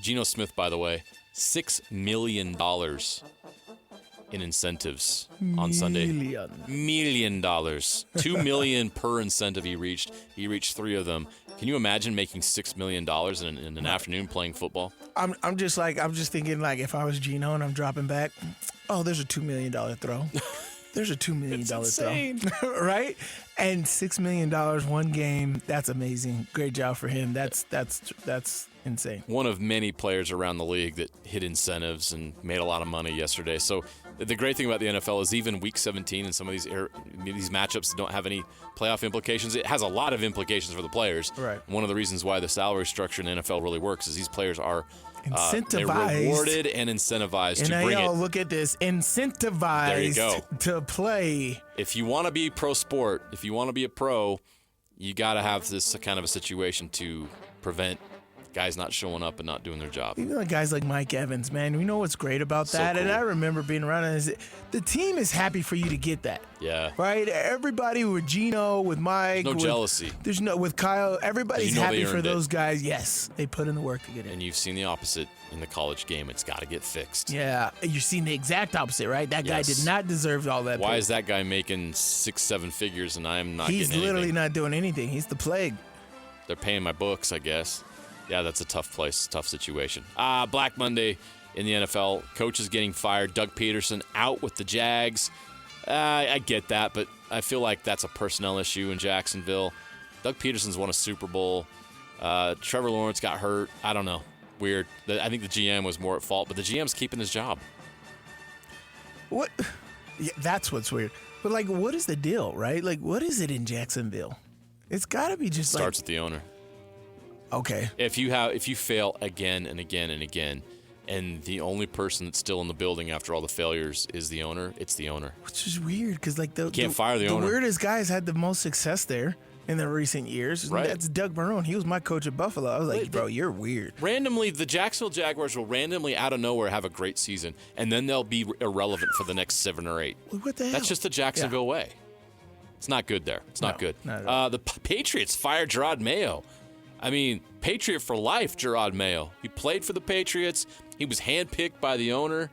Geno Smith, by the way, $6 million in incentives on Sunday. $1 million. $2 million per incentive he reached. He reached 3 of them. Can you imagine making $6 million in an afternoon playing football? I'm just thinking, like, if I was Geno and I'm dropping back, there's a $2 million throw. There's a $2 million throw, right? And $6 million one game. That's amazing. Great job for him. That's insane. One of many players around the league that hit incentives and made a lot of money yesterday. So the great thing about the NFL is even Week 17 and some of these matchups that don't have any playoff implications, it has a lot of implications for the players. Right. One of the reasons why the salary structure in the NFL really works is these players are incentivized, they're rewarded and incentivized to bring it. Look at this, incentivized. There you go. To play. If you want to be pro sport, if you want to be a pro, you got to have this kind of a situation to prevent guys not showing up and not doing their job. Even like guys like Mike Evans, man, we know what's great about that. Cool. And I remember being around and the team is happy for you to get that. Yeah. Right? Everybody with Geno, with Mike. There's no jealousy. With Kyle, everybody's happy for those guys. Yes. They put in the work to get it. And you've seen the opposite in the college game. It's got to get fixed. Yeah. You're seeing the exact opposite, right? That guy did not deserve all that. Why is that guy making 6-7 figures and I'm not getting anything? He's literally not doing anything. He's the plague. They're paying my books, I guess. Yeah, that's a tough place, tough situation. Black Monday in the NFL. Coaches getting fired. Doug Peterson out with the Jags. I get that, but I feel like that's a personnel issue in Jacksonville. Doug Peterson's won a Super Bowl. Trevor Lawrence got hurt. I don't know. Weird. I think the GM was more at fault, but the GM's keeping his job. What? Yeah, that's what's weird. But, like, what is the deal, right? Like, what is it in Jacksonville? It's got to be just Starts with the owner. Okay. If you fail again and again and again, and the only person that's still in the building after all the failures is the owner, it's the owner. Which is weird because you can't fire the owner. The weirdest guys had the most success there in the recent years. Right. That's Doug Marrone. He was my coach at Buffalo. I was like, bro, you're weird. Randomly, the Jacksonville Jaguars will randomly out of nowhere have a great season, and then they'll be irrelevant for the next 7 or 8. What the hell? That's just the Jacksonville way. It's not good there. It's not good. Not at all. The Patriots fired Gerard Mayo. I mean, Patriot for life, Gerard Mayo. He played for the Patriots. He was handpicked by the owner,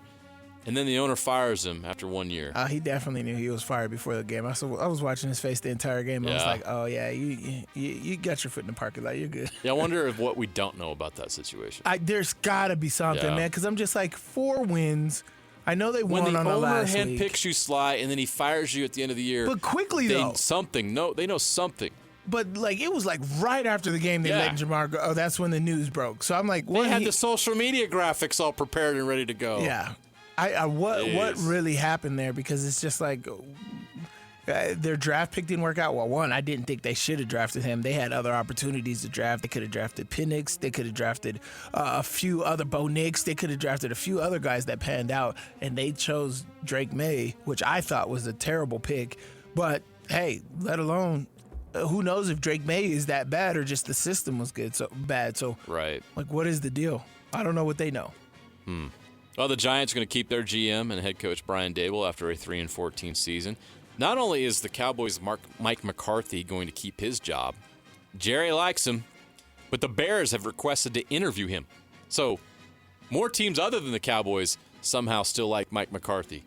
and then the owner fires him after 1 year. He definitely knew he was fired before the game. I was watching his face the entire game. I was like, oh, yeah, you got your foot in the parking lot. You're good. Yeah, I wonder if what we don't know about that situation. There's got to be something, man, because I'm just like 4 wins. I know they won on the last week. When the owner handpicks you, Sly, and then he fires you at the end of the year. But quickly, though. They know something. But, it was right after the game they let Jamar go. Oh, that's when the news broke. So I'm like, they had the social media graphics all prepared and ready to go. Yeah. What really happened there? Because it's just their draft pick didn't work out. Well, one, I didn't think they should have drafted him. They had other opportunities to draft. They could have drafted Penix. They could have drafted a few other Bo Nix. They could have drafted a few other guys that panned out. And they chose Drake May, which I thought was a terrible pick. But, hey, let alone... who knows if Drake May is that bad or just the system was bad. So, right. What is the deal? I don't know what they know. Well, the Giants are going to keep their GM and head coach Brian Daboll after a 3-14 season. Not only is the Cowboys' Mike McCarthy going to keep his job, Jerry likes him, but the Bears have requested to interview him. So, more teams other than the Cowboys somehow still like Mike McCarthy.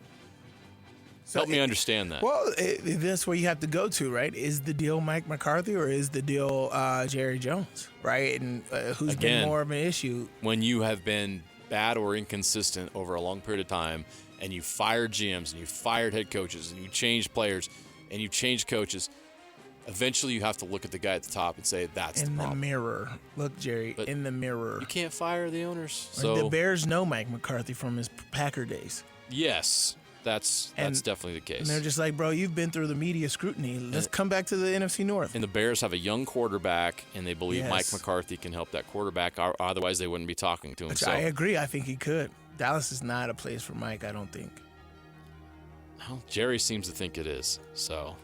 Help me understand that. Well, that's where you have to go to, right? Is the deal Mike McCarthy or is the deal Jerry Jones, right? And who's been more of an issue? When you have been bad or inconsistent over a long period of time and you fired GMs and you fired head coaches and you changed players and you changed coaches, eventually you have to look at the guy at the top and say, that's the problem. In the mirror. Look, Jerry, in the mirror. You can't fire the owners. So the Bears know Mike McCarthy from his Packer days. Yes. That's definitely the case. And they're just like, bro, you've been through the media scrutiny. Let's come back to the NFC North. And the Bears have a young quarterback, and they believe Mike McCarthy can help that quarterback. Otherwise, they wouldn't be talking to him. Which I agree. I think he could. Dallas is not a place for Mike, I don't think. Well, Jerry seems to think it is. So,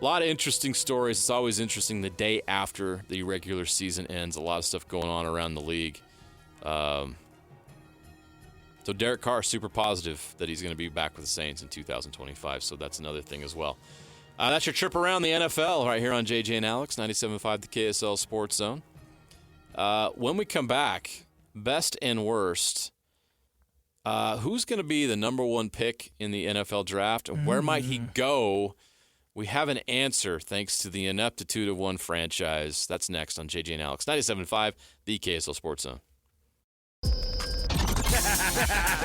a lot of interesting stories. It's always interesting the day after the regular season ends. A lot of stuff going on around the league. So Derek Carr, super positive that he's going to be back with the Saints in 2025. So that's another thing as well. That's your trip around the NFL right here on JJ and Alex, 97.5 the KSL Sports Zone. When we come back, best and worst. Who's going to be the number 1 pick in the NFL draft? And where might he go? We have an answer thanks to the ineptitude of one franchise. That's next on JJ and Alex, 97.5 the KSL Sports Zone.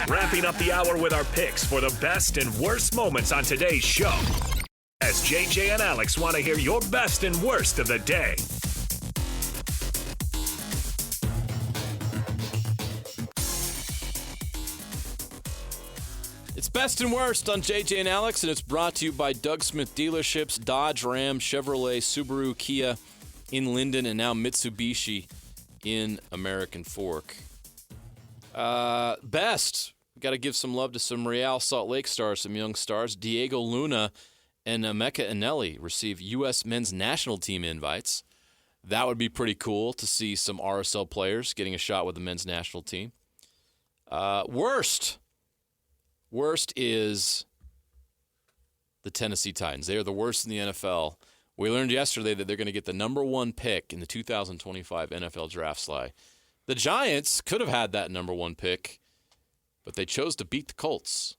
Wrapping up the hour with our picks for the best and worst moments on today's show. As JJ and Alex want to hear your best and worst of the day. It's best and worst on JJ and Alex, and it's brought to you by Doug Smith Dealerships, Dodge, Ram, Chevrolet, Subaru, Kia in Linden, and now Mitsubishi in American Fork. Best, got to give some love to some Real Salt Lake stars, some young stars. Diego Luna and Emeka Eneli receive U.S. men's national team invites. That would be pretty cool to see some RSL players getting a shot with the men's national team. Worst is the Tennessee Titans. They are the worst in the NFL. We learned yesterday that they're going to get the number 1 pick in the 2025 NFL draft, Sly. The Giants could have had that number 1 pick, but they chose to beat the Colts.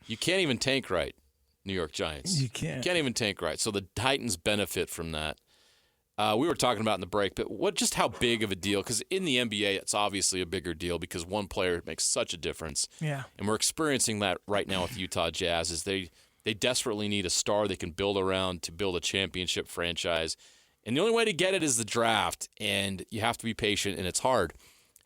You can't even tank right, New York Giants. You can't. You can't even tank right. So the Titans benefit from that. We were talking about in the break, but just how big of a deal? Because in the NBA, it's obviously a bigger deal because one player makes such a difference. Yeah. And we're experiencing that right now with Utah Jazz. Is they desperately need a star they can build around to build a championship franchise. And the only way to get it is the draft, and you have to be patient, and it's hard.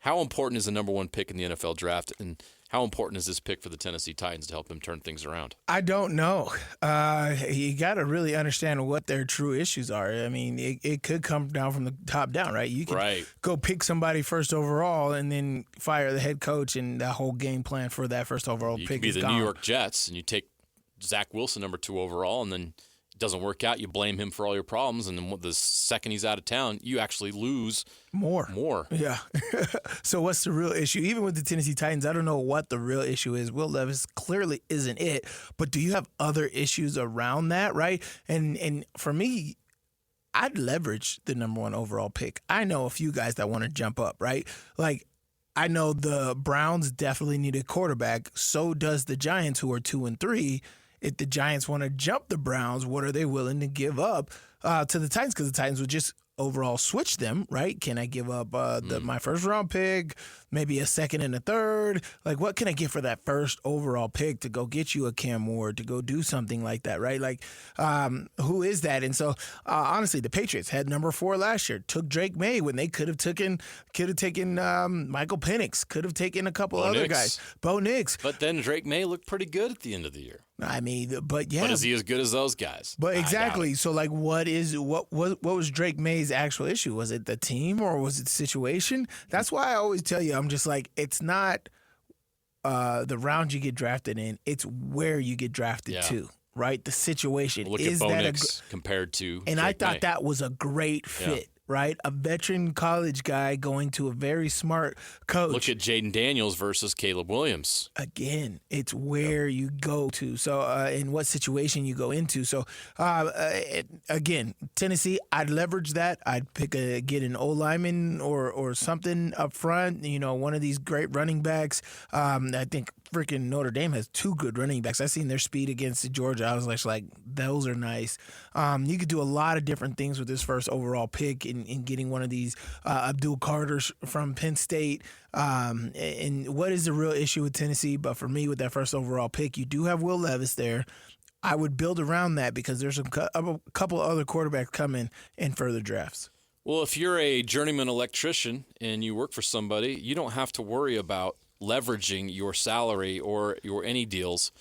How important is the number 1 pick in the NFL draft, and How important is this pick for the Tennessee Titans to help them turn things around? I don't know. You got to really understand what their true issues are. I mean, it could come down from the top down, right? You can go pick somebody first overall and then fire the head coach, and that whole game plan for that first overall pick is gone. You could be the New York Jets, and you take Zach Wilson, number 2 overall, and then it doesn't work out. You blame him for all your problems, and then the second he's out of town, you actually lose more. Yeah. So what's the real issue? Even with the Tennessee Titans, I don't know what the real issue is. Will Levis clearly isn't it, but do you have other issues around that, right? And for me, I'd leverage the number 1 overall pick. I know a few guys that want to jump up, right? Like, I know the Browns definitely need a quarterback. So does the Giants, who are 2 and 3. If the Giants want to jump the Browns, what are they willing to give up to the Titans? Because the Titans would just overall switch them, right? Can I give up my first-round pick, maybe a second and a third? Like, what can I get for that first overall pick to go get you a Cam Ward, to go do something like that, right? Like, who is that? And so, honestly, the Patriots had number 4 last year, took Drake May when they could have taken Michael Penix, could have taken a couple other guys, Bo Nix. But then Drake May looked pretty good at the end of the year. I mean, but yeah. But is he as good as those guys? But exactly. So, like, what was Drake May's actual issue? Was it the team or was it the situation? That's why I always tell you, I'm just like, it's not the round you get drafted in, it's where you get drafted to, right? The situation. Look at Bo Nix compared to And Drake I thought May. that was a great fit. Right? A veteran college guy going to a very smart coach. Look at Jaden Daniels versus Caleb Williams. Again, it's where you go to. So, in what situation you go into. So, again, Tennessee, I'd leverage that. I'd get an O-lineman or something up front, one of these great running backs. I think freaking Notre Dame has 2 good running backs. I've seen their speed against Georgia. I was like, those are nice. You could do a lot of different things with this first overall pick in getting one of these Abdul Carters from Penn State. And what is the real issue with Tennessee? But for me, with that first overall pick, you do have Will Levis there. I would build around that because there's a couple other quarterbacks coming in further drafts. Well, if you're a journeyman electrician and you work for somebody, you don't have to worry about leveraging your salary or your any deals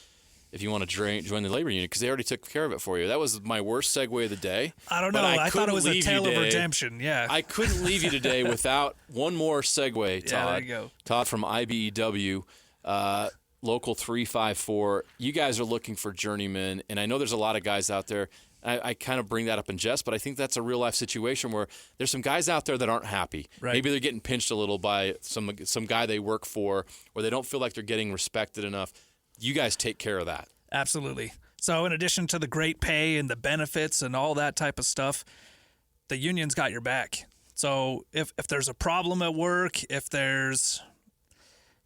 if you want to join the labor union, because they already took care of it for you. That was my worst segue of the day. I don't know. I thought it was a tale of redemption. Yeah. I couldn't leave you today without one more segue, Todd. Yeah, there you go. Todd from IBEW, Local 354. You guys are looking for journeymen, and I know there's a lot of guys out there. I kind of bring that up in jest, but I think that's a real-life situation where there's some guys out there that aren't happy. Right. Maybe they're getting pinched a little by some guy they work for, or they don't feel like they're getting respected enough. You guys take care of that. Absolutely. So in addition to the great pay and the benefits and all that type of stuff, the union's got your back. So if there's a problem at work, if there's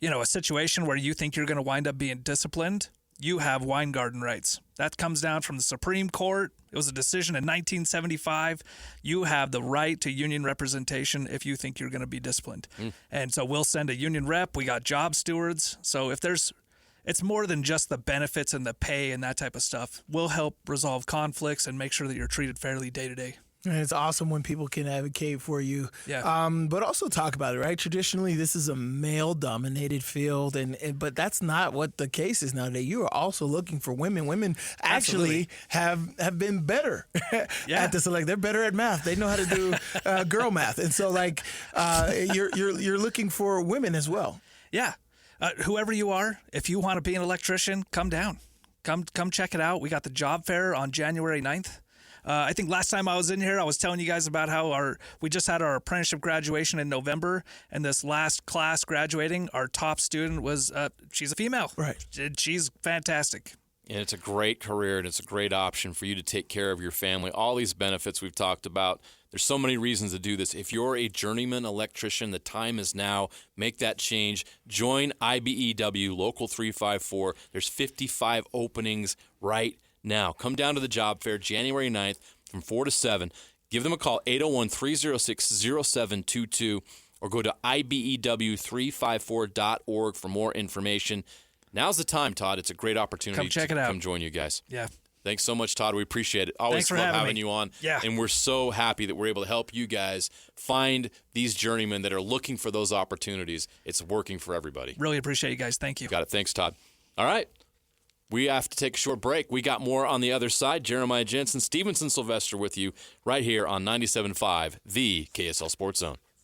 a situation where you think you're going to wind up being disciplined, you have Weingarten rights. That comes down from the Supreme Court. It was a decision in 1975. You have the right to union representation if you think you're going to be disciplined. And so we'll send a union rep. We got job stewards. So it's more than just the benefits and the pay and that type of stuff. We'll help resolve conflicts and make sure that you're treated fairly day to day. And it's awesome when people can advocate for you. Yeah. But also talk about it, right? Traditionally, this is a male-dominated field, but that's not what the case is nowadays. You are also looking for women. Women actually have been better at this. Like, they're better at math. They know how to do girl math, and so you're looking for women as well. Yeah. Whoever you are, if you want to be an electrician, come down. Come check it out. We got the job fair on January 9th. I think last time I was in here, I was telling you guys about how we just had our apprenticeship graduation in November, and this last class graduating, our top student was she's a female. Right. She's fantastic. And it's a great career, and it's a great option for you to take care of your family. All these benefits we've talked about. There's so many reasons to do this. If you're a journeyman electrician, the time is now. Make that change. Join IBEW Local 354. There's 55 openings right now. Come down to the job fair January 9th from 4 to 7. Give them a call, 801-306-0722, or go to IBEW354.org for more information. Now's the time, Todd. It's a great opportunity Come check to it out. come join you guys. Yeah. Thanks so much, Todd. We appreciate it. Always love having you on. Yeah. And we're so happy that we're able to help you guys find these journeymen that are looking for those opportunities. It's working for everybody. Really appreciate you guys. Thank you. Got it. Thanks, Todd. All right. We have to take a short break. We got more on the other side. Jeremiah Jensen, Stevenson, Sylvester with you right here on 97.5, the KSL Sports Zone.